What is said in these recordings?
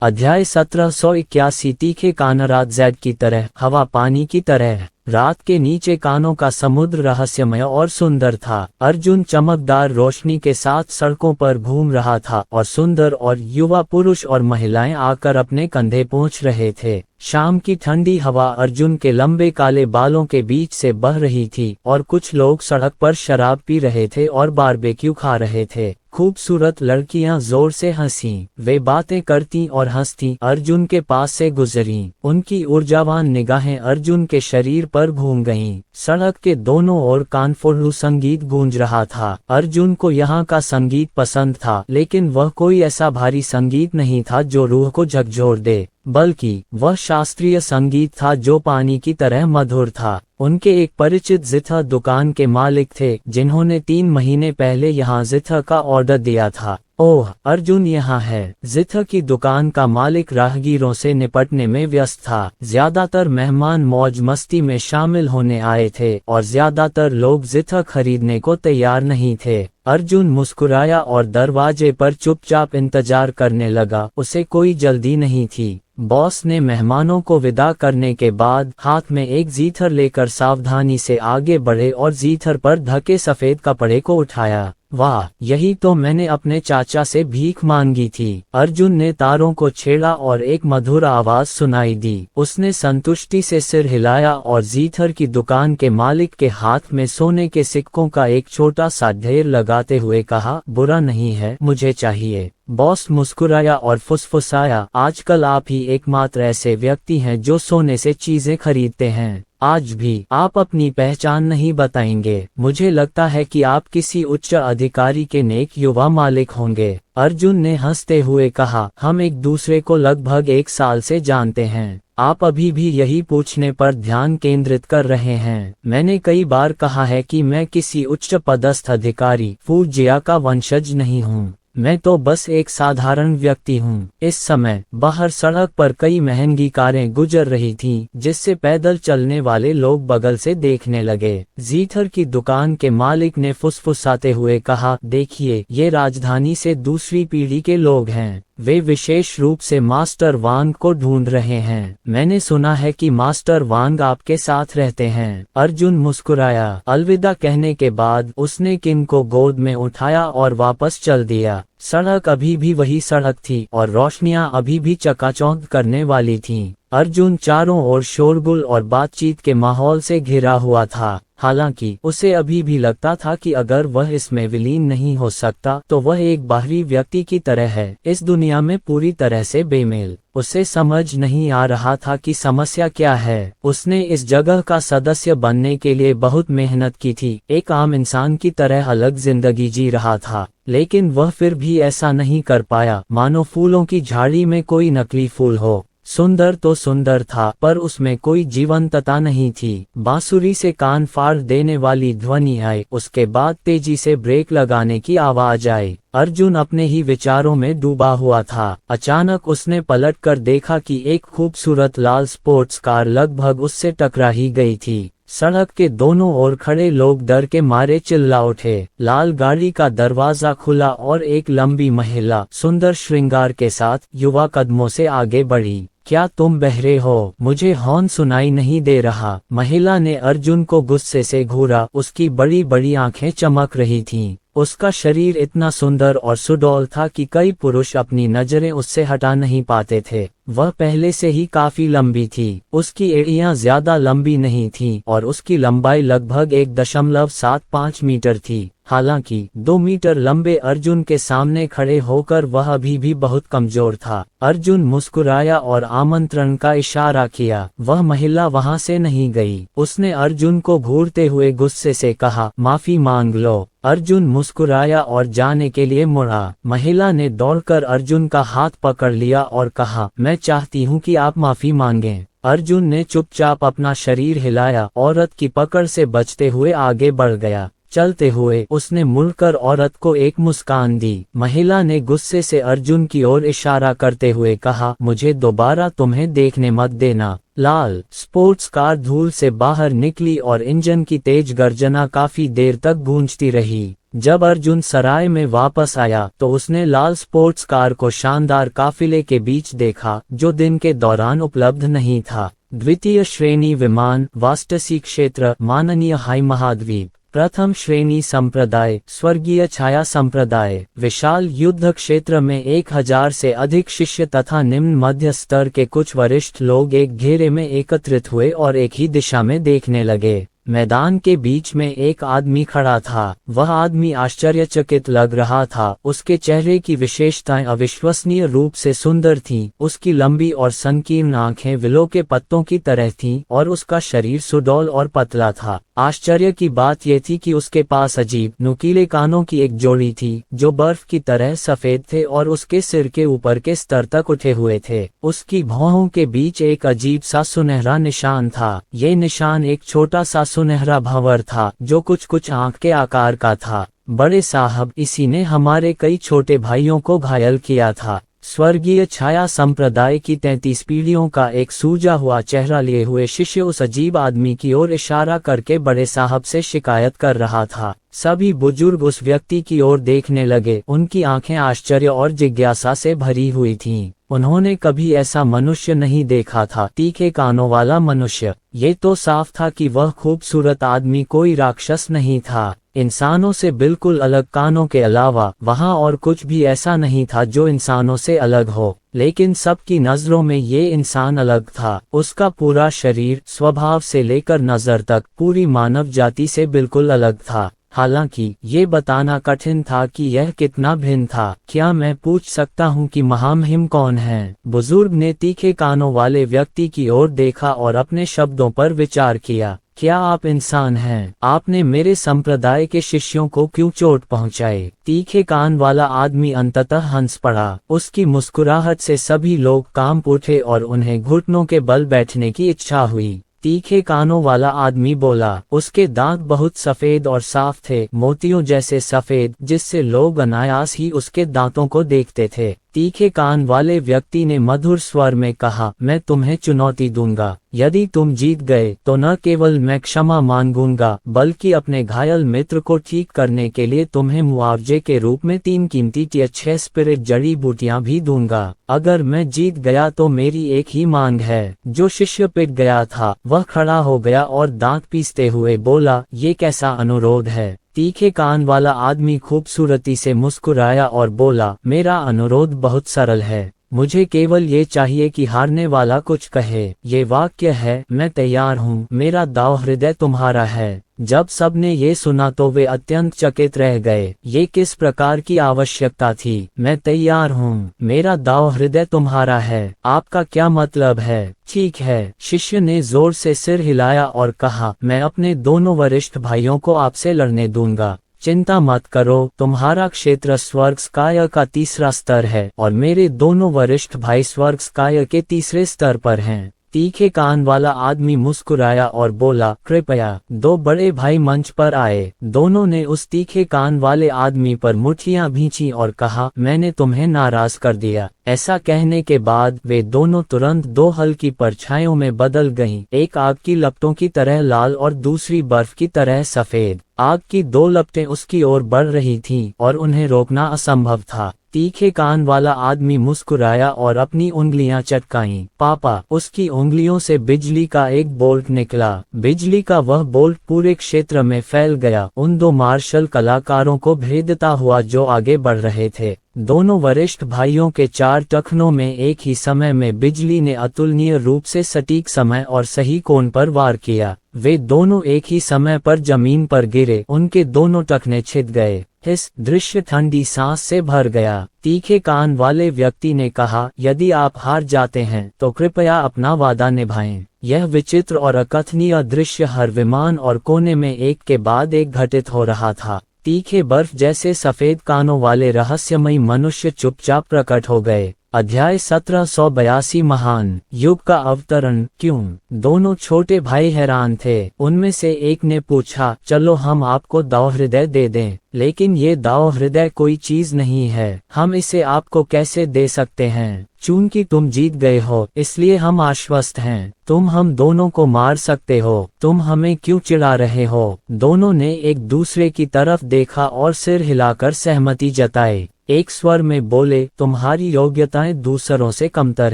अध्याय 1781। तीखे कान रात जैद की तरह, हवा पानी की तरह। रात के नीचे कानों का समुद्र रहस्यमय और सुंदर था। अर्जुन चमकदार रोशनी के साथ सड़कों पर घूम रहा था और सुंदर और युवा पुरुष और महिलाएं आकर अपने कंधे पहुंच रहे थे। शाम की ठंडी हवा अर्जुन के लंबे काले बालों के बीच से बह रही थी और कुछ लोग सड़क पर शराब पी रहे थे और बारबेक्यू खा रहे थे। खूबसूरत लड़कियां जोर से हंसीं, वे बातें करती और हंसती अर्जुन के पास से गुजरीं। उनकी ऊर्जावान निगाहें अर्जुन के शरीर पर घूम गईं। सड़क के दोनों ओर कानफोड़ू संगीत गूंज रहा था। अर्जुन को यहाँ का संगीत पसंद था, लेकिन वह कोई ऐसा भारी संगीत नहीं था जो रूह को झकझोर दे, बल्कि वह शास्त्रीय संगीत था जो पानी की तरह मधुर था। उनके एक परिचित जिथा दुकान के मालिक थे, जिन्होंने 3 महीने पहले यहाँ जिथा का ऑर्डर दिया था। ओह, अर्जुन यहाँ है। जिथा की दुकान का मालिक राहगीरों से निपटने में व्यस्त था। ज्यादातर मेहमान मौज मस्ती में शामिल होने आए थे और ज्यादातर लोग जिथा खरीदने को तैयार नहीं थे। अर्जुन मुस्कुराया और दरवाजे पर चुपचाप इंतजार करने लगा। उसे कोई जल्दी नहीं थी। बॉस ने मेहमानों को विदा करने के बाद हाथ में एक जीथर लेकर सावधानी से आगे बढ़े और जीथर पर ढके सफेद कपड़े को उठाया। वाह, यही तो मैंने अपने चाचा से भीख मांगी थी। अर्जुन ने तारों को छेड़ा और एक मधुर आवाज सुनाई दी। उसने संतुष्टि से सिर हिलाया और जीथर की दुकान के मालिक के हाथ में सोने के सिक्कों का एक छोटा सा ढेर लगाते हुए कहा, बुरा नहीं है, मुझे चाहिए। बॉस मुस्कुराया और फुसफुसाया, आजकल आप ही एकमात्र ऐसे व्यक्ति हैं जो सोने से चीजें खरीदते हैं। आज भी आप अपनी पहचान नहीं बताएंगे। मुझे लगता है कि आप किसी उच्च अधिकारी के नेक युवा मालिक होंगे। अर्जुन ने हंसते हुए कहा, हम एक दूसरे को लगभग 1 साल से जानते हैं। आप अभी भी यही पूछने पर ध्यान केंद्रित कर रहे हैं। मैंने कई बार कहा है कि मैं किसी उच्च पदस्थ अधिकारी फूजिया का वंशज नहीं हूँ। मैं तो बस एक साधारण व्यक्ति हूँ। इस समय बाहर सड़क पर कई महंगी कारें गुजर रही थीं, जिससे पैदल चलने वाले लोग बगल से देखने लगे। जीथर की दुकान के मालिक ने फुसफुसाते हुए कहा, देखिए, ये राजधानी से दूसरी पीढ़ी के लोग हैं। वे विशेष रूप से मास्टर वांग को ढूंढ रहे हैं। मैंने सुना है कि मास्टर वांग आपके साथ रहते हैं। अर्जुन मुस्कुराया। अलविदा कहने के बाद उसने किन को गोद में उठाया और वापस चल दिया। सड़क अभी भी वही सड़क थी और रोशनियां अभी भी चकाचौंध करने वाली थीं। अर्जुन चारों ओर शोरगुल और बातचीत के माहौल से घिरा हुआ था। हालांकि उसे अभी भी लगता था कि अगर वह इसमें विलीन नहीं हो सकता तो वह एक बाहरी व्यक्ति की तरह है, इस दुनिया में पूरी तरह से बेमेल। उसे समझ नहीं आ रहा था कि समस्या क्या है। उसने इस जगह का सदस्य बनने के लिए बहुत मेहनत की थी, एक आम इंसान की तरह अलग जिंदगी जी रहा था, लेकिन वह फिर भी ऐसा नहीं कर पाया मानो फूलों की झाड़ी में कोई नकली फूल हो। सुंदर तो सुंदर था, पर उसमें कोई जीवंतता नहीं थी। बांसुरी से कान फाड़ देने वाली ध्वनि आई, उसके बाद तेजी से ब्रेक लगाने की आवाज आई। अर्जुन अपने ही विचारों में डूबा हुआ था। अचानक उसने पलटकर देखा कि एक खूबसूरत लाल स्पोर्ट्स कार लगभग उससे टकरा ही गई थी। सड़क के दोनों ओर खड़े लोग डर के मारे चिल्ला उठे। लाल गाड़ी का दरवाजा खुला और एक लंबी महिला सुंदर श्रृंगार के साथ युवा कदमों से आगे बढ़ी। क्या तुम बहरे हो? मुझे हॉर्न सुनाई नहीं दे रहा। महिला ने अर्जुन को गुस्से से घूरा। उसकी बड़ी बड़ी आंखें चमक रही थीं। उसका शरीर इतना सुंदर और सुडौल था कि कई पुरुष अपनी नजरें उससे हटा नहीं पाते थे। वह पहले से ही काफी लंबी थी। उसकी एड़ियां ज्यादा लंबी नहीं थीं और उसकी लंबाई लगभग 1.75 मीटर थी। हालांकि 2 मीटर लंबे अर्जुन के सामने खड़े होकर वह अभी भी बहुत कमजोर था। अर्जुन मुस्कुराया और आमंत्रण का इशारा किया। वह महिला वहां से नहीं गई। उसने अर्जुन को घूरते हुए गुस्से से कहा, माफी मांग लो। अर्जुन मुस्कुराया और जाने के लिए मुड़ा। महिला ने दौड़कर अर्जुन का हाथ पकड़ लिया और कहा, मैं चाहती हूँ कि आप माफी मांगें। अर्जुन ने चुपचाप अपना शरीर हिलाया, औरत की पकड़ से बचते हुए आगे बढ़ गया। चलते हुए उसने मुड़कर औरत को एक मुस्कान दी। महिला ने गुस्से से अर्जुन की ओर इशारा करते हुए कहा, मुझे दोबारा तुम्हें देखने मत देना। लाल स्पोर्ट्स कार धूल से बाहर निकली और इंजन की तेज गर्जना काफी देर तक गूंजती रही। जब अर्जुन सराय में वापस आया तो उसने लाल स्पोर्ट्स कार को शानदार काफिले के बीच देखा, जो दिन के दौरान उपलब्ध नहीं था। द्वितीय श्रेणी विमान, वास्टसी क्षेत्र, माननीय हाई महाद्वीप। प्रथम श्रेणी संप्रदाय, स्वर्गीय छाया संप्रदाय। विशाल युद्ध क्षेत्र में 1000 से अधिक शिष्य तथा निम्न मध्य स्तर के कुछ वरिष्ठ लोग एक घेरे में एकत्रित हुए और एक ही दिशा में देखने लगे। मैदान के बीच में एक आदमी खड़ा था। वह आदमी आश्चर्यचकित लग रहा था। उसके चेहरे की विशेषताएं अविश्वसनीय रूप से सुंदर थीं। उसकी लंबी और संकीर्ण आंखें विलो के पत्तों की तरह थीं और उसका शरीर सुडौल और पतला था। आश्चर्य की बात यह थी कि उसके पास अजीब नुकीले कानों की एक जोड़ी थी, जो बर्फ की तरह सफेद थे और उसके सिर के ऊपर के स्तर तक उठे हुए थे। उसकी भौहों के बीच एक अजीब सा सुनहरा निशान था। ये निशान एक छोटा सा सुनहरा भंवर था, जो कुछ आंख के आकार का था। बड़े साहब, इसी ने हमारे कई छोटे भाइयों को घायल किया था। स्वर्गीय छाया संप्रदाय की 33 पीढ़ियों का एक सूजा हुआ चेहरा लिए हुए शिष्य उस अजीब आदमी की ओर इशारा करके बड़े साहब से शिकायत कर रहा था। सभी बुजुर्ग उस व्यक्ति की ओर देखने लगे। उनकी आंखें आश्चर्य और जिज्ञासा से भरी हुई थीं। उन्होंने कभी ऐसा मनुष्य नहीं देखा था, तीखे कानों वाला मनुष्य। ये तो साफ था कि वह खूबसूरत आदमी कोई राक्षस नहीं था। इंसानों से बिल्कुल अलग कानों के अलावा वहाँ और कुछ भी ऐसा नहीं था जो इंसानों से अलग हो, लेकिन सबकी नजरों में ये इंसान अलग था। उसका पूरा शरीर स्वभाव से लेकर नजर तक पूरी मानव जाति से बिल्कुल अलग था। हालांकि ये बताना कठिन था कि यह कितना भिन्न था। क्या मैं पूछ सकता हूँ कि महामहिम कौन है? बुजुर्ग ने तीखे कानों वाले व्यक्ति की ओर देखा और अपने शब्दों पर विचार किया। क्या आप इंसान हैं? आपने मेरे संप्रदाय के शिष्यों को क्यों चोट पहुंचाई? तीखे कान वाला आदमी अंततः हंस पड़ा। उसकी मुस्कुराहट से सभी लोग कांप उठे और उन्हें घुटनों के बल बैठने की इच्छा हुई। तीखे कानों वाला आदमी बोला। उसके दांत बहुत सफेद और साफ थे, मोतियों जैसे सफेद, जिससे लोग अनायास ही उसके दांतों को देखते थे। तीखे कान वाले व्यक्ति ने मधुर स्वर में कहा, मैं तुम्हें चुनौती दूंगा। यदि तुम जीत गए तो न केवल मैं क्षमा मांगूंगा, बल्कि अपने घायल मित्र को ठीक करने के लिए तुम्हें मुआवजे के रूप में 3 कीमती या 6 स्पिरिट जड़ी बूटियां भी दूंगा। अगर मैं जीत गया तो मेरी एक ही मांग है। जो शिष्य पिट गया था वह खड़ा हो गया और दांत पीसते हुए बोला, ये कैसा अनुरोध है? तीखे कान वाला आदमी खूबसूरती से मुस्कुराया और बोला, मेरा अनुरोध बहुत सरल है। मुझे केवल ये चाहिए कि हारने वाला कुछ कहे। ये वाक्य है, मैं तैयार हूँ, मेरा दाव हृदय तुम्हारा है। जब सबने ये सुना तो वे अत्यंत चकित रह गए। ये किस प्रकार की आवश्यकता थी? मैं तैयार हूँ, मेरा दाव हृदय तुम्हारा है, आपका क्या मतलब है? ठीक है, शिष्य ने जोर से सिर हिलाया और कहा, मैं अपने दोनों वरिष्ठ भाइयों को आपसे लड़ने दूंगा। चिंता मत करो, तुम्हारा क्षेत्र स्वर्गस्काय का 3रा स्तर है और मेरे दोनों वरिष्ठ भाई स्वर्गस्काय के 3रे स्तर पर हैं। तीखे कान वाला आदमी मुस्कुराया और बोला, कृपया। 2 बड़े भाई मंच पर आए। दोनों ने उस तीखे कान वाले आदमी पर मुट्ठियां भींची और कहा, मैंने तुम्हें नाराज कर दिया। ऐसा कहने के बाद वे दोनों तुरंत 2 हल्की परछाइयों में बदल गईं, एक आग की लपटों की तरह लाल और दूसरी बर्फ की तरह सफेद। आग की 2 लपटें उसकी ओर बढ़ रही थीं और उन्हें रोकना असंभव था। तीखे कान वाला आदमी मुस्कुराया और अपनी उंगलियां चटकाईं। पापा, उसकी उंगलियों से बिजली का एक बोल्ट निकला। बिजली का वह बोल्ट पूरे क्षेत्र में फैल गया, उन 2 मार्शल कलाकारों को भेदता हुआ जो आगे बढ़ रहे थे। दोनों वरिष्ठ भाइयों के 4 टखनों में एक ही समय में बिजली ने अतुलनीय रूप से सटीक समय और सही कोण पर वार किया। वे दोनों एक ही समय पर जमीन पर गिरे, उनके दोनों टखने छिद गए। इस दृश्य ठंडी सांस से भर गया। तीखे कान वाले व्यक्ति ने कहा, यदि आप हार जाते हैं तो कृपया अपना वादा निभाएं। यह विचित्र और अकथनीय दृश्य हर विमान और कोने में एक के बाद एक घटित हो रहा था। तीखे बर्फ जैसे सफेद कानों वाले रहस्यमयी मनुष्य चुपचाप प्रकट हो गए। अध्याय 1782 महान युग का अवतरण। क्यों? दोनों छोटे भाई हैरान थे। उनमें से एक ने पूछा, चलो हम आपको दाव हृदय दे दें, लेकिन ये दाव हृदय कोई चीज नहीं है, हम इसे आपको कैसे दे सकते हैं? चूंकि तुम जीत गए हो इसलिए हम आश्वस्त हैं। तुम हम दोनों को मार सकते हो, तुम हमें क्यों चिढ़ा रहे हो? दोनों ने एक दूसरे की तरफ देखा और सिर हिलाकर सहमति जताई। एक स्वर में बोले, तुम्हारी योग्यताएं दूसरों से कमतर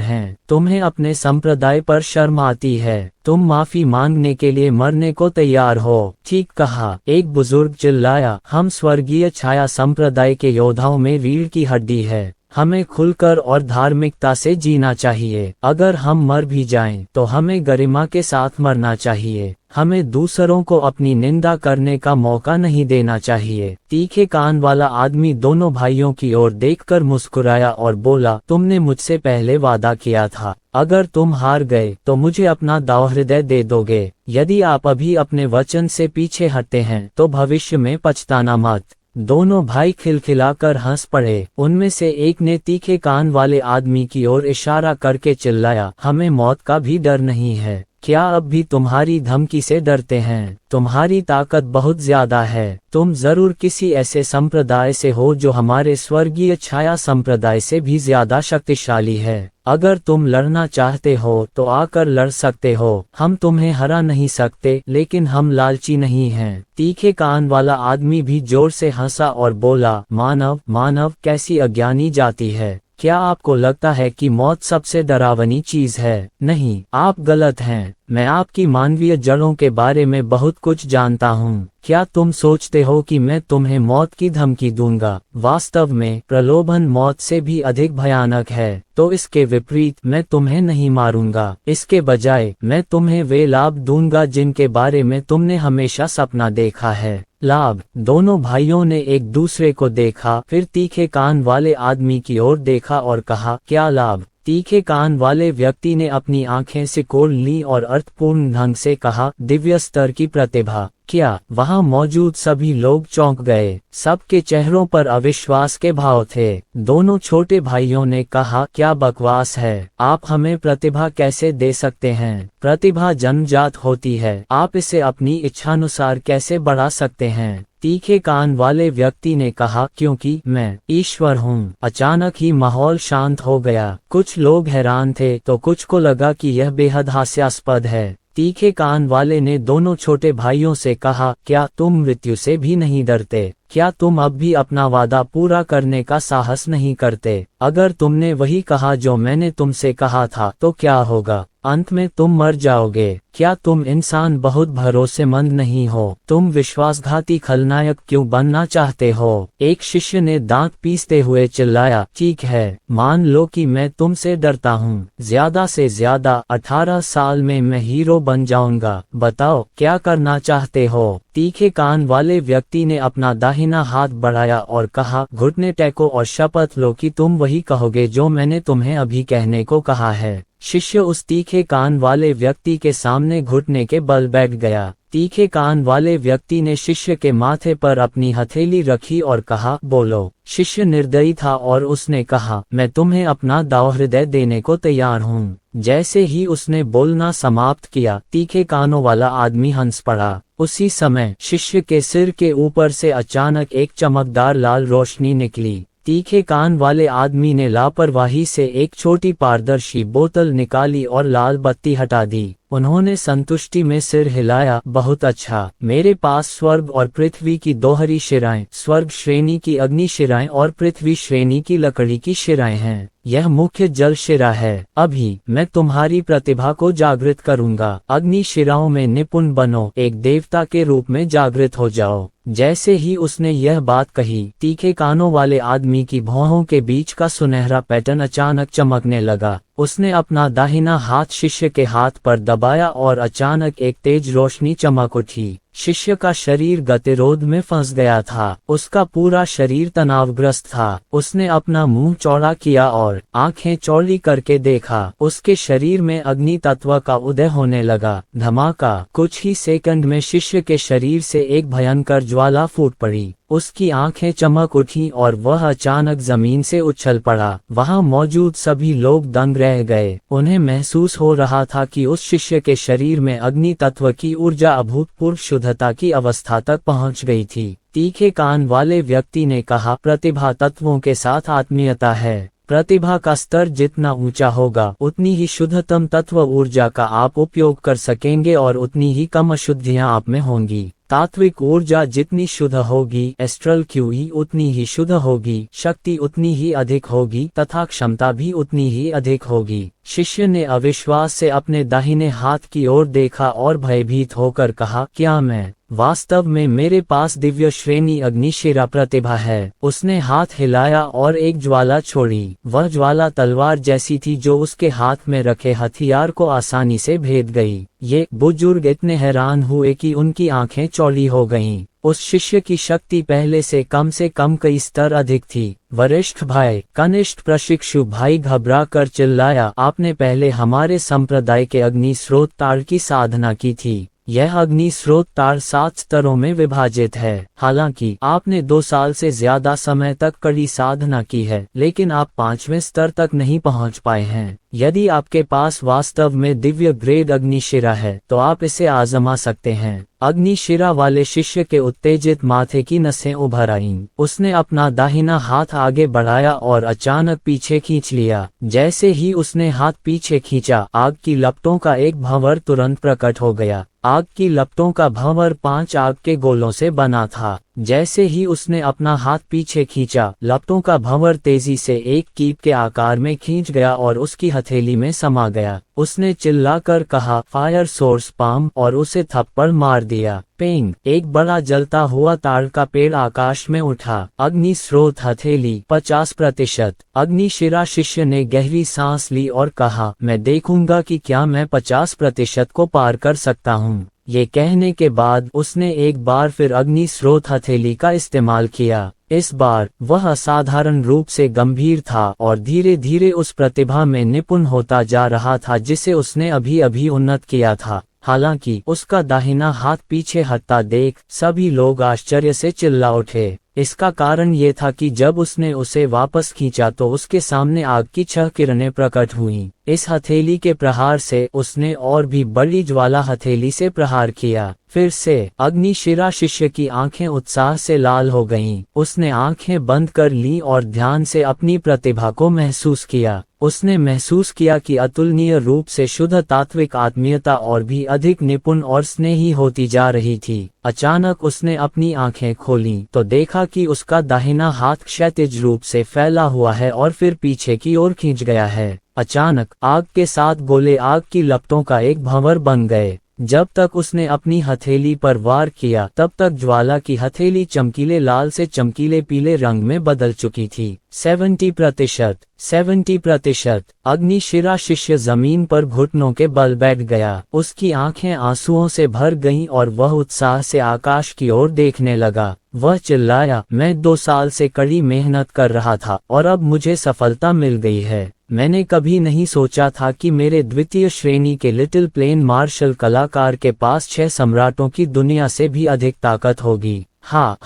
हैं, तुम्हें अपने संप्रदाय पर शर्म आती है, तुम माफी मांगने के लिए मरने को तैयार हो। ठीक कहा, एक बुजुर्ग चिल्लाया, हम स्वर्गीय छाया संप्रदाय के योद्धाओं में रीढ़ की हड्डी है, हमें खुलकर और धार्मिकता से जीना चाहिए। अगर हम मर भी जाएं, तो हमें गरिमा के साथ मरना चाहिए, हमें दूसरों को अपनी निंदा करने का मौका नहीं देना चाहिए। तीखे कान वाला आदमी दोनों भाइयों की ओर देखकर मुस्कुराया और बोला, तुमने मुझसे पहले वादा किया था, अगर तुम हार गए तो मुझे अपना दाव हृदय दे दोगे। यदि आप अभी अपने वचन से पीछे हटते हैं तो भविष्य में पछताना मत। दोनों भाई खिलखिलाकर हंस पड़े। उनमें से एक ने तीखे कान वाले आदमी की ओर इशारा करके चिल्लाया, हमें मौत का भी डर नहीं है, क्या अब भी तुम्हारी धमकी से डरते हैं? तुम्हारी ताकत बहुत ज्यादा है, तुम जरूर किसी ऐसे संप्रदाय से हो जो हमारे स्वर्गीय छाया संप्रदाय से भी ज्यादा शक्तिशाली है। अगर तुम लड़ना चाहते हो तो आकर लड़ सकते हो, हम तुम्हें हरा नहीं सकते, लेकिन हम लालची नहीं हैं। तीखे कान वाला आदमी भी जोर से हंसा और बोला, मानव कैसी अज्ञानी जाति है, क्या आपको लगता है कि मौत सबसे डरावनी चीज है? नहीं, आप गलत हैं। मैं आपकी मानवीय जड़ों के बारे में बहुत कुछ जानता हूँ। क्या तुम सोचते हो कि मैं तुम्हें मौत की धमकी दूंगा? वास्तव में प्रलोभन मौत से भी अधिक भयानक है। तो इसके विपरीत मैं तुम्हें नहीं मारूंगा, इसके बजाय मैं तुम्हें वे लाभ दूंगा जिनके बारे में तुमने हमेशा सपना देखा है। लाभ? दोनों भाइयों ने एक दूसरे को देखा, फिर तीखे कान वाले आदमी की ओर देखा और कहा, क्या लाभ? तीखे कान वाले व्यक्ति ने अपनी आंखें सिकोड़ ली और अर्थपूर्ण ढंग से कहा, दिव्य स्तर की प्रतिभा। क्या? वहां मौजूद सभी लोग चौंक गए। सबके चेहरों पर अविश्वास के भाव थे। दोनों छोटे भाइयों ने कहा, क्या बकवास है, आप हमें प्रतिभा कैसे दे सकते हैं? प्रतिभा जन्मजात होती है, आप इसे अपनी इच्छानुसार कैसे बढ़ा सकते हैं? तीखे कान वाले व्यक्ति ने कहा, क्योंकि मैं ईश्वर हूँ। अचानक ही माहौल शांत हो गया। कुछ लोग हैरान थे तो कुछ को लगा कि यह बेहद हास्यास्पद है। तीखे कान वाले ने दोनों छोटे भाइयों से कहा, क्या तुम मृत्यु से भी नहीं डरते? क्या तुम अब भी अपना वादा पूरा करने का साहस नहीं करते? अगर तुमने वही कहा जो मैंने तुमसे कहा था तो क्या होगा? अंत में तुम मर जाओगे। क्या तुम इंसान बहुत भरोसेमंद नहीं हो? तुम विश्वासघाती खलनायक क्यों बनना चाहते हो? एक शिष्य ने दांत पीसते हुए चिल्लाया, ठीक है, मान लो कि मैं तुमसे डरता हूँ। ज्यादा से ज्यादा 18 साल में मैं हीरो बन जाऊंगा। बताओ, क्या करना चाहते हो? तीखे कान वाले व्यक्ति ने अपना दाहिना हाथ बढ़ाया और कहा, घुटने टेको और शपथ लो कि तुम वही कहोगे जो मैंने तुम्हें अभी कहने को कहा है। शिष्य उस तीखे कान वाले व्यक्ति के सामने घुटने के बल बैठ गया। तीखे कान वाले व्यक्ति ने शिष्य के माथे पर अपनी हथेली रखी और कहा, बोलो। शिष्य निर्दयी था और उसने कहा, मैं तुम्हें अपना दाव हृदय देने को तैयार हूँ। जैसे ही उसने बोलना समाप्त किया, तीखे कानों वाला आदमी हंस पड़ा। उसी समय शिष्य के सिर के ऊपर से अचानक एक चमकदार लाल रोशनी निकली। तीखे कान वाले आदमी ने लापरवाही से एक छोटी पारदर्शी बोतल निकाली और लाल बत्ती हटा दी। उन्होंने संतुष्टि में सिर हिलाया, बहुत अच्छा। मेरे पास स्वर्ग और पृथ्वी की दोहरी शिराएं, स्वर्ग श्रेणी की अग्नि शिराएं और पृथ्वी श्रेणी की लकड़ी की शिराएं हैं। यह मुख्य जल शिरा है। अभी मैं तुम्हारी प्रतिभा को जागृत करूंगा। अग्नि शिराओं में निपुण बनो, एक देवता के रूप में जागृत हो जाओ। जैसे ही उसने यह बात कही, तीखे कानों वाले आदमी की भौहों के बीच का सुनहरा पैटर्न अचानक चमकने लगा। उसने अपना दाहिना हाथ शिष्य के हाथ पर दबाया और अचानक एक तेज रोशनी चमक उठी। शिष्य का शरीर गतिरोध में फंस गया था। उसका पूरा शरीर तनावग्रस्त था। उसने अपना मुंह चौड़ा किया और आंखें चौड़ी करके देखा। उसके शरीर में अग्नि तत्व का उदय होने लगा। धमाका! कुछ ही सेकंड में शिष्य के शरीर से एक भयंकर ज्वाला फूट पड़ी। उसकी आंखें चमक उठी और वह अचानक जमीन से उछल पड़ा। वहां मौजूद सभी लोग दंग रह गए। उन्हें महसूस हो रहा था कि उस शिष्य के शरीर में अग्नि तत्व की ऊर्जा अभूतपूर्व शुद्धता की अवस्था तक पहुंच गई थी। तीखे कान वाले व्यक्ति ने कहा, प्रतिभा तत्वों के साथ आत्मीयता है। प्रतिभा का स्तर जितना ऊंचा होगा उतनी ही शुद्धतम तत्व ऊर्जा का आप उपयोग कर सकेंगे और उतनी ही कम अशुद्धियां आप में होंगी। तात्विक ऊर्जा जितनी शुद्ध होगी, एस्ट्रल क्यूई उतनी ही शुद्ध होगी, शक्ति उतनी ही अधिक होगी तथा क्षमता भी उतनी ही अधिक होगी। शिष्य ने अविश्वास से अपने दाहिने हाथ की ओर देखा और भयभीत होकर कहा, क्या मैं वास्तव में मेरे पास दिव्य श्रेणी अग्निशिरा प्रतिभा है। उसने हाथ हिलाया और एक ज्वाला छोड़ी। वह ज्वाला तलवार जैसी थी जो उसके हाथ में रखे हथियार को आसानी से भेद गई। ये बुजुर्ग इतने हैरान हुए कि उनकी आंखें चौड़ी हो गईं। उस शिष्य की शक्ति पहले से कम कई स्तर अधिक थी। वरिष्ठ भाई, कनिष्ठ प्रशिक्षु भाई घबरा कर चिल्लाया, आपने पहले हमारे संप्रदाय के अग्नि स्रोत तार की साधना की थी। यह अग्नि स्रोत तार 7 स्तरों में विभाजित है। हालांकि आपने 2 साल से ज्यादा समय तक कड़ी साधना की है, लेकिन आप 5वें स्तर तक नहीं पहुंच पाए हैं। यदि आपके पास वास्तव में दिव्य ग्रेड अग्निशिरा है तो आप इसे आजमा सकते हैं। अग्निशिरा वाले शिष्य के उत्तेजित माथे की नसें उभर आईं। उसने अपना दाहिना हाथ आगे बढ़ाया और अचानक पीछे खींच लिया। जैसे ही उसने हाथ पीछे खींचा, आग की लपटों का एक भंवर तुरंत प्रकट हो गया। आग की लपटों का भंवर 5 आग के गोलों से बना था। जैसे ही उसने अपना हाथ पीछे खींचा, लपटों का भंवर तेजी से एक कीप के आकार में खींच गया और उसकी हथेली में समा गया। उसने चिल्लाकर कहा, फायर सोर्स पाम, और उसे थप्पड़ मार दिया। पेंग! एक बड़ा जलता हुआ ताड़ का पेड़ आकाश में उठा। अग्नि स्रोत हथेली 50%। अग्निशिरा शिष्य ने गहरी सांस ली और कहा, मैं देखूंगा कि क्या मैं 50% को पार कर सकता हूँ। ये कहने के बाद उसने एक बार फिर अग्नि स्रोत हथेली का इस्तेमाल किया। इस बार वह असाधारण रूप से गंभीर था और धीरे धीरे उस प्रतिभा में निपुण होता जा रहा था जिसे उसने अभी अभी उन्नत किया था। हालांकि उसका दाहिना हाथ पीछे हटता देख सभी लोग आश्चर्य से चिल्ला उठे। इसका कारण ये था कि जब उसने उसे वापस खींचा तो उसके सामने आग की 6 किरणें प्रकट हुईं। इस हथेली के प्रहार से उसने और भी बड़ी ज्वाला हथेली से प्रहार किया। फिर से अग्निशिरा शिष्य की आंखें उत्साह से लाल हो गईं। उसने आंखें बंद कर लीं और ध्यान से अपनी प्रतिभा को महसूस किया। उसने महसूस किया कि अतुलनीय रूप से शुद्ध तात्विक आत्मीयता और भी अधिक निपुण और स्नेही होती जा रही थी। अचानक उसने अपनी आंखें खोलीं तो देखा कि उसका दाहिना हाथ क्षैतिज रूप से फैला हुआ है और फिर पीछे की ओर खींच गया है। अचानक आग के साथ गोले आग की लपटों का एक भंवर बन गए। जब तक उसने अपनी हथेली पर वार किया तब तक ज्वाला की हथेली चमकीले लाल से चमकीले पीले रंग में बदल चुकी थी। 70%। अग्निशिरा शिष्य जमीन पर घुटनों के बल बैठ गया। उसकी आंखें आंसुओं से भर गईं और वह उत्साह से आकाश की ओर देखने लगा। वह चिल्लाया, मैं 2 साल से कड़ी मेहनत कर रहा था और अब मुझे सफलता मिल गई है। मैंने कभी नहीं सोचा था कि मेरे द्वितीय श्रेणी के लिटिल प्लेन मार्शल कलाकार के पास 6 सम्राटों की दुनिया से भी अधिक ताकत होगी। हा,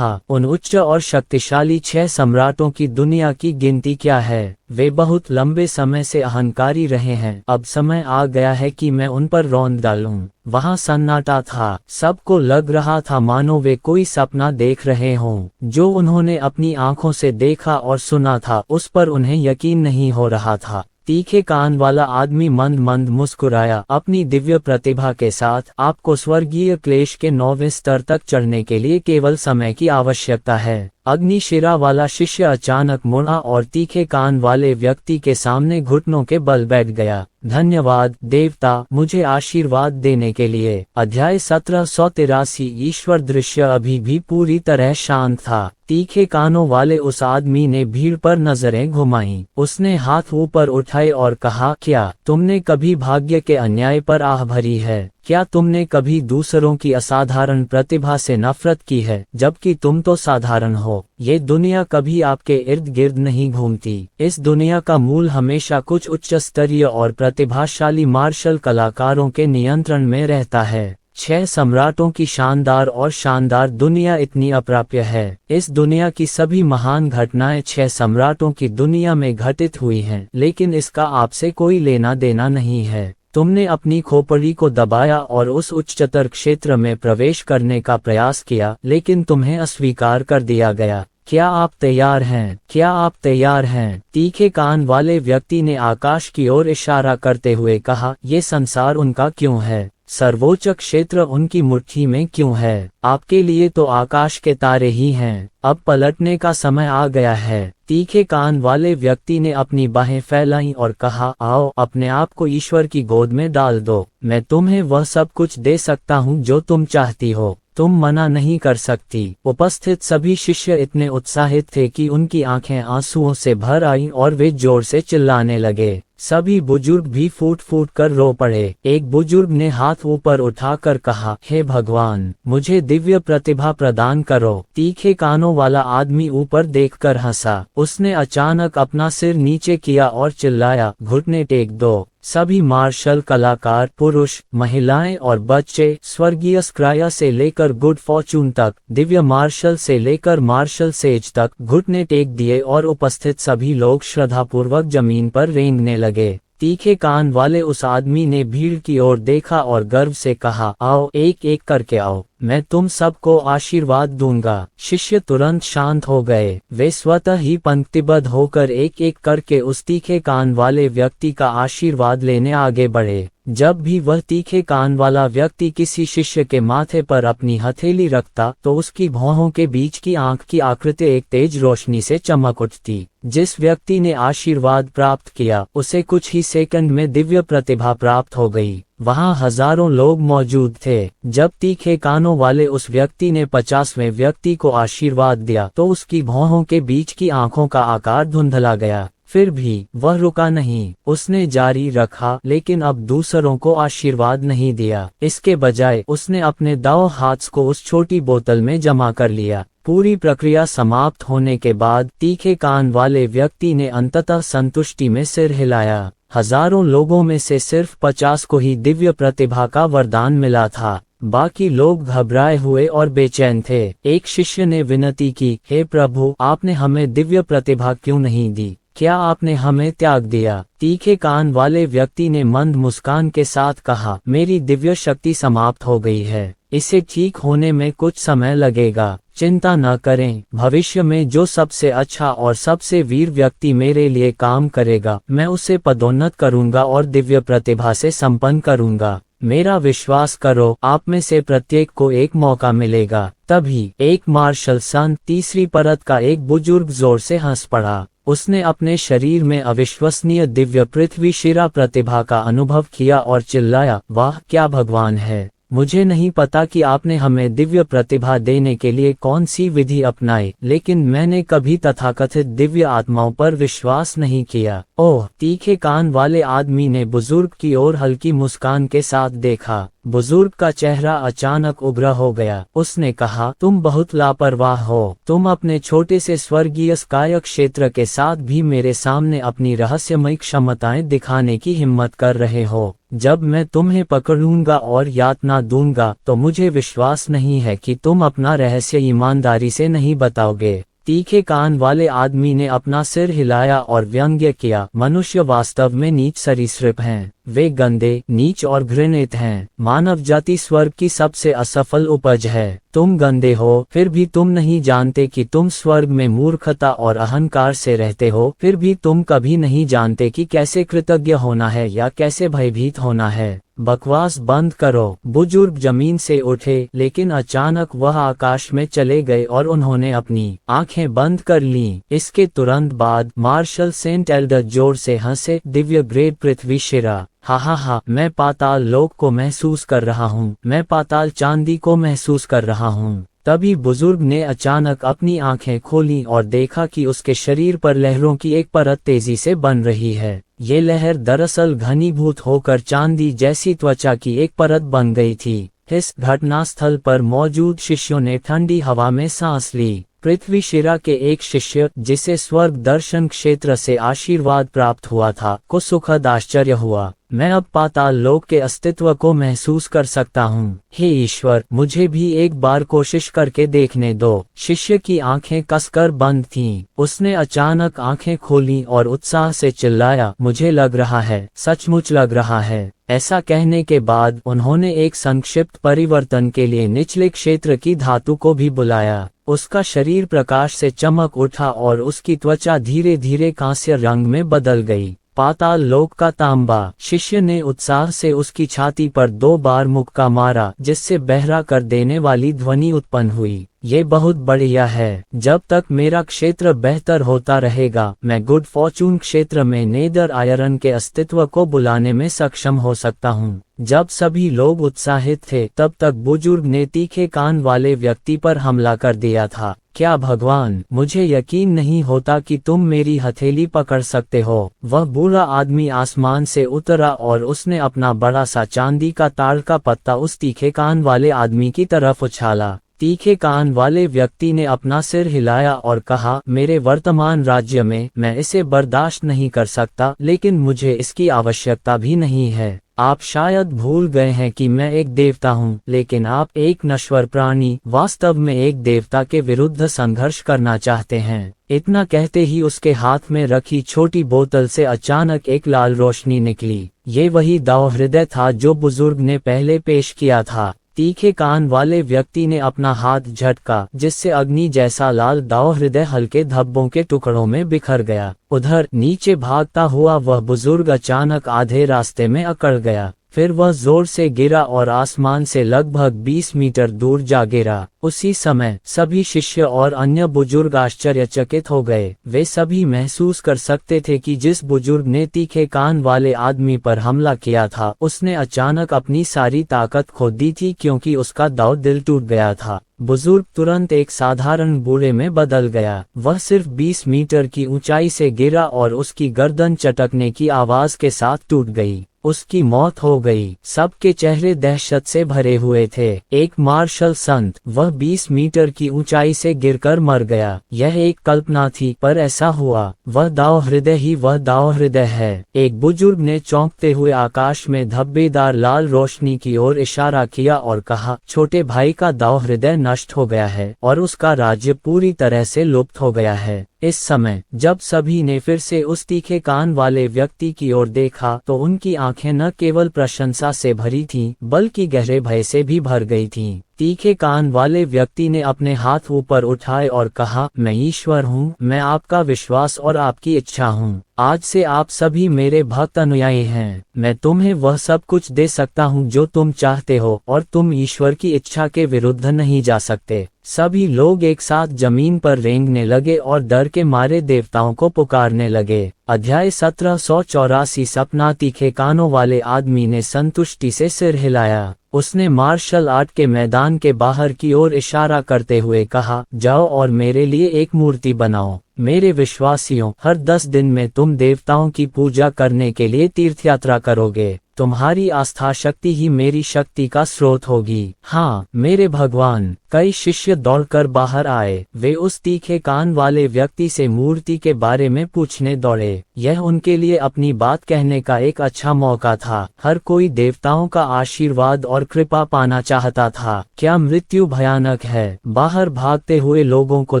उन उच्च और शक्तिशाली 6 सम्राटों की दुनिया की गिनती क्या है? वे बहुत लंबे समय से अहंकारी रहे हैं। अब समय आ गया है कि मैं उन पर रौंद डालूं। वहां सन्नाटा था। सबको लग रहा था मानो वे कोई सपना देख रहे हों। जो उन्होंने अपनी आंखों से देखा और सुना था उस पर उन्हें यकीन नहीं हो रहा था। तीखे कान वाला आदमी मंद मंद मुस्कुराया, अपनी दिव्य प्रतिभा के साथ आपको स्वर्गीय क्लेश के 9वें स्तर तक चढ़ने के लिए केवल समय की आवश्यकता है। अग्निशिरा वाला शिष्य अचानक मुड़ा और तीखे कान वाले व्यक्ति के सामने घुटनों के बल बैठ गया। धन्यवाद देवता, मुझे आशीर्वाद देने के लिए। अध्याय 1783। ईश्वर दृश्य अभी भी पूरी तरह शांत था। तीखे कानों वाले उस आदमी ने भीड़ पर नजरें घुमाईं। उसने हाथ ऊपर उठाए और कहा, क्या तुमने कभी भाग्य के अन्याय पर आह भरी है? क्या तुमने कभी दूसरों की असाधारण प्रतिभा से नफरत की है, जबकि तुम तो साधारण हो? ये दुनिया कभी आपके इर्द गिर्द नहीं घूमती। इस दुनिया का मूल हमेशा कुछ उच्च स्तरीय और प्रतिभाशाली मार्शल कलाकारों के नियंत्रण में रहता है। 6 सम्राटों की शानदार दुनिया इतनी अप्राप्य है। इस दुनिया की सभी महान घटनाएं 6 सम्राटों की दुनिया में घटित हुई हैं, लेकिन इसका आपसे कोई लेना देना नहीं है। तुमने अपनी खोपड़ी को दबाया और उस उच्चतर क्षेत्र में प्रवेश करने का प्रयास किया, लेकिन तुम्हें अस्वीकार कर दिया गया। क्या आप तैयार हैं? क्या आप तैयार हैं? तीखे कान वाले व्यक्ति ने आकाश की ओर इशारा करते हुए कहा, ये संसार उनका क्यों है? सर्वोच्च क्षेत्र उनकी मुट्ठी में क्यों है? आपके लिए तो आकाश के तारे ही हैं। अब पलटने का समय आ गया है। तीखे कान वाले व्यक्ति ने अपनी बाहें फैलाई और कहा, आओ, अपने आप को ईश्वर की गोद में डाल दो। मैं तुम्हें वह सब कुछ दे सकता हूँ जो तुम चाहती हो। तुम मना नहीं कर सकती। उपस्थित सभी शिष्य इतने उत्साहित थे कि उनकी आंखें आंसुओं से भर आईं और वे जोर से चिल्लाने लगे। सभी बुजुर्ग भी फूट फूट कर रो पड़े। एक बुजुर्ग ने हाथ ऊपर उठाकर कहा, हे भगवान, मुझे दिव्य प्रतिभा प्रदान करो। तीखे कानों वाला आदमी ऊपर देखकर हंसा। उसने अचानक अपना सिर नीचे किया और चिल्लाया, घुटने टेक दो। सभी मार्शल कलाकार, पुरुष, महिलाएं और बच्चे, स्वर्गीय स्क्राया से लेकर गुड फॉर्चून तक, दिव्य मार्शल से लेकर मार्शल सेज तक घुटने टेक दिए और उपस्थित सभी लोग श्रद्धापूर्वक जमीन पर रेंगने लगे। तीखे कान वाले उस आदमी ने भीड़ की ओर देखा और गर्व से कहा, आओ, एक एक करके आओ, मैं तुम सबको आशीर्वाद दूंगा। शिष्य तुरंत शांत हो गए। वे स्वतः ही पंक्तिबद्ध होकर एक एक करके उस तीखे कान वाले व्यक्ति का आशीर्वाद लेने आगे बढ़े। जब भी वह तीखे कान वाला व्यक्ति किसी शिष्य के माथे पर अपनी हथेली रखता, तो उसकी भौहों के बीच की आंख की आकृति एक तेज रोशनी से चमक उठती। जिस व्यक्ति ने आशीर्वाद प्राप्त किया, उसे कुछ ही सेकंड में दिव्य प्रतिभा प्राप्त हो गई। वहां हजारों लोग मौजूद थे। जब तीखे कानों वाले उस व्यक्ति ने 50वें व्यक्ति को आशीर्वाद दिया, तो उसकी भौहों के बीच की आंखों का आकार धुंधला गया। फिर भी वह रुका नहीं। उसने जारी रखा, लेकिन अब दूसरों को आशीर्वाद नहीं दिया। इसके बजाय उसने अपने दाओं हाथ को उस छोटी बोतल में जमा कर लिया। पूरी प्रक्रिया समाप्त होने के बाद तीखे कान वाले व्यक्ति ने अंततः संतुष्टि में सिर हिलाया। हजारों लोगों में से सिर्फ 50 को ही दिव्य प्रतिभा का वरदान मिला था। बाकी लोग घबराए हुए और बेचैन थे। एक शिष्य ने विनती की, हे प्रभु, आपने हमें दिव्य प्रतिभा क्यों नहीं दी? क्या आपने हमें त्याग दिया? तीखे कान वाले व्यक्ति ने मंद मुस्कान के साथ कहा, मेरी दिव्य शक्ति समाप्त हो गई है। इसे ठीक होने में कुछ समय लगेगा। चिंता न करें। भविष्य में जो सबसे अच्छा और सबसे वीर व्यक्ति मेरे लिए काम करेगा, मैं उसे पदोन्नत करूंगा और दिव्य प्रतिभा से संपन्न करूंगा। मेरा विश्वास करो, आप में से प्रत्येक को एक मौका मिलेगा। तभी एक मार्शल सन, तीसरी परत का एक बुजुर्ग जोर से हंस पड़ा। उसने अपने शरीर में अविश्वसनीय दिव्य पृथ्वी शिरा प्रतिभा का अनुभव किया और चिल्लाया, वाह, क्या भगवान है! मुझे नहीं पता कि आपने हमें दिव्य प्रतिभा देने के लिए कौन सी विधि अपनाई, लेकिन मैंने कभी तथाकथित दिव्य आत्माओं पर विश्वास नहीं किया। ओह! तीखे कान वाले आदमी ने बुजुर्ग की ओर हल्की मुस्कान के साथ देखा। बुजुर्ग का चेहरा अचानक उग्र हो गया। उसने कहा, तुम बहुत लापरवाह हो। तुम अपने छोटे से स्वर्गीय स्काय क्षेत्र के साथ भी मेरे सामने अपनी रहस्यमयी क्षमताएं दिखाने की हिम्मत कर रहे हो। जब मैं तुम्हें पकड़ूंगा और यातना दूंगा, तो मुझे विश्वास नहीं है कि तुम अपना रहस्य ईमानदारी से नहीं बताओगे। तीखे कान वाले आदमी ने अपना सिर हिलाया और व्यंग्य किया, मनुष्य वास्तव में नीच सरीसृप हैं। वे गंदे, नीच और घृणित हैं। मानव जाति स्वर्ग की सबसे असफल उपज है। तुम गंदे हो, फिर भी तुम नहीं जानते कि तुम स्वर्ग में मूर्खता और अहंकार से रहते हो। फिर भी तुम कभी नहीं जानते कि कैसे कृतज्ञ होना है या कैसे भयभीत होना है। बकवास बंद करो। बुजुर्ग जमीन से उठे, लेकिन अचानक वह आकाश में चले गए और उन्होंने अपनी आंखें बंद कर लीं। इसके तुरंत बाद मार्शल सेंट एल्डर जोर से हंसे, दिव्य ग्रेड पृथ्वी शिरा, हा हा हा, मैं पाताल लोक को महसूस कर रहा हूँ। मैं पाताल चांदी को महसूस कर रहा हूँ। तभी बुजुर्ग ने अचानक अपनी आंखें खोलीं और देखा कि उसके शरीर पर लहरों की एक परत तेजी से बन रही है। ये लहर दरअसल घनीभूत होकर चांदी जैसी त्वचा की एक परत बन गई थी। इस घटनास्थल पर मौजूद शिष्यों ने ठंडी हवा में सांस ली। पृथ्वी शिरा के एक शिष्य, जिसे स्वर्ग दर्शन क्षेत्र से आशीर्वाद प्राप्त हुआ था, को सुखद आश्चर्य हुआ। मैं अब पाताल लोक के अस्तित्व को महसूस कर सकता हूँ। हे ईश्वर, मुझे भी एक बार कोशिश करके देखने दो। शिष्य की आंखें कसकर बंद थीं। उसने अचानक आंखें खोलीं और उत्साह से चिल्लाया, मुझे लग रहा है, सचमुच लग रहा है। ऐसा कहने के बाद उन्होंने एक संक्षिप्त परिवर्तन के लिए निचले क्षेत्र की धातु को भी बुलाया। उसका शरीर प्रकाश से चमक उठा और उसकी त्वचा धीरे धीरे कांस्य रंग में बदल गई। पाताल लोक का तांबा। शिष्य ने उत्साह से उसकी छाती पर 2 बार मुक्का मारा, जिससे बहरा कर देने वाली ध्वनि उत्पन्न हुई। ये बहुत बढ़िया है। जब तक मेरा क्षेत्र बेहतर होता रहेगा, मैं गुड फॉर्चून क्षेत्र में नेदर आयरन के अस्तित्व को बुलाने में सक्षम हो सकता हूँ। जब सभी लोग उत्साहित थे, तब तक बुजुर्ग ने तीखे कान वाले व्यक्ति पर हमला कर दिया था। क्या भगवान, मुझे यकीन नहीं होता कि तुम मेरी हथेली पकड़ सकते हो। वह बूढ़ा आदमी आसमान से उतरा और उसने अपना बड़ा सा चांदी का ताड़ का पत्ता उस तीखे कान वाले आदमी की तरफ उछाला। तीखे कान वाले व्यक्ति ने अपना सिर हिलाया और कहा, मेरे वर्तमान राज्य में मैं इसे बर्दाश्त नहीं कर सकता, लेकिन मुझे इसकी आवश्यकता भी नहीं है। आप शायद भूल गए हैं कि मैं एक देवता हूँ, लेकिन आप एक नश्वर प्राणी, वास्तव में एक देवता के विरुद्ध संघर्ष करना चाहते हैं। इतना कहते ही उसके हाथ में रखी छोटी बोतल से अचानक एक लाल रोशनी निकली। ये वही दाव हृदय था जो बुजुर्ग ने पहले पेश किया था। तीखे कान वाले व्यक्ति ने अपना हाथ झटका, जिससे अग्नि जैसा लाल दाव हृदय हल्के धब्बों के टुकड़ों में बिखर गया। उधर नीचे भागता हुआ वह बुजुर्ग अचानक आधे रास्ते में अकड़ गया। फिर वह जोर से गिरा और आसमान से लगभग 20 मीटर दूर जा गिरा। उसी समय सभी शिष्य और अन्य बुजुर्ग आश्चर्यचकित हो गए। वे सभी महसूस कर सकते थे कि जिस बुजुर्ग ने तीखे कान वाले आदमी पर हमला किया था, उसने अचानक अपनी सारी ताकत खो दी थी, क्योंकि उसका दांव दिल टूट गया था। बुजुर्ग तुरंत एक साधारण बूढ़े में बदल गया। वह सिर्फ 20 मीटर की ऊंचाई से गिरा और उसकी गर्दन चटकने की आवाज के साथ टूट गई। उसकी मौत हो गई। सबके चेहरे दहशत से भरे हुए थे। एक मार्शल संत, वह 20 मीटर की ऊंचाई से गिरकर मर गया। यह एक कल्पना थी, पर ऐसा हुआ। वह दाव हृदय ही वह दाव हृदय है। एक बुजुर्ग ने चौंकते हुए आकाश में धब्बेदार लाल रोशनी की ओर इशारा किया और कहा, छोटे भाई का दाव हृदय नष्ट हो गया है और उसका राज्य पूरी तरह से लुप्त हो गया है। इस समय जब सभी ने फिर से उस तीखे कान वाले व्यक्ति की ओर देखा, तो उनकी आंखें न केवल प्रशंसा से भरी थीं, बल्कि गहरे भय से भी भर गई थीं। तीखे कान वाले व्यक्ति ने अपने हाथ ऊपर उठाए और कहा, मैं ईश्वर हूँ, मैं आपका विश्वास और आपकी इच्छा हूँ। आज से आप सभी मेरे भक्त अनुयायी हैं। मैं तुम्हें वह सब कुछ दे सकता हूँ जो तुम चाहते हो, और तुम ईश्वर की इच्छा के विरुद्ध नहीं जा सकते। सभी लोग एक साथ जमीन पर रेंगने लगे और डर के मारे देवताओं को पुकारने लगे। अध्याय 1784। सपना। तीखे कानों वाले आदमी ने संतुष्टि से सिर हिलाया। उसने मार्शल आर्ट के मैदान के बाहर की ओर इशारा करते हुए कहा, जाओ और मेरे लिए एक मूर्ति बनाओ। मेरे विश्वासियों, हर 10 दिन में तुम देवताओं की पूजा करने के लिए तीर्थयात्रा करोगे। तुम्हारी आस्था शक्ति ही मेरी शक्ति का स्रोत होगी। हाँ मेरे भगवान। कई शिष्य दौड़कर बाहर आए। वे उस तीखे कान वाले व्यक्ति से मूर्ति के बारे में पूछने दौड़े। यह उनके लिए अपनी बात कहने का एक अच्छा मौका था। हर कोई देवताओं का आशीर्वाद और कृपा पाना चाहता था। क्या मृत्यु भयानक है? बाहर भागते हुए लोगों को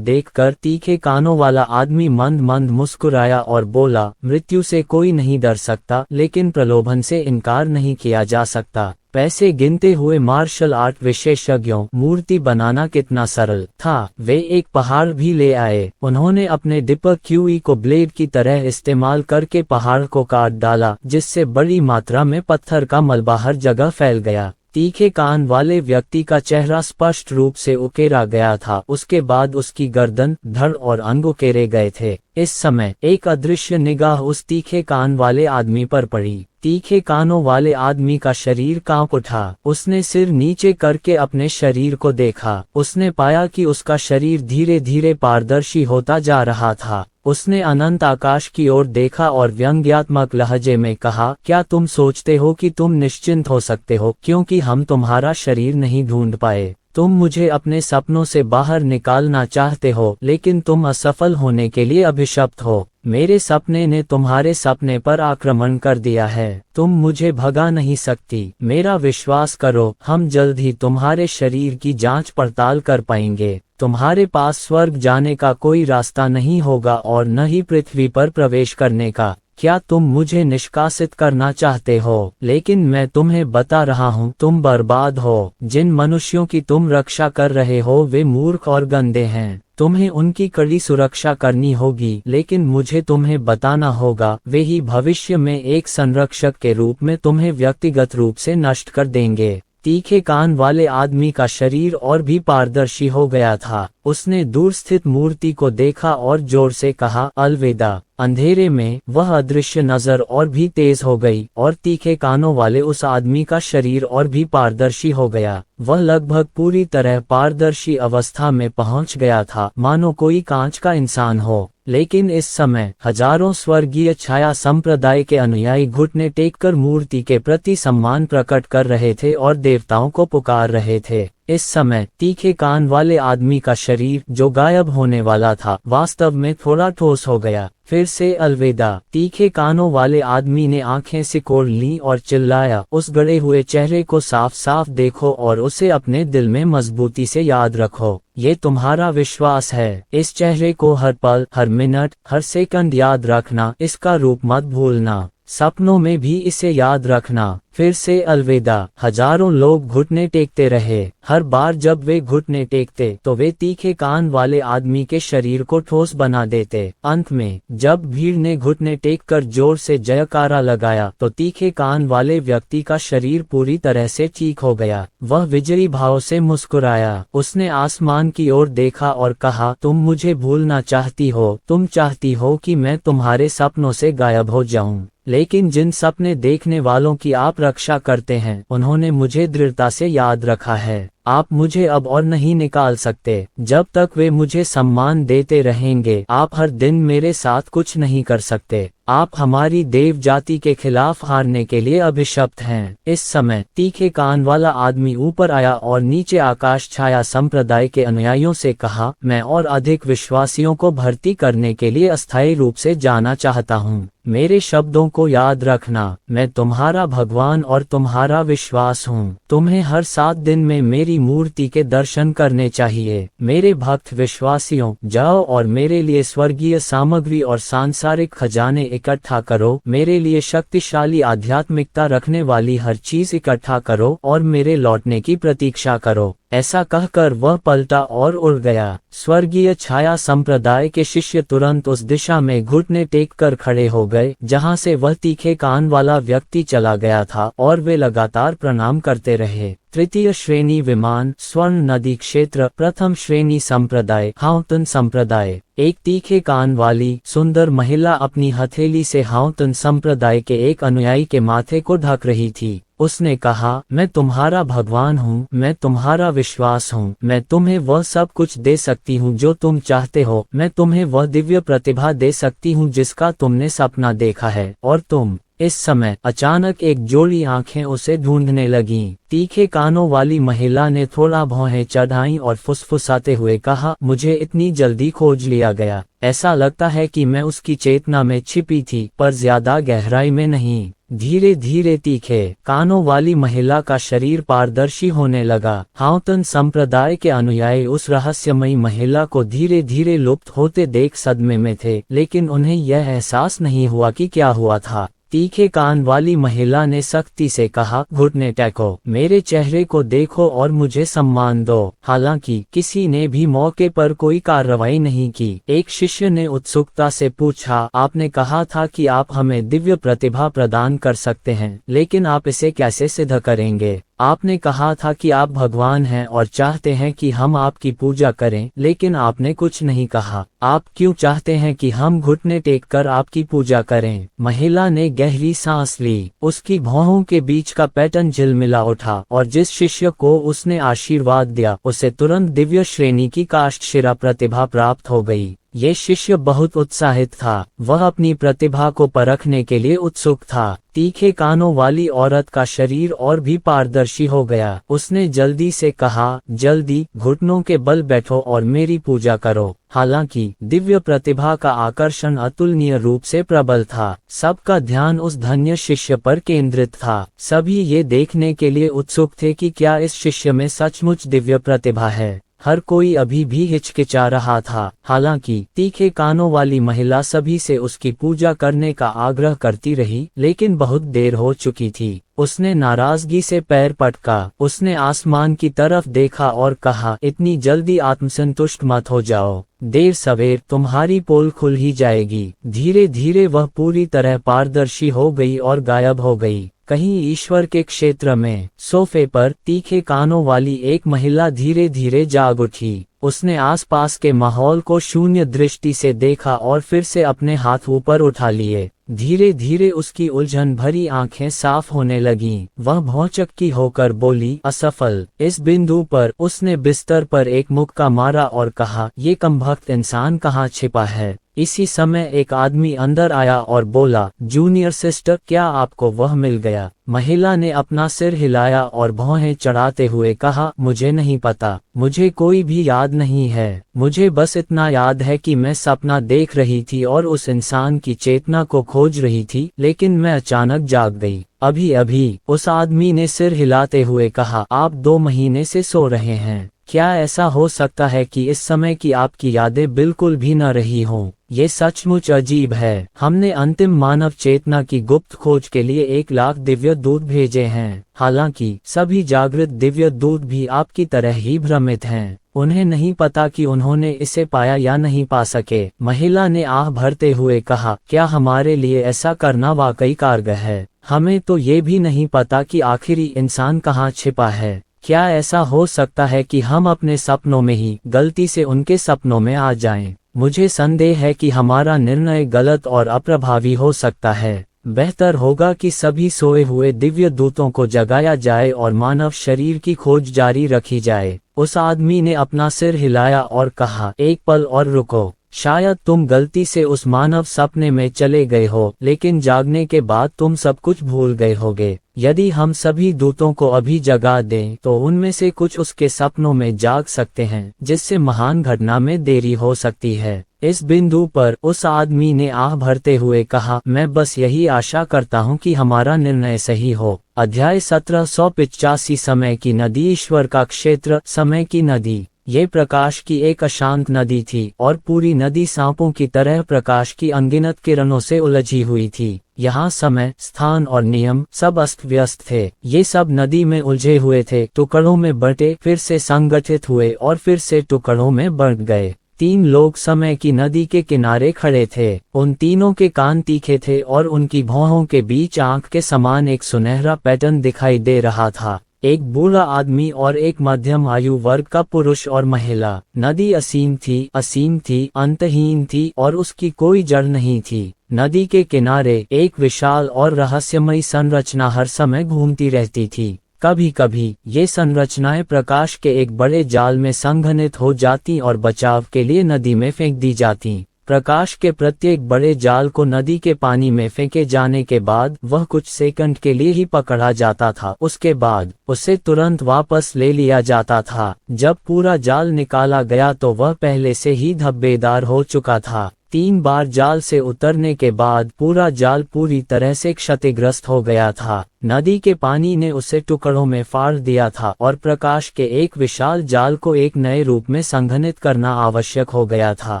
देखकर तीखे कानों वाला आदमी मंद मंद मुस्कुराया और बोला, मृत्यु से कोई नहीं डर सकता, लेकिन प्रलोभन से इनकार नहीं किया जा सकता। पैसे गिनते हुए मार्शल आर्ट विशेषज्ञों, मूर्ति बनाना कितना सरल था। वे एक पहाड़ भी ले आए। उन्होंने अपने डिपर क्यूई को ब्लेड की तरह इस्तेमाल करके पहाड़ को काट डाला, जिससे बड़ी मात्रा में पत्थर का मलबा हर जगह फैल गया। तीखे कान वाले व्यक्ति का चेहरा स्पष्ट रूप से उकेरा गया था। उसके बाद उसकी गर्दन, धड़ और अंग उकेरे गए थे। इस समय एक अदृश्य निगाह उस तीखे कान वाले आदमी पर पड़ी। तीखे कानों वाले आदमी का शरीर कांप उठा। उसने सिर नीचे करके अपने शरीर को देखा। उसने पाया कि उसका शरीर धीरे धीरे पारदर्शी होता जा रहा था। उसने अनंत आकाश की ओर देखा और व्यंग्यात्मक लहजे में कहा, क्या तुम सोचते हो कि तुम निश्चिंत हो सकते हो क्योंकि हम तुम्हारा शरीर नहीं ढूंढ पाए? तुम मुझे अपने सपनों से बाहर निकालना चाहते हो, लेकिन तुम असफल होने के लिए अभिशप्त हो। मेरे सपने ने तुम्हारे सपने पर आक्रमण कर दिया है। तुम मुझे भगा नहीं सकती। मेरा विश्वास करो, हम जल्द ही तुम्हारे शरीर की जांच पड़ताल कर पाएंगे। तुम्हारे पास स्वर्ग जाने का कोई रास्ता नहीं होगा और न ही पृथ्वी पर प्रवेश करने का। क्या तुम मुझे निष्कासित करना चाहते हो? लेकिन मैं तुम्हें बता रहा हूँ, तुम बर्बाद हो। जिन मनुष्यों की तुम रक्षा कर रहे हो वे मूर्ख और गंदे हैं। तुम्हें उनकी कड़ी सुरक्षा करनी होगी, लेकिन मुझे तुम्हें बताना होगा, वे ही भविष्य में एक संरक्षक के रूप में तुम्हें व्यक्तिगत रूप से नष्ट कर देंगे। तीखे कान वाले आदमी का शरीर और भी पारदर्शी हो गया था। उसने दूर स्थित मूर्ति को देखा और जोर से कहा, अलविदा। अंधेरे में वह अदृश्य नजर और भी तेज हो गई और तीखे कानों वाले उस आदमी का शरीर और भी पारदर्शी हो गया। वह लगभग पूरी तरह पारदर्शी अवस्था में पहुंच गया था, मानो कोई कांच का इंसान हो। लेकिन इस समय हजारों स्वर्गीय छाया संप्रदाय के अनुयायी घुटने टेककर मूर्ति के प्रति सम्मान प्रकट कर रहे थे और देवताओं को पुकार रहे थे। इस समय तीखे कान वाले आदमी का शरीर, जो गायब होने वाला था, वास्तव में थोड़ा ठोस हो गया। फिर से अलविदा। तीखे कानों वाले आदमी ने आंखें सिकोड़ ली और चिल्लाया, उस गड़े हुए चेहरे को साफ साफ देखो और उसे अपने दिल में मजबूती से याद रखो। ये तुम्हारा विश्वास है। इस चेहरे को हर पल, हर मिनट, हर सेकंड याद रखना। इसका रूप मत भूलना। सपनों में भी इसे याद रखना। फिर से अलविदा। हजारों लोग घुटने टेकते रहे। हर बार जब वे घुटने टेकते तो वे तीखे कान वाले आदमी के शरीर को ठोस बना देते। अंत में जब भीड़ ने घुटने टेककर जोर से जयकारा लगाया तो तीखे कान वाले व्यक्ति का शरीर पूरी तरह से ठीक हो गया। वह विजयी भाव से मुस्कुराया। उसने आसमान की ओर देखा और कहा, तुम मुझे भूलना चाहती हो। तुम चाहती हो कि मैं तुम्हारे सपनों से गायब हो जाऊं, लेकिन जिन सपने देखने वालों की आप रक्षा करते हैं, उन्होंने मुझे दृढ़ता से याद रखा है। आप मुझे अब और नहीं निकाल सकते। जब तक वे मुझे सम्मान देते रहेंगे, आप हर दिन मेरे साथ कुछ नहीं कर सकते। आप हमारी देव जाति के खिलाफ हारने के लिए अभिशप्त हैं। इस समय तीखे कान वाला आदमी ऊपर आया और नीचे आकाश छाया संप्रदाय के अनुयायियों से कहा, मैं और अधिक विश्वासियों को भर्ती करने के लिए अस्थायी रूप से जाना चाहता हूँ। मेरे शब्दों को याद रखना। मैं तुम्हारा भगवान और तुम्हारा विश्वास हूँ। तुम्हें हर 7 दिन में मेरी मूर्ति के दर्शन करने चाहिए। मेरे भक्त विश्वासियों, जाओ और मेरे लिए स्वर्गीय सामग्री और सांसारिक खजाने इकट्ठा करो। मेरे लिए शक्तिशाली आध्यात्मिकता रखने वाली हर चीज इकट्ठा करो और मेरे लौटने की प्रतीक्षा करो। ऐसा कहकर वह पलटा और उड़ गया। स्वर्गीय छाया संप्रदाय के शिष्य तुरंत उस दिशा में घुटने टेककर खड़े हो गए जहां से वह तीखे कान वाला व्यक्ति चला गया था और वे लगातार प्रणाम करते रहे। तृतीय श्रेणी विमान, स्वर्ण नदी क्षेत्र, प्रथम श्रेणी संप्रदाय, हाउतन संप्रदाय। एक तीखे कान वाली सुंदर महिला अपनी हथेली से हाउतन संप्रदाय के एक अनुयायी के माथे को ढक रही थी। उसने कहा, मैं तुम्हारा भगवान हूँ, मैं तुम्हारा विश्वास हूँ। मैं तुम्हें वह सब कुछ दे सकती हूँ जो तुम चाहते हो। मैं तुम्हें वह दिव्य प्रतिभा दे सकती हूँ जिसका तुमने सपना देखा है। और तुम इस समय अचानक एक जोड़ी आंखें उसे ढूंढने लगीं। तीखे कानों वाली महिला ने थोड़ा भौहें चढ़ाई और फुसफुसाते हुए कहा, मुझे इतनी जल्दी खोज लिया गया। ऐसा लगता है कि मैं उसकी चेतना में छिपी थी, पर ज्यादा गहराई में नहीं। धीरे धीरे तीखे कानों वाली महिला का शरीर पारदर्शी होने लगा। हाउतन संप्रदाय के अनुयायी उस रहस्यमयी महिला को धीरे धीरे लुप्त होते देख सदमे में थे, लेकिन उन्हें यह एहसास नहीं हुआ कि क्या हुआ था। तीखे कान वाली महिला ने सख्ती से कहा, घुटने टेको, मेरे चेहरे को देखो और मुझे सम्मान दो। हालांकि किसी ने भी मौके पर कोई कार्रवाई नहीं की। एक शिष्य ने उत्सुकता से पूछा, आपने कहा था कि आप हमें दिव्य प्रतिभा प्रदान कर सकते हैं, लेकिन आप इसे कैसे सिद्ध करेंगे? आपने कहा था कि आप भगवान हैं और चाहते हैं कि हम आपकी पूजा करें, लेकिन आपने कुछ नहीं कहा। आप क्यों चाहते हैं कि हम घुटने टेककर आपकी पूजा करें? महिला ने गहरी सांस ली। उसकी भौहों के बीच का पैटर्न झिलमिला उठा और जिस शिष्य को उसने आशीर्वाद दिया उसे तुरंत दिव्य श्रेणी की काष्ठशिरा प्रतिभा प्राप्त हो गई। ये शिष्य बहुत उत्साहित था। वह अपनी प्रतिभा को परखने के लिए उत्सुक था। तीखे कानों वाली औरत का शरीर और भी पारदर्शी हो गया। उसने जल्दी से कहा, जल्दी घुटनों के बल बैठो और मेरी पूजा करो। हालांकि दिव्य प्रतिभा का आकर्षण अतुलनीय रूप से प्रबल था। सबका ध्यान उस धन्य शिष्य पर केंद्रित था। सभी ये देखने के लिए उत्सुक थे कि क्या इस शिष्य में सचमुच दिव्य प्रतिभा है। हर कोई अभी भी हिचकिचा रहा था। हालांकि तीखे कानों वाली महिला सभी से उसकी पूजा करने का आग्रह करती रही, लेकिन बहुत देर हो चुकी थी। उसने नाराजगी से पैर पटका। उसने आसमान की तरफ देखा और कहा, इतनी जल्दी आत्मसंतुष्ट मत हो जाओ। देर सवेर तुम्हारी पोल खुल ही जाएगी। धीरे धीरे वह पूरी तरह पारदर्शी हो गई और गायब हो गई। कहीं ईश्वर के क्षेत्र में सोफे पर तीखे कानों वाली एक महिला धीरे धीरे जाग उठी। उसने आसपास के माहौल को शून्य दृष्टि से देखा और फिर से अपने हाथ ऊपर उठा लिए। धीरे धीरे उसकी उलझन भरी आंखें साफ होने लगीं। वह भौचक्की होकर बोली, असफल। इस बिंदु पर उसने बिस्तर पर एक मुक्का मारा और कहा, ये कमबख्त इंसान कहाँ छिपा है? इसी समय एक आदमी अंदर आया और बोला, जूनियर सिस्टर, क्या आपको वह मिल गया? महिला ने अपना सिर हिलाया और भौहें चढ़ाते हुए कहा, मुझे नहीं पता। मुझे कोई भी याद नहीं है। मुझे बस इतना याद है कि मैं सपना देख रही थी और उस इंसान की चेतना को खोज रही थी, लेकिन मैं अचानक जाग गई। अभी अभी, उस आदमी ने सिर हिलाते हुए कहा, आप 2 महीने से सो रहे हैं। क्या ऐसा हो सकता है कि इस समय की आपकी यादें बिल्कुल भी न रही हों? ये सचमुच अजीब है। हमने अंतिम मानव चेतना की गुप्त खोज के लिए 1 लाख दिव्य दूत भेजे हैं। हालांकि सभी जागृत दिव्य दूत भी आपकी तरह ही भ्रमित हैं। उन्हें नहीं पता कि उन्होंने इसे पाया या नहीं पा सके। महिला ने आह भरते हुए कहा, क्या हमारे लिए ऐसा करना वाकई कारगर है? हमें तो ये भी नहीं पता कि आखिरी इंसान कहाँ छिपा है। क्या ऐसा हो सकता है कि हम अपने सपनों में ही गलती से उनके सपनों में आ जाएं? मुझे संदेह है कि हमारा निर्णय गलत और अप्रभावी हो सकता है। बेहतर होगा कि सभी सोए हुए दिव्य दूतों को जगाया जाए और मानव शरीर की खोज जारी रखी जाए। उस आदमी ने अपना सिर हिलाया और कहा, एक पल और रुको। शायद तुम गलती से उस मानव सपने में चले गए हो, लेकिन जागने के बाद तुम सब कुछ भूल गए होगे। यदि हम सभी दूतों को अभी जगा दें तो उनमें से कुछ उसके सपनों में जाग सकते हैं, जिससे महान घटना में देरी हो सकती है। इस बिंदु पर उस आदमी ने आह भरते हुए कहा, मैं बस यही आशा करता हूँ कि हमारा निर्णय सही हो। अध्याय 1785 समय की नदी। ईश्वर का क्षेत्र। समय की नदी ये प्रकाश की एक अशांत नदी थी और पूरी नदी सांपों की तरह प्रकाश की अनगिनत किरणों से उलझी हुई थी। यहाँ समय, स्थान और नियम सब अस्त व्यस्त थे। ये सब नदी में उलझे हुए थे, टुकड़ों में बंटे, फिर से संगठित हुए और फिर से टुकड़ों में बंट गए। 3 लोग समय की नदी के किनारे खड़े थे। उन तीनों के कान तीखे थे और उनकी भौहों के बीच आंख के समान एक सुनहरा पैटर्न दिखाई दे रहा था। एक बूढ़ा आदमी और एक मध्यम आयु वर्ग का पुरुष और महिला। नदी असीम थी, अंतहीन थी और उसकी कोई जड़ नहीं थी। नदी के किनारे एक विशाल और रहस्यमयी संरचना हर समय घूमती रहती थी। कभी कभी ये संरचनाएं प्रकाश के एक बड़े जाल में संघनित हो जाती और बचाव के लिए नदी में फेंक दी जाती। प्रकाश के प्रत्येक बड़े जाल को नदी के पानी में फेंके जाने के बाद वह कुछ सेकंड के लिए ही पकड़ा जाता था। उसके बाद उसे तुरंत वापस ले लिया जाता था। जब पूरा जाल निकाला गया तो वह पहले से ही धब्बेदार हो चुका था। 3 बार जाल से उतरने के बाद पूरा जाल पूरी तरह से क्षतिग्रस्त हो गया था। नदी के पानी ने उसे टुकड़ों में फाड़ दिया था और प्रकाश के एक विशाल जाल को एक नए रूप में संघनित करना आवश्यक हो गया था।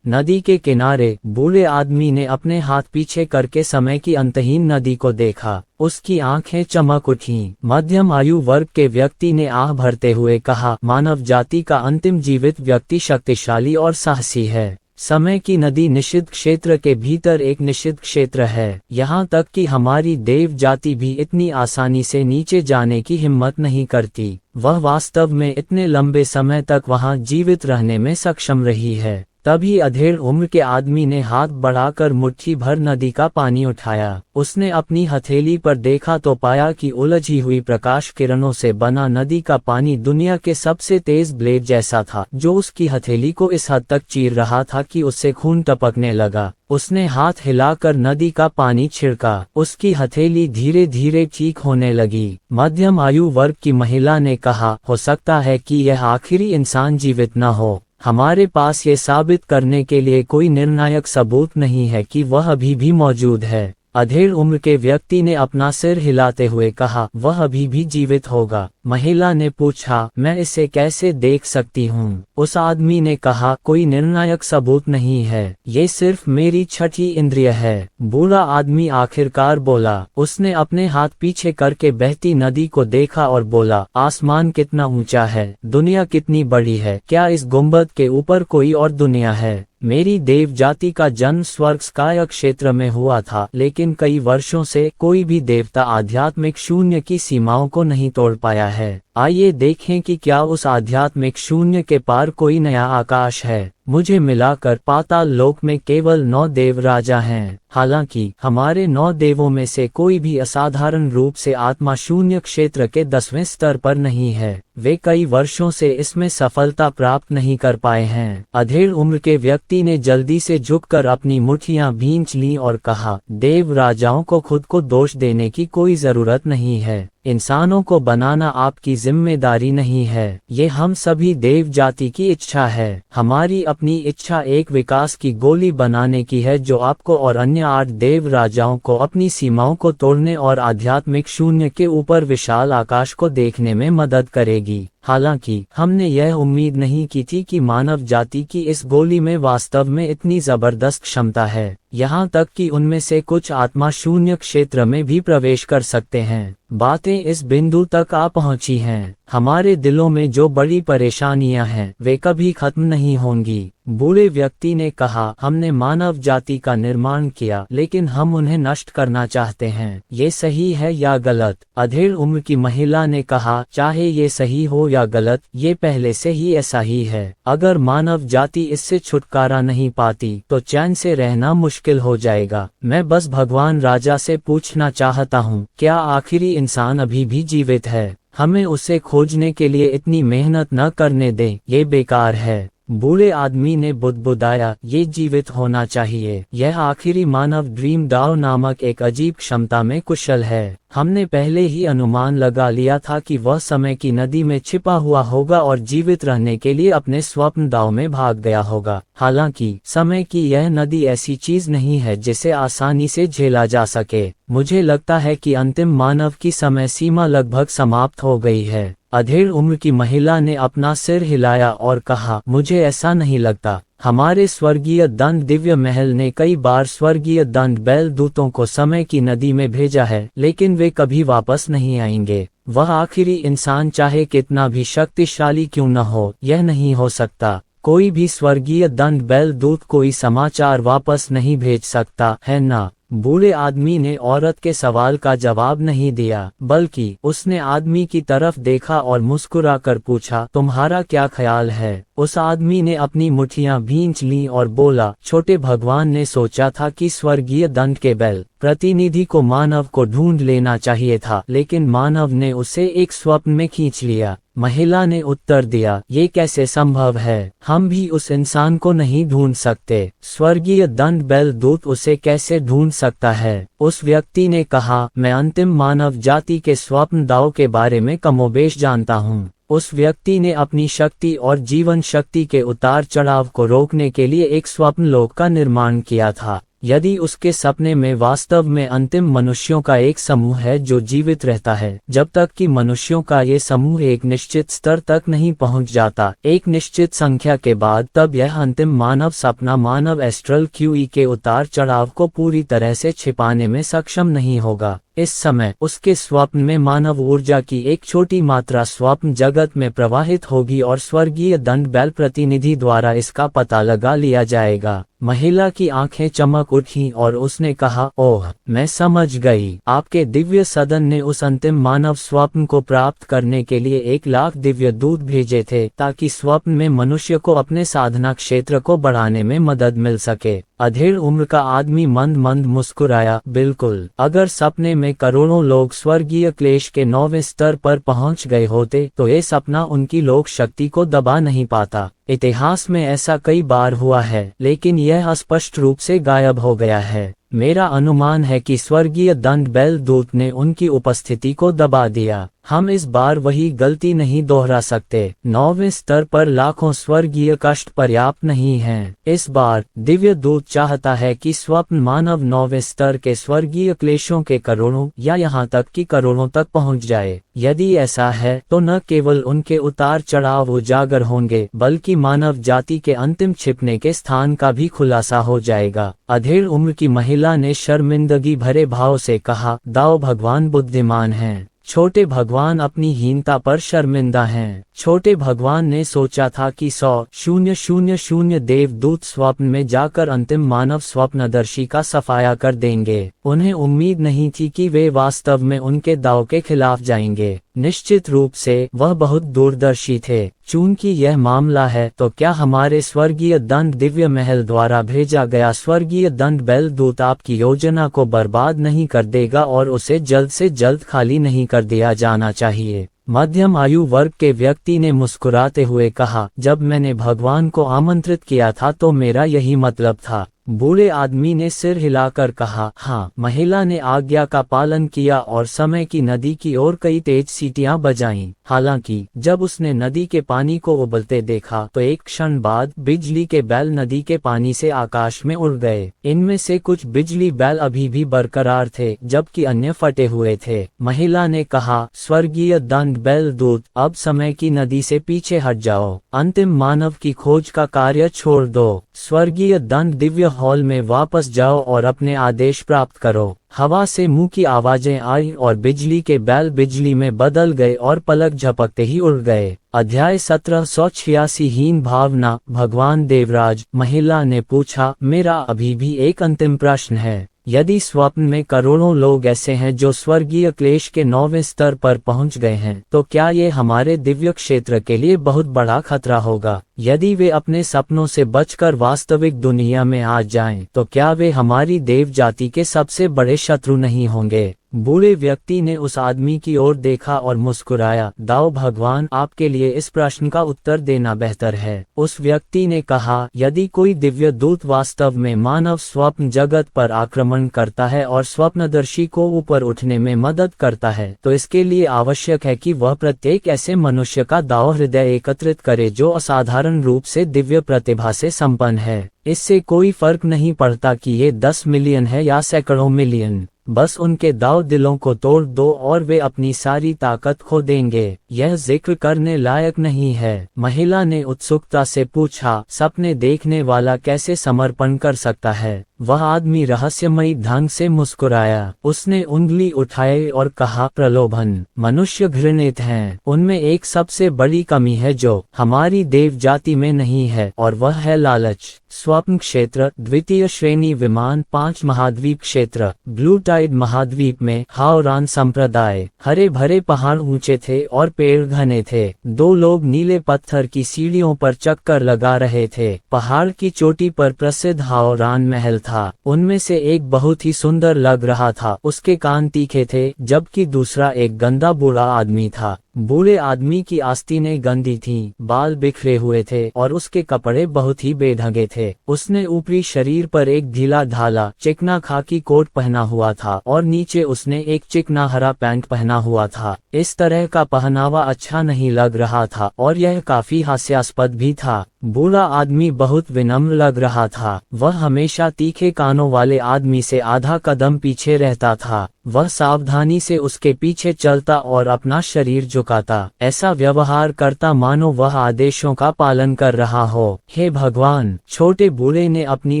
नदी के किनारे बूढ़े आदमी ने अपने हाथ पीछे करके समय की अंतहीन नदी को देखा। उसकी आंखें चमक उठीं। मध्यम आयु वर्ग के व्यक्ति ने आह भरते हुए कहा, मानव जाति का अंतिम जीवित व्यक्ति शक्तिशाली और साहसी है। समय की नदी निषिद्ध क्षेत्र के भीतर एक निषिद्ध क्षेत्र है। यहाँ तक कि हमारी देव जाति भी इतनी आसानी से नीचे जाने की हिम्मत नहीं करती। वह वास्तव में इतने लंबे समय तक वहाँ जीवित रहने में सक्षम रही है। तभी अधेड़ उम्र के आदमी ने हाथ बढ़ाकर मुट्ठी भर नदी का पानी उठाया। उसने अपनी हथेली पर देखा तो पाया कि उलझी हुई प्रकाश किरणों से बना नदी का पानी दुनिया के सबसे तेज ब्लेड जैसा था, जो उसकी हथेली को इस हद तक चीर रहा था कि उससे खून टपकने लगा। उसने हाथ हिलाकर नदी का पानी छिड़का। उसकी हथेली धीरे धीरे ठीक होने लगी। मध्यम आयु वर्ग की महिला ने कहा, हो सकता है कि यह आखिरी इंसान जीवित न हो। हमारे पास ये साबित करने के लिए कोई निर्णायक सबूत नहीं है कि वह अभी भी मौजूद है। अधेड़ उम्र के व्यक्ति ने अपना सिर हिलाते हुए कहा, वह अभी भी जीवित होगा। महिला ने पूछा, मैं इसे कैसे देख सकती हूँ? उस आदमी ने कहा, कोई निर्णायक सबूत नहीं है, ये सिर्फ मेरी छठी इंद्रिय है। बूढ़ा आदमी आखिरकार बोला। उसने अपने हाथ पीछे करके बहती नदी को देखा और बोला, आसमान कितना ऊंचा है, दुनिया कितनी बड़ी है, क्या इस गुंबद के ऊपर कोई और दुनिया है? मेरी देव जाति का जन्म स्वर्गस्काय क्षेत्र में हुआ था, लेकिन कई वर्षों से कोई भी देवता आध्यात्मिक शून्य की सीमाओं को नहीं तोड़ पाया है। आइए देखें कि क्या उस आध्यात्मिक शून्य के पार कोई नया आकाश है। मुझे मिलाकर पाताल लोक में केवल 9 देव राजा हैं। हालांकि हमारे 9 देवों में से कोई भी असाधारण रूप से आत्मा शून्य क्षेत्र के 10वें स्तर पर नहीं है। वे कई वर्षों से इसमें सफलता प्राप्त नहीं कर पाए हैं। अधेड़ उम्र के व्यक्ति ने जल्दी से झुककर अपनी मुट्ठियां भींच लीं और कहा, देव राजाओं को खुद को दोष देने की कोई जरूरत नहीं है। इंसानों को बनाना आपकी जिम्मेदारी नहीं है, ये हम सभी देव जाति की इच्छा है। हमारी अपनी इच्छा एक विकास की गोली बनाने की है, जो आपको और अन्य 8 देव राजाओं को अपनी सीमाओं को तोड़ने और आध्यात्मिक शून्य के ऊपर विशाल आकाश को देखने में मदद करेगी। हालांकि हमने यह उम्मीद नहीं की थी कि मानव जाति की इस गोली में वास्तव में इतनी जबरदस्त क्षमता है, यहाँ तक कि उनमें से कुछ आत्मा शून्य क्षेत्र में भी प्रवेश कर सकते हैं। बातें इस बिंदु तक आ पहुंची हैं। हमारे दिलों में जो बड़ी परेशानियां हैं, वे कभी खत्म नहीं होंगी। बूढ़े व्यक्ति ने कहा, हमने मानव जाति का निर्माण किया, लेकिन हम उन्हें नष्ट करना चाहते हैं। ये सही है या गलत? अधेड़ उम्र की महिला ने कहा, चाहे ये सही हो या गलत, ये पहले से ही ऐसा ही है। अगर मानव जाति इससे छुटकारा नहीं पाती, तो चैन से रहना मुश्किल हो जाएगा। मैं बस भगवान राजा से पूछना चाहता हूँ, क्या आखिरी इंसान अभी भी जीवित है? हमें उसे खोजने के लिए इतनी मेहनत न करने दें, ये बेकार है। बूढ़े आदमी ने बुदबुदाया, ये जीवित होना चाहिए। यह आखिरी मानव ड्रीम डाओ नामक एक अजीब क्षमता में कुशल है। हमने पहले ही अनुमान लगा लिया था कि वह समय की नदी में छिपा हुआ होगा और जीवित रहने के लिए अपने स्वप्न दाव में भाग गया होगा। हालांकि समय की यह नदी ऐसी चीज नहीं है जिसे आसानी से झेला जा सके। मुझे लगता है कि अंतिम मानव की समय सीमा लगभग समाप्त हो गई है। अधेड़ उम्र की महिला ने अपना सिर हिलाया और कहा, मुझे ऐसा नहीं लगता। हमारे स्वर्गीय दंड दिव्य महल ने कई बार स्वर्गीय दंड बैल दूतों को समय की नदी में भेजा है, लेकिन वे कभी वापस नहीं आएंगे। वह आखिरी इंसान चाहे कितना भी शक्तिशाली क्यों न हो, यह नहीं हो सकता। कोई भी स्वर्गीय दंड बैल दूत कोई समाचार वापस नहीं भेज सकता है ना? बूढ़े आदमी ने औरत के सवाल का जवाब नहीं दिया, बल्कि उसने आदमी की तरफ देखा और मुस्कुराकर पूछा, तुम्हारा क्या ख्याल है? उस आदमी ने अपनी मुट्ठियां भींच लीं और बोला, छोटे भगवान ने सोचा था कि स्वर्गीय दंड के बैल प्रतिनिधि को मानव को ढूंढ लेना चाहिए था, लेकिन मानव ने उसे एक स्वप्न में खींच लिया। महिला ने उत्तर दिया, ये कैसे संभव है? हम भी उस इंसान को नहीं ढूंढ सकते। स्वर्गीय दंड बैल दूत उसे कैसे ढूंढ सकता है? उस व्यक्ति ने कहा, मैं अंतिम मानव जाति के स्वप्न दाव के बारे में कमोबेश जानता हूँ। उस व्यक्ति ने अपनी शक्ति और जीवन शक्ति के उतार चढ़ाव को रोकने के लिए एक स्वप्न लोक का निर्माण किया था। यदि उसके सपने में वास्तव में अंतिम मनुष्यों का एक समूह है जो जीवित रहता है, जब तक कि मनुष्यों का ये समूह एक निश्चित स्तर तक नहीं पहुंच जाता, एक निश्चित संख्या के बाद, तब यह अंतिम मानव सपना मानव एस्ट्रल क्यूई के उतार चढ़ाव को पूरी तरह से छिपाने में सक्षम नहीं होगा। इस समय उसके स्वप्न में मानव ऊर्जा की एक छोटी मात्रा स्वप्न जगत में प्रवाहित होगी और स्वर्गीय दंड बैल प्रतिनिधि द्वारा इसका पता लगा लिया जाएगा। महिला की आंखें चमक उठी और उसने कहा, ओह, मैं समझ गई। आपके दिव्य सदन ने उस अंतिम मानव स्वप्न को प्राप्त करने के लिए 1,00,000 दिव्य दूत भेजे थे ताकि स्वप्न में मनुष्य को अपने साधना क्षेत्र को बढ़ाने में मदद मिल सके। अधेड़ उम्र का आदमी मंद मंद मुस्कुराया, बिल्कुल। अगर सपने में करोड़ों लोग स्वर्गीय क्लेश के 9वें स्तर पर पहुंच गए होते तो ये सपना उनकी लोक शक्ति को दबा नहीं पाता। इतिहास में ऐसा कई बार हुआ है, लेकिन यह स्पष्ट रूप से गायब हो गया है। मेरा अनुमान है कि स्वर्गीय दंड बैल दूत ने उनकी उपस्थिति को दबा दिया। हम इस बार वही गलती नहीं दोहरा सकते। 9वें स्तर पर लाखों स्वर्गीय कष्ट पर्याप्त नहीं हैं। इस बार दिव्य दूत चाहता है कि स्वप्न मानव 9वें स्तर के स्वर्गीय क्लेशों के करोड़ों या यहाँ तक कि करोड़ों तक पहुँच जाए। यदि ऐसा है तो न केवल उनके उतार चढ़ाव उजागर होंगे, बल्कि मानव जाति के अंतिम छिपने के स्थान का भी खुलासा हो जाएगा। अधेड़ उम्र की महिला ने शर्मिंदगी भरे भाव से कहा, दाओ भगवान बुद्धिमान हैं। छोटे भगवान अपनी हीनता पर शर्मिंदा हैं। छोटे भगवान ने सोचा था कि 100,000 देवदूत स्वप्न में जाकर अंतिम मानव स्वप्नदर्शी का सफाया कर देंगे। उन्हें उम्मीद नहीं थी कि वे वास्तव में उनके दाव के खिलाफ जाएंगे। निश्चित रूप से वह बहुत दूरदर्शी थे। चूंकि यह मामला है तो क्या हमारे स्वर्गीय दंड दिव्य महल द्वारा भेजा गया स्वर्गीय दंड बैल दूत आपकी योजना को बर्बाद नहीं कर देगा और उसे जल्द से जल्द खाली नहीं कर दिया जाना चाहिए। मध्यम आयु वर्ग के व्यक्ति ने मुस्कुराते हुए कहा, जब मैंने भगवान को आमंत्रित किया था तो मेरा यही मतलब था। बूढ़े आदमी ने सिर हिलाकर कहा, हाँ। महिला ने आज्ञा का पालन किया और समय की नदी की ओर कई तेज सीटियां बजाईं। हालांकि जब उसने नदी के पानी को उबलते देखा तो एक क्षण बाद बिजली के बैल नदी के पानी से आकाश में उड़ गए। इनमें से कुछ बिजली बैल अभी भी बरकरार थे, जबकि अन्य फटे हुए थे। महिला ने कहा, स्वर्गीय दंड बैल दूत, अब समय की नदी से पीछे हट जाओ। अंतिम मानव की खोज का कार्य छोड़ दो। स्वर्गीय दंड दिव्य हॉल में वापस जाओ और अपने आदेश प्राप्त करो। हवा से मुंह की आवाजें आई और बिजली के बैल बिजली में बदल गए और पलक झपकते ही उड़ गए। अध्याय 1786 हीन भावना। भगवान देवराज, महिला ने पूछा, मेरा अभी भी एक अंतिम प्रश्न है। यदि स्वप्न में करोड़ों लोग ऐसे हैं जो स्वर्गीय क्लेश के 9वें स्तर पर पहुंच गए हैं, तो क्या ये हमारे दिव्य क्षेत्र के लिए बहुत बड़ा खतरा होगा? यदि वे अपने सपनों से बचकर वास्तविक दुनिया में आ जाएं, तो क्या वे हमारी देव जाति के सबसे बड़े शत्रु नहीं होंगे? बूढ़े व्यक्ति ने उस आदमी की ओर देखा और मुस्कुराया, दाओ भगवान, आपके लिए इस प्रश्न का उत्तर देना बेहतर है। उस व्यक्ति ने कहा, यदि कोई दिव्य दूत वास्तव में मानव स्वप्न जगत पर आक्रमण करता है और स्वप्नदर्शी को ऊपर उठने में मदद करता है, तो इसके लिए आवश्यक है कि वह प्रत्येक ऐसे मनुष्य का दाओ हृदय एकत्रित करे जो असाधारण रूप से दिव्य प्रतिभा से संपन्न है। इससे कोई फर्क नहीं पड़ता कि ये 10 मिलियन है या सैकड़ों मिलियन। बस उनके दाव दिलों को तोड़ दो और वे अपनी सारी ताकत खो देंगे। यह जिक्र करने लायक नहीं है। महिला ने उत्सुकता से पूछा, सपने देखने वाला कैसे समर्पण कर सकता है? वह आदमी रहस्यमयी ढंग से मुस्कुराया। उसने उंगली उठाई और कहा, प्रलोभन। मनुष्य घृणित हैं। उनमें एक सबसे बड़ी कमी है जो हमारी देव जाति में नहीं है, और वह है लालच। स्वप्न क्षेत्र, द्वितीय श्रेणी विमान, 5 महाद्वीप क्षेत्र। ब्लू टाइड महाद्वीप में हाओरान संप्रदाय। हरे भरे पहाड़ ऊंचे थे और पेड़ घने थे। 2 लोग नीले पत्थर की सीढ़ियों पर चक्कर लगा रहे थे। पहाड़ की चोटी पर प्रसिद्ध हाओरान महल था। उनमें से एक बहुत ही सुंदर लग रहा था। उसके कान तीखे थे, जबकि दूसरा एक गंदा बूढ़ा आदमी था। बूढ़े आदमी की आस्तीनें गंदी थीं, बाल बिखरे हुए थे और उसके कपड़े बहुत ही बेढंगे थे। उसने ऊपरी शरीर पर एक ढीला ढाला चिकना खाकी कोट पहना हुआ था और नीचे उसने एक चिकना हरा पैंट पहना हुआ था। इस तरह का पहनावा अच्छा नहीं लग रहा था और यह काफी हास्यास्पद भी था। बूढ़ा आदमी बहुत विनम्र लग रहा था। वह हमेशा तीखे कानों वाले आदमी से आधा कदम पीछे रहता था। वह सावधानी से उसके पीछे चलता और अपना शरीर झुकाता, ऐसा व्यवहार करता मानो वह आदेशों का पालन कर रहा हो। हे भगवान! छोटे बूढ़े ने अपनी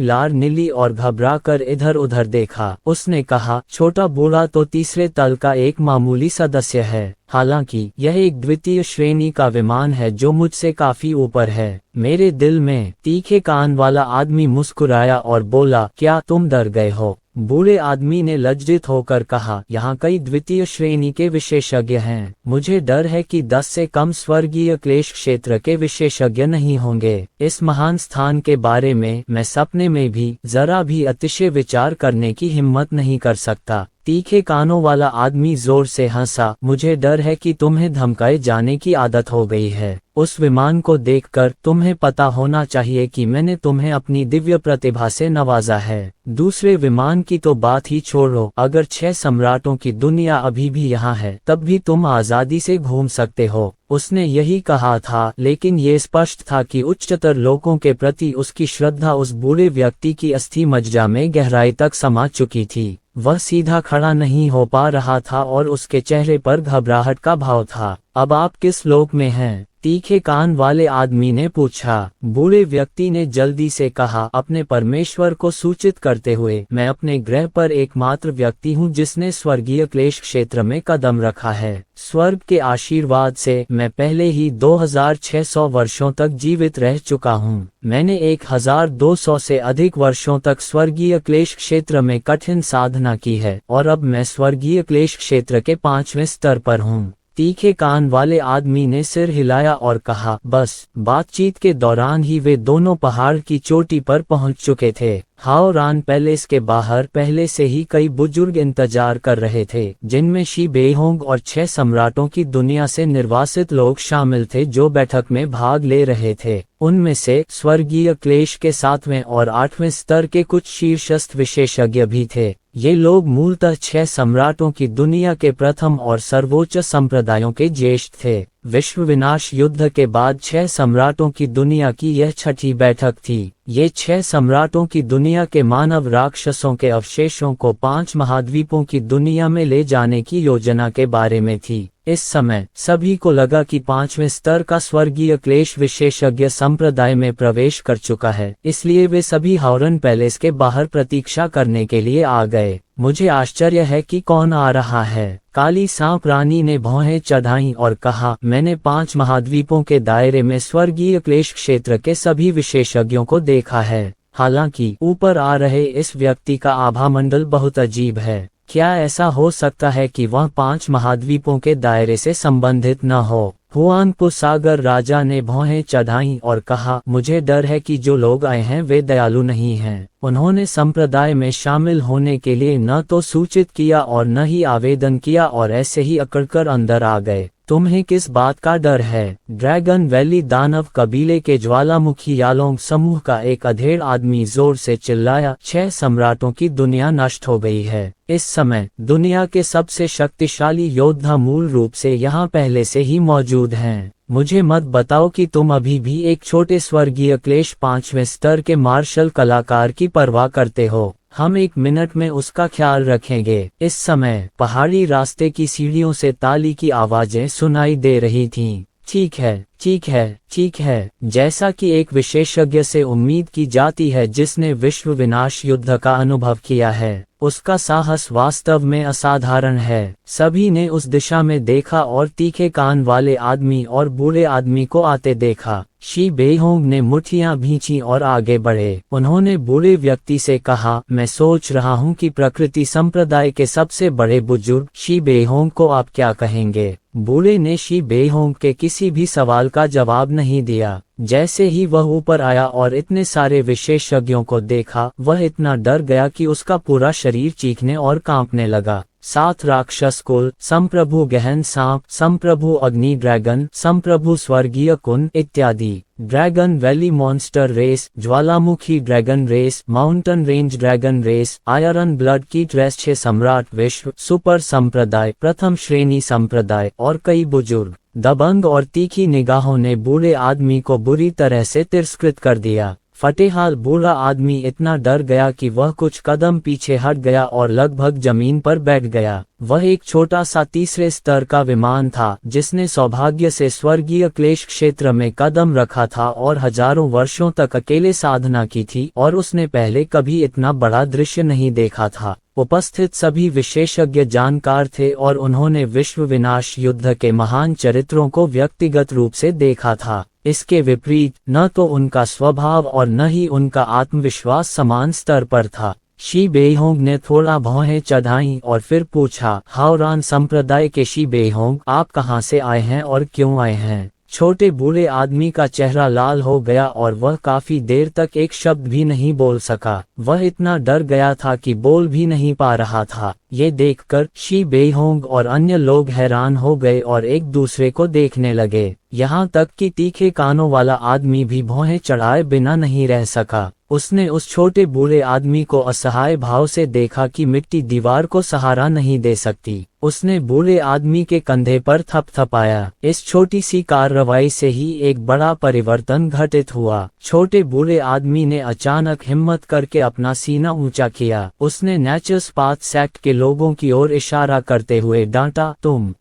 लार नीली और घबराकर इधर उधर देखा। उसने कहा, छोटा बूढ़ा तो तीसरे तल का एक मामूली सदस्य है। हालांकि यह एक द्वितीय श्रेणी का विमान है जो मुझसे काफी ऊपर है। मेरे दिल में। तीखे कान वाला आदमी मुस्कुराया और बोला, क्या तुम डर गए हो? बूढ़े आदमी ने लज्जित होकर कहा, यहाँ कई द्वितीय श्रेणी के विशेषज्ञ हैं। मुझे डर है कि 10 से कम स्वर्गीय क्लेश क्षेत्र के विशेषज्ञ नहीं होंगे। इस महान स्थान के बारे में मैं सपने में भी जरा भी अतिशय विचार करने की हिम्मत नहीं कर सकता। तीखे कानों वाला आदमी जोर से हंसा, मुझे डर है कि तुम्हें धमकाए जाने की आदत हो गई है। उस विमान को देखकर तुम्हें पता होना चाहिए कि मैंने तुम्हें अपनी दिव्य प्रतिभा से नवाजा है। दूसरे विमान की तो बात ही छोड़ो, अगर 6 सम्राटों की दुनिया अभी भी यहाँ है तब भी तुम आजादी से घूम सकते हो। उसने यही कहा था, लेकिन ये स्पष्ट था कि उच्चतर लोगों के प्रति उसकी श्रद्धा उस बूढ़े व्यक्ति की अस्थि मज्जा में गहराई तक समा चुकी थी। वह सीधा खड़ा नहीं हो पा रहा था और उसके चेहरे पर घबराहट का भाव था। अब आप किस लोक में हैं? तीखे कान वाले आदमी ने पूछा। बूढ़े व्यक्ति ने जल्दी से कहा, अपने परमेश्वर को सूचित करते हुए, मैं अपने ग्रह पर एकमात्र व्यक्ति हूँ जिसने स्वर्गीय क्लेश क्षेत्र में कदम रखा है। स्वर्ग के आशीर्वाद से मैं पहले ही 2600 वर्षों तक जीवित रह चुका हूँ। मैंने 1200 से अधिक वर्षों तक स्वर्गीय क्लेश क्षेत्र में कठिन साधना की है और अब मैं स्वर्गीय क्लेश क्षेत्र के 5वें स्तर पर हूँ। तीखे कान वाले आदमी ने सिर हिलाया और कहा, बस। बातचीत के दौरान ही वे दोनों पहाड़ की चोटी पर पहुंच चुके थे। हाओरान पैलेस के बाहर पहले से ही कई बुजुर्ग इंतजार कर रहे थे, जिनमें शी बेहोंग और 6 सम्राटों की दुनिया से निर्वासित लोग शामिल थे जो बैठक में भाग ले रहे थे। उनमें से स्वर्गीय क्लेश के 7वें और 8वें स्तर के कुछ शीर्षस्थ विशेषज्ञ भी थे। ये लोग मूलतः 6 सम्राटों की दुनिया के प्रथम और सर्वोच्च संप्रदायों के ज्येष्ठ थे। विश्व विनाश युद्ध के बाद 6 सम्राटों की दुनिया की यह छठी बैठक थी। ये 6 सम्राटों की दुनिया के मानव राक्षसों के अवशेषों को 5 महाद्वीपों की दुनिया में ले जाने की योजना के बारे में थी। इस समय सभी को लगा कि 5वें स्तर का स्वर्गीय क्लेश विशेषज्ञ संप्रदाय में प्रवेश कर चुका है, इसलिए वे सभी हाओरन पैलेस के बाहर प्रतीक्षा करने के लिए आ गए। मुझे आश्चर्य है कि कौन आ रहा है। काली सांप रानी ने भौहें चढ़ाई और कहा, मैंने 5 महाद्वीपों के दायरे में स्वर्गीय क्लेश क्षेत्र के सभी विशेषज्ञों को देखा है। हालांकि ऊपर आ रहे इस व्यक्ति का आभामंडल बहुत अजीब है। क्या ऐसा हो सकता है कि वह 5 महाद्वीपों के दायरे से संबंधित न हो? हुआनपो सागर राजा ने भौहें चढ़ाई और कहा, मुझे डर है कि जो लोग आए हैं वे दयालु नहीं हैं। उन्होंने संप्रदाय में शामिल होने के लिए न तो सूचित किया और न ही आवेदन किया और ऐसे ही अकड़कर अंदर आ गए। तुम्हें किस बात का डर है? ड्रैगन वैली दानव कबीले के ज्वालामुखी यालोंग समूह का एक अधेड़ आदमी जोर से चिल्लाया, 6 सम्राटों की दुनिया नष्ट हो गई है। इस समय दुनिया के सबसे शक्तिशाली योद्धा मूल रूप से यहाँ पहले से ही मौजूद हैं। मुझे मत बताओ कि तुम अभी भी एक छोटे स्वर्गीय क्लेश 5वें स्तर के मार्शल कलाकार की परवाह करते हो। हम 1 मिनट में उसका ख्याल रखेंगे। इस समय पहाड़ी रास्ते की सीढ़ियों से ताली की आवाजें सुनाई दे रही थीं। ठीक है, ठीक है, ठीक है। जैसा कि एक विशेषज्ञ से उम्मीद की जाती है जिसने विश्व विनाश युद्ध का अनुभव किया है, उसका साहस वास्तव में असाधारण है। सभी ने उस दिशा में देखा और तीखे कान वाले आदमी और बूढ़े आदमी को आते देखा। शी बेहोंग ने मुट्ठियां भींची और आगे बढ़े। उन्होंने बूढ़े व्यक्ति से कहा, मैं सोच रहा हूं कि प्रकृति संप्रदाय के सबसे बड़े बुजुर्ग शी बेहोंग को आप क्या कहेंगे? बूढ़े ने शी बेहोंग के किसी भी सवाल का जवाब नहीं दिया। जैसे ही वह ऊपर आया और इतने सारे विशेषज्ञों को देखा, वह इतना डर गया कि उसका पूरा शरीर चीखने और कांपने लगा। 7 राक्षस कुल, संप्रभु गहन सांप, संप्रभु अग्नि ड्रैगन, संप्रभु स्वर्गीय कुन इत्यादि। ड्रैगन वैली मॉन्स्टर रेस, ज्वालामुखी dragon race, mountain range dragon race, iron blood की ड्रेस, 6 सम्राट विश्व, सुपर संप्रदाय, प्रथम श्रेणी संप्रदाय और कई बुजुर्ग। दबंग और तीखी निगाहों ने बूढ़े आदमी को बुरी तरह से तिरस्कृत कर दिया। फटेहाल बूढ़ा आदमी इतना डर गया कि वह कुछ कदम पीछे हट गया और लगभग जमीन पर बैठ गया। वह एक छोटा सा तीसरे स्तर का विमान था जिसने सौभाग्य से स्वर्गीय क्लेश क्षेत्र में कदम रखा था और हजारों वर्षों तक अकेले साधना की थी, और उसने पहले कभी इतना बड़ा दृश्य नहीं देखा था। उपस्थित सभी विशेषज्ञ जानकार थे और उन्होंने विश्व विनाश युद्ध के महान चरित्रों को व्यक्तिगत रूप से देखा था। इसके विपरीत न तो उनका स्वभाव और न ही उनका आत्मविश्वास समान स्तर पर था। शी बेहोंग ने थोड़ा भौहें चढ़ाईं और फिर पूछा, हाओरान संप्रदाय के शी बेहोंग, आप कहाँ से आए हैं और क्यों आए हैं? छोटे बूढ़े आदमी का चेहरा लाल हो गया और वह काफी देर तक एक शब्द भी नहीं बोल सका। वह इतना डर गया था कि बोल भी नहीं पा रहा था। ये देखकर शी बेहोंग और अन्य लोग हैरान हो गए और एक दूसरे को देखने लगे। यहाँ तक कि तीखे कानों वाला आदमी भी भौहें चढ़ाए बिना नहीं रह सका। उसने उस छोटे बूढ़े आदमी को असहाय भाव से देखा कि मिट्टी दीवार को सहारा नहीं दे सकती। उसने बूढ़े आदमी के कंधे पर थपथपाया। इस छोटी सी कार्रवाई से ही एक बड़ा परिवर्तन घटित हुआ। छोटे बूढ़े आदमी ने अचानक हिम्मत करके अपना सीना ऊंचा किया। उसने नेचर्स पाथ सेक्ट के लोगों की ओर इशारा करते हुए डांटा, तुम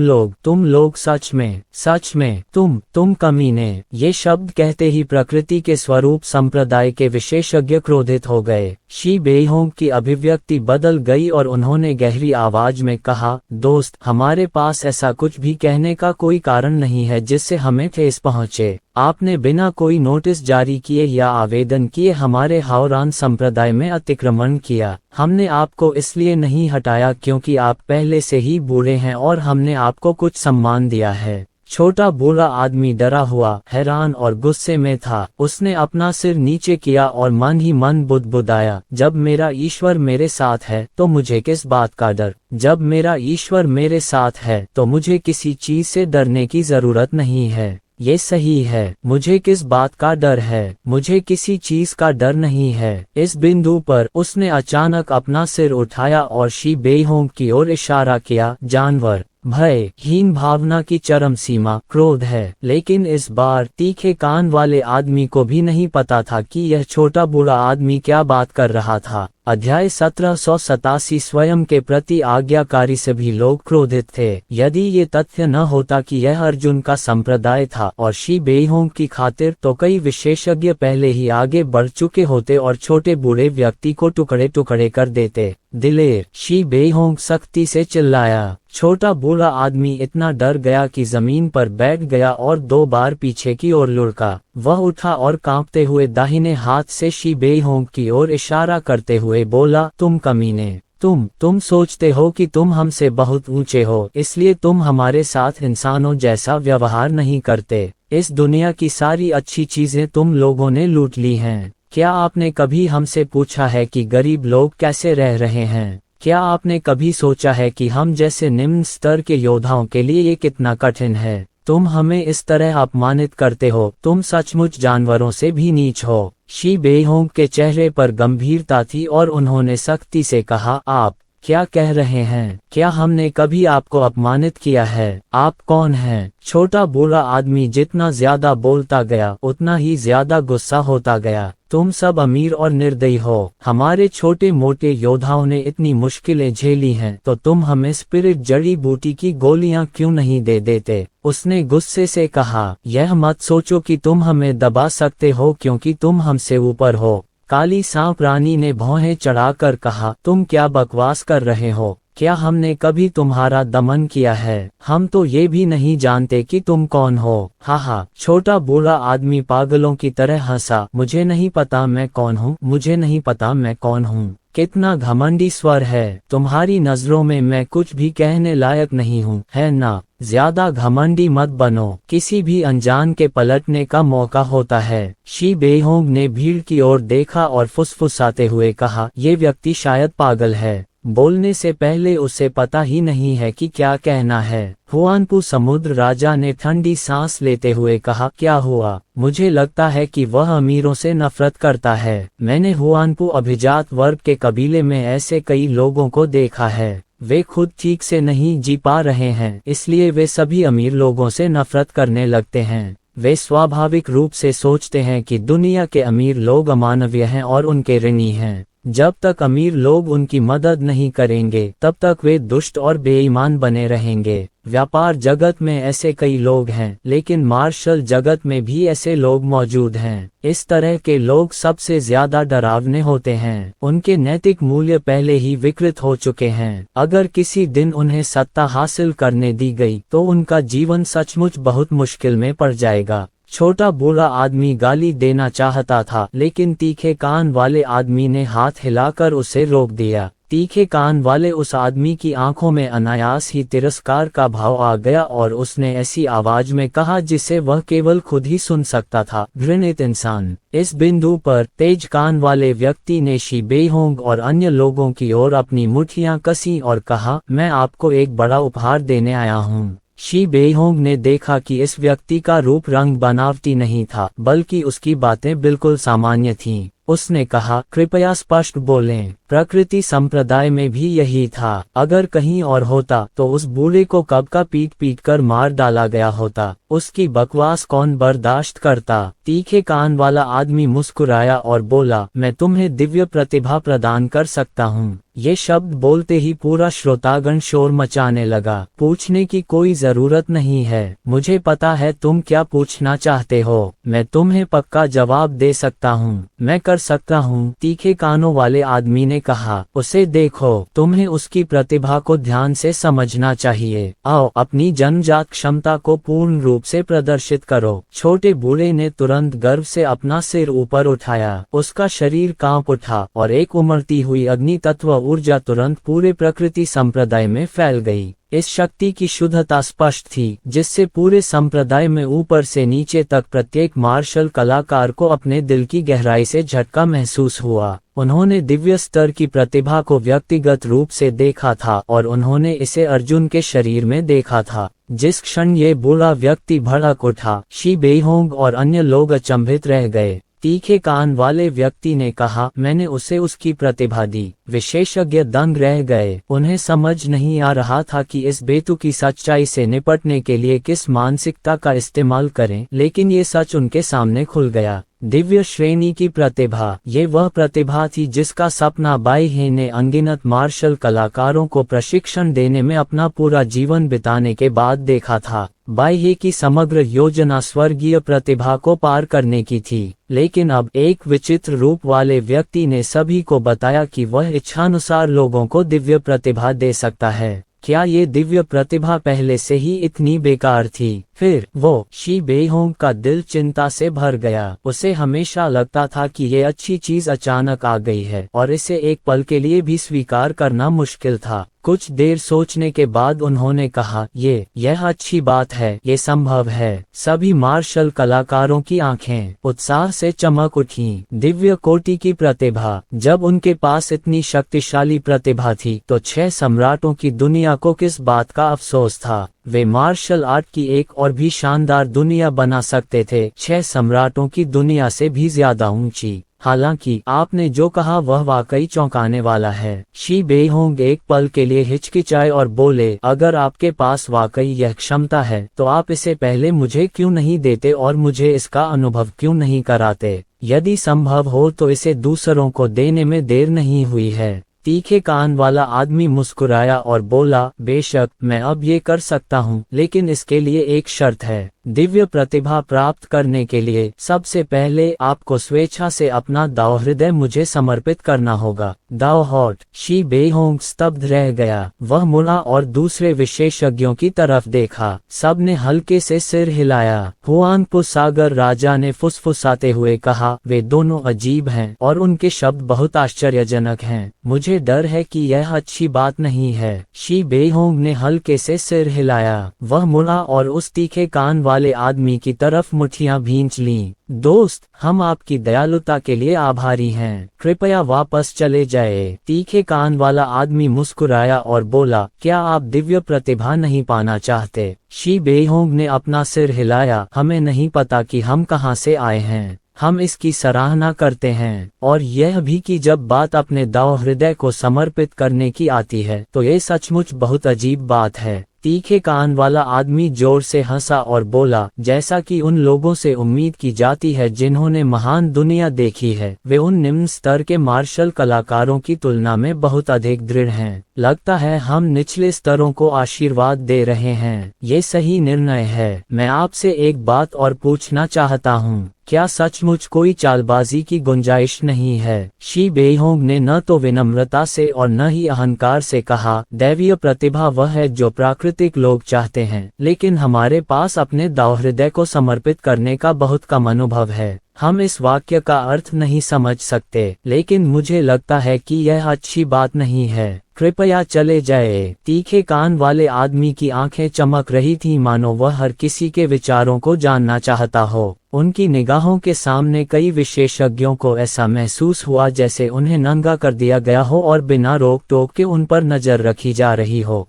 लोग सच में तुम कमीने। ये शब्द कहते ही प्रकृति के स्वरूप संप्रदाय के विशेषज्ञ क्रोधित हो गए। शी बेहोंग की अभिव्यक्ति बदल गई और उन्होंने गहरी आवाज में कहा, दोस्त, हमारे पास ऐसा कुछ भी कहने का कोई कारण नहीं है जिससे हमें ठेस पहुंचे। आपने बिना कोई नोटिस जारी किए या आवेदन किए हमारे हाओरान संप्रदाय में अतिक्रमण किया। हमने आपको इसलिए नहीं हटाया क्योंकि आप पहले से ही बूढ़े हैं और हमने आपको कुछ सम्मान दिया है। छोटा बूढ़ा आदमी डरा हुआ, हैरान और गुस्से में था। उसने अपना सिर नीचे किया और मन ही मन बुदबुदाया, जब मेरा ईश्वर मेरे साथ है तो मुझे किस बात का डर। जब मेरा ईश्वर मेरे साथ है तो मुझे किसी चीज से डरने की जरूरत नहीं है। ये सही है, मुझे किस बात का डर है? मुझे किसी चीज का डर नहीं है। इस बिंदु पर उसने अचानक अपना सिर उठाया और शी बेहोंग की ओर इशारा किया। जानवर, भय, हीन भावना की चरम सीमा क्रोध है। लेकिन इस बार तीखे कान वाले आदमी को भी नहीं पता था कि यह छोटा बूढ़ा आदमी क्या बात कर रहा था। अध्याय 1787। स्वयं के प्रति आज्ञाकारी सभी लोग क्रोधित थे। यदि ये तथ्य न होता कि यह अर्जुन का संप्रदाय था और शी बेहोंग की खातिर, तो कई विशेषज्ञ पहले ही आगे बढ़ चुके होते और छोटे बूढ़े व्यक्ति को टुकड़े टुकड़े कर देते। दिलेर, शी बेहोंग सख्ती से चिल्लाया। छोटा बूढ़ा आदमी इतना डर गया कि जमीन पर बैठ गया और 2 बार पीछे की ओर लुढ़का। वह उठा और कांपते हुए दाहिने हाथ से शी बेहोंग की ओर इशारा करते हुए बोला, तुम कमीने, तुम सोचते हो कि तुम हमसे बहुत ऊंचे हो, इसलिए तुम हमारे साथ इंसानों जैसा व्यवहार नहीं करते। इस दुनिया की सारी अच्छी चीजें तुम लोगों ने लूट ली हैं। क्या आपने कभी हमसे पूछा है कि गरीब लोग कैसे रह रहे हैं? क्या आपने कभी सोचा है कि हम जैसे निम्न स्तर के योद्धाओं के लिए ये कितना कठिन है? तुम हमें इस तरह अपमानित करते हो, तुम सचमुच जानवरों से भी नीच हो। शी बेहोंग के चेहरे पर गंभीरता थी और उन्होंने सख्ती से कहा, आप क्या कह रहे हैं? क्या हमने कभी आपको अपमानित किया है? आप कौन हैं? छोटा बूढ़ा आदमी जितना ज्यादा बोलता गया उतना ही ज्यादा गुस्सा होता गया। तुम सब अमीर और निर्दयी हो। हमारे छोटे मोटे योद्धाओं ने इतनी मुश्किलें झेली हैं, तो तुम हमें स्पिरिट जड़ी बूटी की गोलियां क्यों नहीं दे देते? उसने गुस्से से कहा, यह मत सोचो कि तुम हमें दबा सकते हो क्योंकि तुम हमसे ऊपर हो। काली सांप रानी ने भौहें चढ़ाकर कहा, तुम क्या बकवास कर रहे हो? क्या हमने कभी तुम्हारा दमन किया है? हम तो ये भी नहीं जानते कि तुम कौन हो। हा। छोटा बूढ़ा आदमी पागलों की तरह हंसा। मुझे नहीं पता मैं कौन हूँ, मुझे नहीं पता मैं कौन हूँ। कितना घमंडी स्वर है। तुम्हारी नजरों में मैं कुछ भी कहने लायक नहीं हूँ, है ना? ज्यादा घमंडी मत बनो, किसी भी अनजान के पलटने का मौका होता है। शी बेहोंग ने भीड़ की ओर देखा और फुसफुसाते हुए कहा, ये व्यक्ति शायद पागल है। बोलने से पहले उसे पता ही नहीं है कि क्या कहना है। हुआनपू समुद्र राजा ने ठंडी सांस लेते हुए कहा, क्या हुआ? मुझे लगता है कि वह अमीरों से नफरत करता है। मैंने हुआनपू अभिजात वर्ग के कबीले में ऐसे कई लोगों को देखा है। वे खुद ठीक से नहीं जी पा रहे हैं, इसलिए वे सभी अमीर लोगों से नफरत करने लगते हैं। वे स्वाभाविक रूप से सोचते हैं कि दुनिया के अमीर लोग अमानवीय हैं और उनके ऋणी हैं। जब तक अमीर लोग उनकी मदद नहीं करेंगे तब तक वे दुष्ट और बेईमान बने रहेंगे। व्यापार जगत में ऐसे कई लोग हैं, लेकिन मार्शल जगत में भी ऐसे लोग मौजूद हैं। इस तरह के लोग सबसे ज्यादा डरावने होते हैं। उनके नैतिक मूल्य पहले ही विकृत हो चुके हैं। अगर किसी दिन उन्हें सत्ता हासिल करने दी गई तो उनका जीवन सचमुच बहुत मुश्किल में पड़ जाएगा। छोटा बूढ़ा आदमी गाली देना चाहता था, लेकिन तीखे कान वाले आदमी ने हाथ हिलाकर उसे रोक दिया। तीखे कान वाले उस आदमी की आंखों में अनायास ही तिरस्कार का भाव आ गया और उसने ऐसी आवाज में कहा जिसे वह केवल खुद ही सुन सकता था, घृणित इंसान। इस बिंदु पर तेज कान वाले व्यक्ति ने शी बेहोंग और अन्य लोगों की ओर अपनी मुट्ठियां कसी और कहा, मैं आपको एक बड़ा उपहार देने आया हूँ। शी बेहोंग ने देखा कि इस व्यक्ति का रूप रंग बनावटी नहीं था, बल्कि उसकी बातें बिल्कुल सामान्य थीं। उसने कहा, कृपया स्पष्ट बोलें। प्रकृति संप्रदाय में भी यही था। अगर कहीं और होता तो उस बूढ़े को कब का पीट पीट कर मार डाला गया होता। उसकी बकवास कौन बर्दाश्त करता। तीखे कान वाला आदमी मुस्कुराया और बोला, मैं तुम्हें दिव्य प्रतिभा प्रदान कर सकता हूँ। ये शब्द बोलते ही पूरा श्रोतागण शोर मचाने लगा। पूछने की कोई जरूरत नहीं है, मुझे पता है तुम क्या पूछना चाहते हो। मैं तुम्हें पक्का जवाब दे सकता हूँ, मैं कर सकता हूँ। तीखे कानों वाले आदमी ने कहा, उसे देखो, तुम्हें उसकी प्रतिभा को ध्यान से समझना चाहिए। आओ अपनी जन्मजात क्षमता को पूर्ण रूप से प्रदर्शित करो। छोटे बूढ़े ने तुरंत गर्व से अपना सिर ऊपर उठाया। उसका शरीर कांप उठा और एक उमड़ती हुई अग्नि तत्व ऊर्जा तुरंत पूरे प्रकृति संप्रदाय में फैल गई। इस शक्ति की शुद्धता स्पष्ट थी, जिससे पूरे संप्रदाय में ऊपर से नीचे तक प्रत्येक मार्शल कलाकार को अपने दिल की गहराई से झटका महसूस हुआ। उन्होंने दिव्य स्तर की प्रतिभा को व्यक्तिगत रूप से देखा था और उन्होंने इसे अर्जुन के शरीर में देखा था। जिस क्षण ये बूढ़ा व्यक्ति भड़क उठा, शी बेहोंग और अन्य लोग अचंभित रह गए। तीखे कान वाले व्यक्ति ने कहा, मैंने उसे उसकी प्रतिभा दी। विशेषज्ञ दंग रह गए। उन्हें समझ नहीं आ रहा था कि इस बेतुकी सच्चाई से निपटने के लिए किस मानसिकता का इस्तेमाल करें, लेकिन ये सच उनके सामने खुल गया। दिव्य श्रेणी की प्रतिभा, ये वह प्रतिभा थी जिसका सपना बाई हे ने अनगिनत मार्शल कलाकारों को प्रशिक्षण देने में अपना पूरा जीवन बिताने के बाद देखा था। बाई हे की समग्र योजना स्वर्गीय प्रतिभा को पार करने की थी, लेकिन अब एक विचित्र रूप वाले व्यक्ति ने सभी को बताया कि वह इच्छानुसार लोगों को दिव्य प्रतिभा दे सकता है। क्या ये दिव्य प्रतिभा पहले से ही इतनी बेकार थी? फिर वो शी बेहोंग का दिल चिंता से भर गया। उसे हमेशा लगता था कि ये अच्छी चीज अचानक आ गई है और इसे एक पल के लिए भी स्वीकार करना मुश्किल था। कुछ देर सोचने के बाद उन्होंने कहा, यह अच्छी बात है, ये संभव है। सभी मार्शल कलाकारों की आंखें उत्साह से चमक उठीं। दिव्य कोटि की प्रतिभा। जब उनके पास इतनी शक्तिशाली प्रतिभा थी तो 6 सम्राटों की दुनिया को किस बात का अफसोस था। वे मार्शल आर्ट की एक और भी शानदार दुनिया बना सकते थे, 6 सम्राटों की दुनिया से भी ज्यादा ऊंची। हालांकि आपने जो कहा वह वाकई चौंकाने वाला है। शी बेहोंग एक पल के लिए हिचकिचाए और बोले, अगर आपके पास वाकई यह क्षमता है तो आप इसे पहले मुझे क्यों नहीं देते और मुझे इसका अनुभव क्यों नहीं कराते? यदि संभव हो तो इसे दूसरों को देने में देर नहीं हुई है। तीखे कान वाला आदमी मुस्कुराया और बोला, बेशक मैं अब ये कर सकता हूँ, लेकिन इसके लिए एक शर्त है। दिव्य प्रतिभा प्राप्त करने के लिए सबसे पहले आपको स्वेच्छा से अपना दाव हृदय मुझे समर्पित करना होगा। दाव हॉट। शी बेहोंग स्तब्ध रह गया। वह मुड़ा और दूसरे विशेषज्ञों की तरफ देखा। सबने हल्के से सिर हिलाया। हुआंगपो सागर राजा ने फुसफुसाते हुए कहा, वे दोनों अजीब हैं और उनके शब्द बहुत आश्चर्यजनक हैं। मुझे डर है कि यह अच्छी बात नहीं है। शी बेहोंग ने हल्के से सिर हिलाया। वह मुड़ा और उस तीखे कान वाले आदमी की तरफ मुट्ठियां भींच लीं। दोस्त, हम आपकी दयालुता के लिए आभारी हैं। कृपया वापस चले जाए। तीखे कान वाला आदमी मुस्कुराया और बोला, क्या आप दिव्य प्रतिभा नहीं पाना चाहते? शी बेहोंग ने अपना सिर हिलाया। हमें नहीं पता कि हम कहां से आए हैं। हम इसकी सराहना करते हैं और यह भी कि जब बात अपने दाव हृदय को समर्पित करने की आती है तो ये सचमुच बहुत अजीब बात है। तीखे कान वाला आदमी जोर से हंसा और बोला, जैसा कि उन लोगों से उम्मीद की जाती है जिन्होंने महान दुनिया देखी है, वे उन निम्न स्तर के मार्शल कलाकारों की तुलना में बहुत अधिक दृढ़ हैं। लगता है हम निचले स्तरों को आशीर्वाद दे रहे हैं। ये सही निर्णय है। मैं आपसे एक बात और पूछना चाहता हूँ, क्या सचमुच कोई चालबाजी की गुंजाइश नहीं है? शी बेहोंग ने न तो विनम्रता से और न ही अहंकार से कहा, दैवीय प्रतिभा वह है जो प्राकृतिक लोग चाहते हैं, लेकिन हमारे पास अपने दावहृदय को समर्पित करने का बहुत कम अनुभव है। हम इस वाक्य का अर्थ नहीं समझ सकते, लेकिन मुझे लगता है कि यह अच्छी बात नहीं है। कृपया चले जाए। तीखे कान वाले आदमी की आंखें चमक रही थीं मानो वह हर किसी के विचारों को जानना चाहता हो। उनकी निगाहों के सामने कई विशेषज्ञों को ऐसा महसूस हुआ जैसे उन्हें नंगा कर दिया गया हो और बिना रोक टोक के उन पर नजर रखी जा रही हो।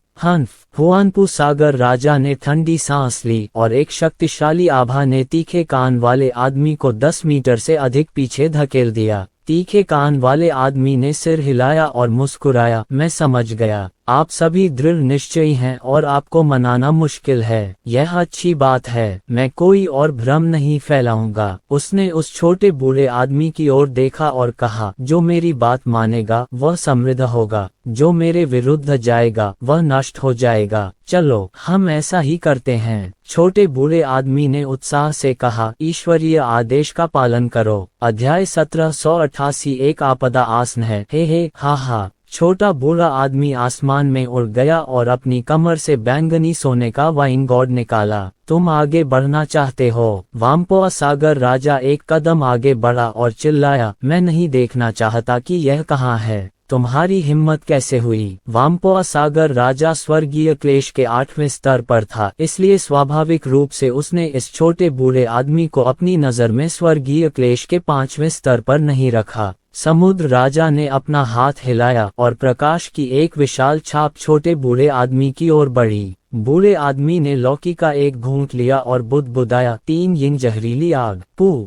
हुआनपू सागर राजा ने ठंडी सांस ली और एक शक्तिशाली आभा ने तीखे कान वाले आदमी को 10 मीटर से अधिक पीछे धकेल दिया। तीखे कान वाले आदमी ने सिर हिलाया और मुस्कुराया, मैं समझ गया। आप सभी दृढ़ निश्चयी हैं और आपको मनाना मुश्किल है। यह अच्छी बात है। मैं कोई और भ्रम नहीं फैलाऊंगा। उसने उस छोटे बूढ़े आदमी की ओर देखा और कहा, जो मेरी बात मानेगा वह समृद्ध होगा, जो मेरे विरुद्ध जाएगा वह नष्ट हो जाएगा। चलो हम ऐसा ही करते हैं। छोटे बूढ़े आदमी ने उत्साह से कहा, ईश्वरीय आदेश का पालन करो। अध्याय 1788 एक आपदा आसन है। हे हा हा। छोटा बूढ़ा आदमी आसमान में उड़ गया और अपनी कमर से बैंगनी सोने का वाइन गॉड निकाला। तुम आगे बढ़ना चाहते हो? वाम्पोआ सागर राजा एक कदम आगे बढ़ा और चिल्लाया, मैं नहीं देखना चाहता कि यह कहाँ है। तुम्हारी हिम्मत कैसे हुई? वाम्पोआ सागर राजा स्वर्गीय क्लेश के 8वें स्तर पर था, इसलिए स्वाभाविक रूप से उसने इस छोटे बूढ़े आदमी को अपनी नजर में स्वर्गीय क्लेश के 5वें स्तर पर नहीं रखा। समुद्र राजा ने अपना हाथ हिलाया और प्रकाश की एक विशाल छाप छोटे बूढ़े आदमी की ओर बढ़ी। बूढ़े आदमी ने लौकी का एक घूंट लिया और बुदबुदाया, 3 यिन जहरीली आग।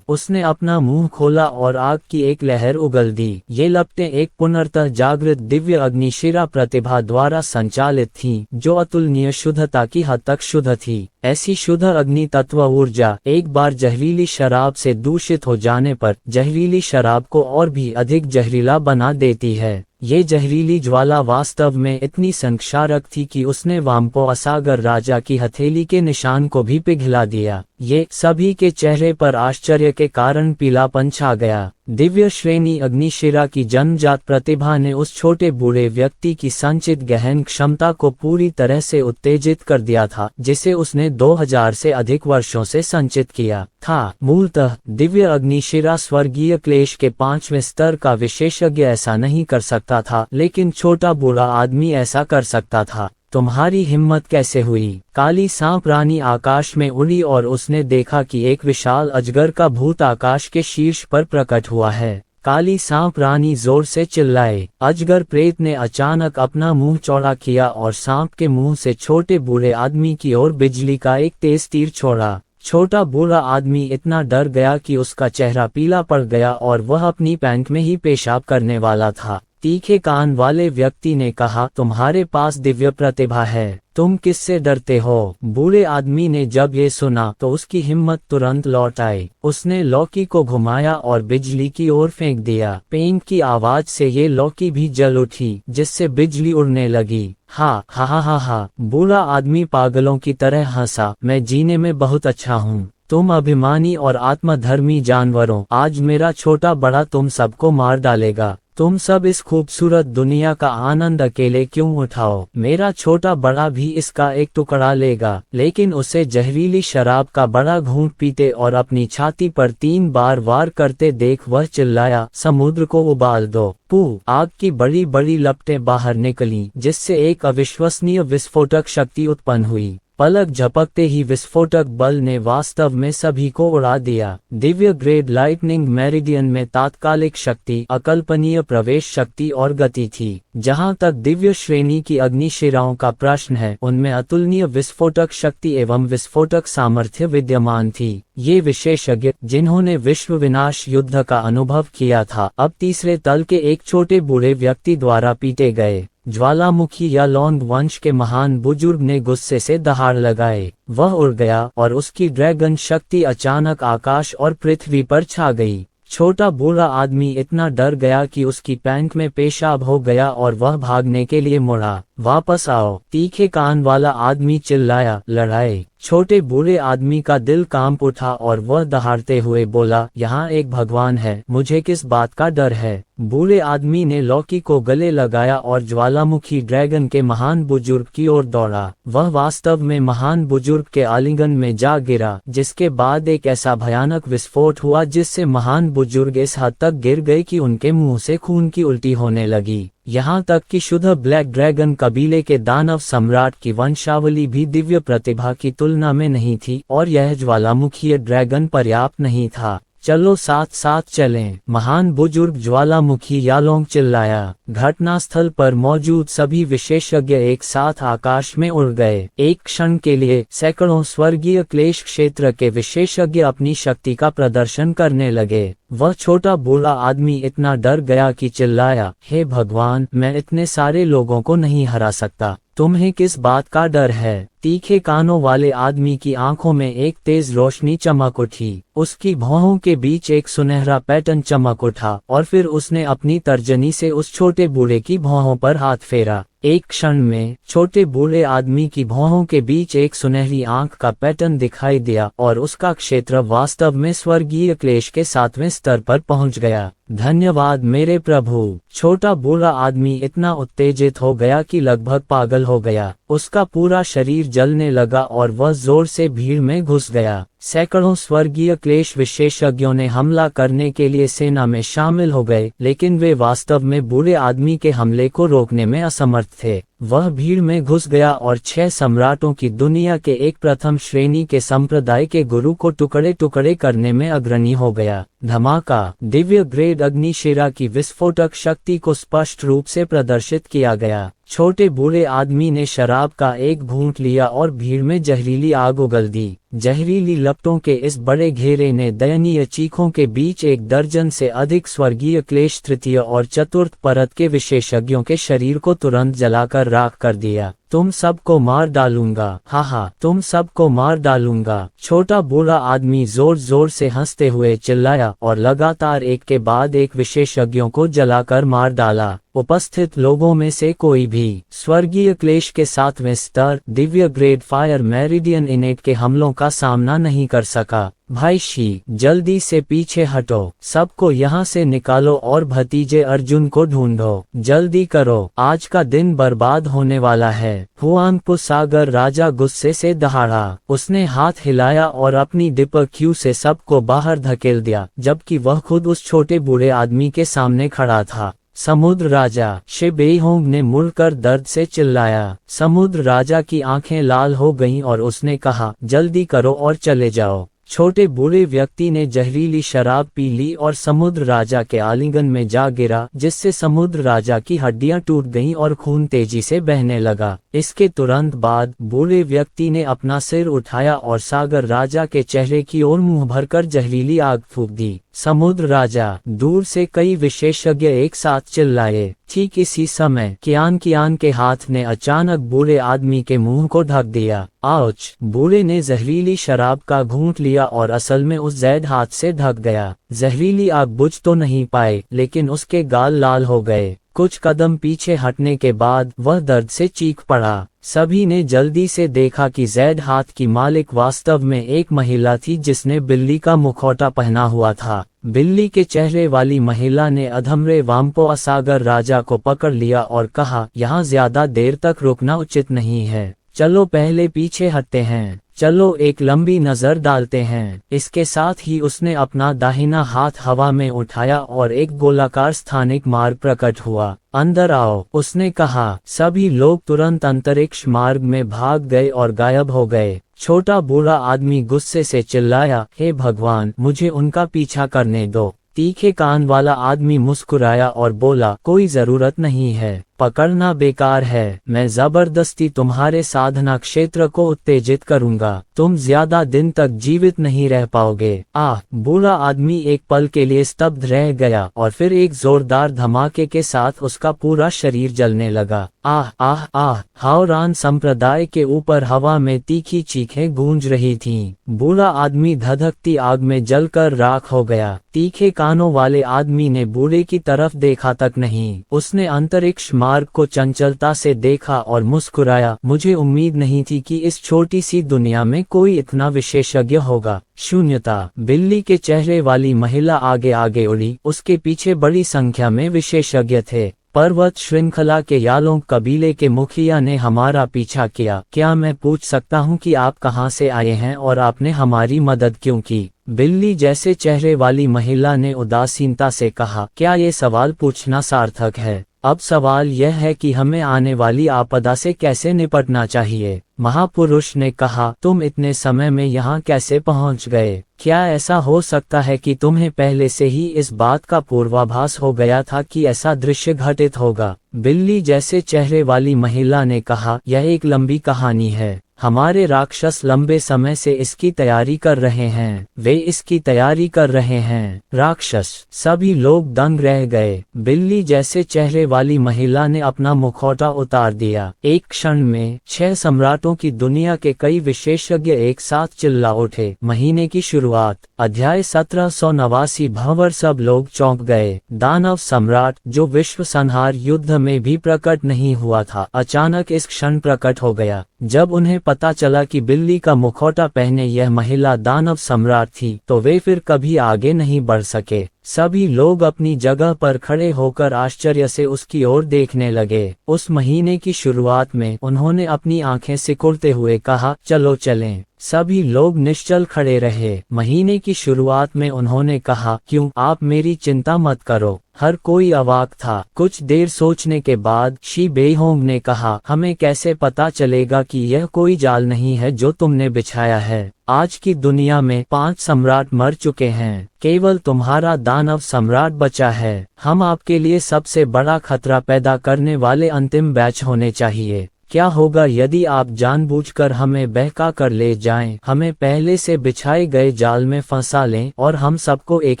उसने अपना मुंह खोला और आग की एक लहर उगल दी। ये लपटें एक पुनर्तः जागृत दिव्य अग्निशिरा प्रतिभा द्वारा संचालित थीं, जो अतुलनीय शुद्धता की हद तक शुद्ध थी। ऐसी शुद्ध अग्नि तत्व ऊर्जा एक बार जहरीली शराब से दूषित हो जाने पर जहरीली शराब को और भी अधिक जहरीला बना देती है। ये जहरीली ज्वाला वास्तव में इतनी संक्षारक थी कि उसने वाम्पोआ सागर राजा की हथेली के निशान को भी पिघला दिया। ये सभी के चेहरे पर आश्चर्य के कारण पीलापन छा गया। दिव्य श्रेणी अग्निशिरा की जन्मजात प्रतिभा ने उस छोटे बूढ़े व्यक्ति की संचित गहन क्षमता को पूरी तरह से उत्तेजित कर दिया था, जिसे उसने 2000 से अधिक वर्षों से संचित किया था। मूलतः दिव्य अग्निशिरा स्वर्गीय क्लेश के 5वें स्तर का विशेषज्ञ ऐसा नहीं कर सकता था, लेकिन छोटा बूढ़ा आदमी ऐसा कर सकता था। तुम्हारी हिम्मत कैसे हुई? काली सांप रानी आकाश में उड़ी और उसने देखा कि एक विशाल अजगर का भूत आकाश के शीर्ष पर प्रकट हुआ है। काली सांप रानी जोर से चिल्लाए। अजगर प्रेत ने अचानक अपना मुंह चौड़ा किया और सांप के मुंह से छोटे बूढ़े आदमी की ओर बिजली का एक तेज तीर छोड़ा। छोटा बूढ़ा आदमी इतना डर गया कि उसका चेहरा पीला पड़ गया और वह अपनी पैंट में ही पेशाब करने वाला था। तीखे कान वाले व्यक्ति ने कहा, तुम्हारे पास दिव्य प्रतिभा है, तुम किससे डरते हो? बूढ़े आदमी ने जब ये सुना तो उसकी हिम्मत तुरंत लौट आई। उसने लौकी को घुमाया और बिजली की ओर फेंक दिया। पेंट की आवाज से ये लौकी भी जल उठी, जिससे बिजली उड़ने लगी। हा हा हा हा हा। बूढ़ा आदमी पागलों की तरह हंसा, मैं जीने में बहुत अच्छा हूँ। तुम अभिमानी और आत्मधर्मी जानवरों, आज मेरा छोटा बड़ा तुम सबको मार डालेगा। तुम सब इस खूबसूरत दुनिया का आनंद अकेले क्यों उठाओ? मेरा छोटा बड़ा भी इसका एक टुकड़ा लेगा, लेकिन उसे जहरीली शराब का बड़ा घूंट पीते और अपनी छाती पर 3 बार वार करते देख वह चिल्लाया, समुद्र को उबाल दो। आग की बड़ी बड़ी लपटें बाहर निकलीं, जिससे एक अविश्वसनीय विस्फोटक शक्ति उत्पन्न हुई। पलक झपकते ही विस्फोटक बल ने वास्तव में सभी को उड़ा दिया। दिव्य ग्रेड लाइटनिंग मेरिडियन में तात्कालिक शक्ति, अकल्पनीय प्रवेश शक्ति और गति थी। जहां तक दिव्य श्रेणी की अग्निशिराओं का प्रश्न है, उनमें अतुलनीय विस्फोटक शक्ति एवं विस्फोटक सामर्थ्य विद्यमान थी। ये विशेषज्ञ जिन्होंने विश्व विनाश युद्ध का अनुभव किया था, अब तीसरे तल के एक छोटे बूढ़े व्यक्ति द्वारा पीटे गए। ज्वालामुखी या लौंग वंश के महान बुजुर्ग ने गुस्से से दहाड़ लगाए। वह उड़ गया और उसकी ड्रैगन शक्ति अचानक आकाश और पृथ्वी पर छा गई। छोटा बूढ़ा आदमी इतना डर गया कि उसकी पैंट में पेशाब हो गया और वह भागने के लिए मुड़ा। वापस आओ, तीखे कान वाला आदमी चिल्लाया। लड़ाई। छोटे बूढ़े आदमी का दिल कांप उठा और वह दहाड़ते हुए बोला, यहाँ एक भगवान है, मुझे किस बात का डर है। बूढ़े आदमी ने लौकी को गले लगाया और ज्वालामुखी ड्रैगन के महान बुजुर्ग की ओर दौड़ा। वह वास्तव में महान बुजुर्ग के आलिंगन में जा गिरा, जिसके बाद एक ऐसा भयानक विस्फोट हुआ जिससे महान बुजुर्ग इस हद तक गिर गए कि उनके मुंह से खून की उल्टी होने लगी। यहाँ तक कि शुद्ध ब्लैक ड्रैगन कबीले के दानव सम्राट की वंशावली भी दिव्य प्रतिभा की तुलना में नहीं थी, और यह ज्वालामुखी ड्रैगन पर्याप्त नहीं था। चलो साथ साथ चलें, महान बुजुर्ग ज्वालामुखी यालोंग चिल्लाया। घटनास्थल पर मौजूद सभी विशेषज्ञ एक साथ आकाश में उड़ गए। एक क्षण के लिए सैकड़ों स्वर्गीय क्लेश क्षेत्र के विशेषज्ञ अपनी शक्ति का प्रदर्शन करने लगे। वह छोटा बूढ़ा आदमी इतना डर गया कि चिल्लाया, हे भगवान, मैं इतने सारे लोगों को नहीं हरा सकता। तुम्हें किस बात का डर है? तीखे कानों वाले आदमी की आंखों में एक तेज रोशनी चमक उठी। उसकी भौहों के बीच एक सुनहरा पैटर्न चमक उठा और फिर उसने अपनी तर्जनी से उस छोटे बूढ़े की भौहों पर हाथ फेरा। एक क्षण में छोटे बूढ़े आदमी की भौहों के बीच एक सुनहरी आंख का पैटर्न दिखाई दिया और उसका क्षेत्र वास्तव में स्वर्गीय क्लेश के 7वें स्तर पर पहुंच गया। धन्यवाद मेरे प्रभु। छोटा बूढ़ा आदमी इतना उत्तेजित हो गया कि लगभग पागल हो गया। उसका पूरा शरीर जलने लगा और वह जोर से भीड़ में घुस गया। सैकड़ों स्वर्गीय क्लेश विशेषज्ञों ने हमला करने के लिए सेना में शामिल हो गए, लेकिन वे वास्तव में बूढ़े आदमी के हमले को रोकने में असमर्थ थे। वह भीड़ में घुस गया और 6 सम्राटों की दुनिया के एक प्रथम श्रेणी के संप्रदाय के गुरु को टुकड़े टुकड़े करने में अग्रणी हो गया। धमाका। दिव्य ग्रेड अग्निशिरा की विस्फोटक शक्ति को स्पष्ट रूप से प्रदर्शित किया गया। छोटे बूढ़े आदमी ने शराब का एक घूंट लिया और भीड़ में जहरीली आग उगल दी। जहरीली लपटों के इस बड़े घेरे ने दयनीय चीखों के बीच 1 दर्जन से अधिक स्वर्गीय क्लेश तृतीय और चतुर्थ परत के विशेषज्ञों के शरीर को तुरंत जलाकर राख कर दिया। तुम सबको मार डालूंगा, हा, तुम सबको मार डालूंगा। छोटा बूढ़ा आदमी जोर जोर से हंसते हुए चिल्लाया और लगातार एक के बाद एक विशेषज्ञों को जलाकर मार डाला। उपस्थित लोगों में से कोई भी स्वर्गीय क्लेश के 7वें स्तर दिव्य ग्रेड फायर मेरिडियन इनेट के हमलों का सामना नहीं कर सका। भाई शी, जल्दी से पीछे हटो, सबको यहाँ से निकालो और भतीजे अर्जुन को ढूंढो। जल्दी करो, आज का दिन बर्बाद होने वाला है। हुआंगपो सागर राजा गुस्से से दहाड़ा। उसने हाथ हिलाया और अपनी डिपर क्यू से सबको बाहर धकेल दिया, जबकि वह खुद उस छोटे बूढ़े आदमी के सामने खड़ा था। समुद्र राजा, शेबेहोंग ने मुड़कर दर्द से चिल्लाया। समुद्र राजा की आंखें लाल हो गईं और उसने कहा, जल्दी करो और चले जाओ। छोटे बूढ़े व्यक्ति ने जहरीली शराब पी ली और समुद्र राजा के आलिंगन में जा गिरा, जिससे समुद्र राजा की हड्डियां टूट गईं और खून तेजी से बहने लगा। इसके तुरंत बाद बूढ़े व्यक्ति ने अपना सिर उठाया और सागर राजा के चेहरे की ओर मुंह भरकर जहरीली आग फूंक दी। समुद्र राजा, दूर से कई विशेषज्ञ एक साथ चिल्लाए। ठीक इसी समय कियान के हाथ ने अचानक बूढ़े आदमी के मुंह को ढक दिया। आउच! बूढ़े ने जहरीली शराब का घूंट लिया और असल में उस जैद हाथ से ढक गया। जहरीली आग बुझ तो नहीं पाए, लेकिन उसके गाल लाल हो गए। कुछ कदम पीछे हटने के बाद वह दर्द से चीख पड़ा। सभी ने जल्दी से देखा कि जैद हाथ की मालिक वास्तव में एक महिला थी जिसने बिल्ली का मुखौटा पहना हुआ था। बिल्ली के चेहरे वाली महिला ने अधमरे वाम्पो सागर राजा को पकड़ लिया और कहा, यहाँ ज्यादा देर तक रुकना उचित नहीं है। चलो पहले पीछे हटते हैं। चलो एक लंबी नजर डालते हैं। इसके साथ ही उसने अपना दाहिना हाथ हवा में उठाया और एक गोलाकार स्थानिक मार्ग प्रकट हुआ। अंदर आओ, उसने कहा। सभी लोग तुरंत अंतरिक्ष मार्ग में भाग गए और गायब हो गए। छोटा बूढ़ा आदमी गुस्से से चिल्लाया, हे भगवान, मुझे उनका पीछा करने दो। तीखे कान वाला आदमी मुस्कुराया और बोला, कोई जरूरत नहीं है। पकड़ना बेकार है। मैं जबरदस्ती तुम्हारे साधना क्षेत्र को उत्तेजित करूंगा, तुम ज्यादा दिन तक जीवित नहीं रह पाओगे। बूढ़ा आदमी एक पल के लिए स्तब्ध रह गया और फिर एक जोरदार धमाके के साथ उसका पूरा शरीर जलने लगा। हावरान संप्रदाय के ऊपर हवा में तीखी चीखें गूंज रही थीं। बूढ़ा आदमी धधकती आग में जलकर राख हो गया। तीखे कानों वाले आदमी ने बूढ़े की तरफ देखा तक नहीं। उसने अंतरिक्ष मार्ग को चंचलता से देखा और मुस्कुराया। मुझे उम्मीद नहीं थी कि इस छोटी सी दुनिया में कोई इतना विशेषज्ञ होगा। शून्यता। बिल्ली के चेहरे वाली महिला आगे आगे उड़ी। उसके पीछे बड़ी संख्या में विशेषज्ञ थे। पर्वत श्रृंखला के यालोंग कबीले के मुखिया ने हमारा पीछा किया। क्या मैं पूछ सकता हूँ कि आप कहाँ से आए हैं और आपने हमारी मदद क्यों की? बिल्ली जैसे चेहरे वाली महिला ने उदासीनता से कहा। क्या ये सवाल पूछना सार्थक है? अब सवाल यह है कि हमें आने वाली आपदा से कैसे निपटना चाहिए। महापुरुष ने कहा, तुम इतने समय में यहाँ कैसे पहुँच गए? क्या ऐसा हो सकता है कि तुम्हें पहले से ही इस बात का पूर्वाभास हो गया था कि ऐसा दृश्य घटित होगा? बिल्ली जैसे चेहरे वाली महिला ने कहा, यह एक लंबी कहानी है। हमारे राक्षस लंबे समय से इसकी तैयारी कर रहे हैं। वे इसकी तैयारी कर रहे हैं। राक्षस। सभी लोग दंग रह गए। बिल्ली जैसे चेहरे वाली महिला ने अपना मुखौटा उतार दिया। एक क्षण में 6 सम्राटों की दुनिया के कई विशेषज्ञ एक साथ चिल्ला उठे। महीने की शुरुआत। अध्याय 1789। भंवर। सब लोग चौंक गए। दानव सम्राट, जो विश्व संहार युद्ध में भी प्रकट नहीं हुआ था, अचानक इस क्षण प्रकट हो गया। जब उन्हें पता चला कि बिल्ली का मुखौटा पहने यह महिला दानव सम्राट थी, तो वे फिर कभी आगे नहीं बढ़ सके। सभी लोग अपनी जगह पर खड़े होकर आश्चर्य से उसकी ओर देखने लगे। उस महीने की शुरुआत में उन्होंने अपनी आंखें सिकुड़ते हुए कहा, चलो चलें। सभी लोग निश्चल खड़े रहे। महीने की शुरुआत में उन्होंने कहा, क्यों? आप मेरी चिंता मत करो। हर कोई अवाक था। कुछ देर सोचने के बाद शी बेहोंग ने कहा, हमें कैसे पता चलेगा कि यह कोई जाल नहीं है जो तुमने बिछाया है? आज की दुनिया में 5 सम्राट मर चुके हैं। केवल तुम्हारा दानव सम्राट बचा है। हम आपके लिए सबसे बड़ा खतरा पैदा करने वाले अंतिम बैच होने चाहिए। क्या होगा यदि आप जानबूझकर हमें बहका कर ले जाएं, हमें पहले से बिछाए गए जाल में फंसा लें और हम सबको एक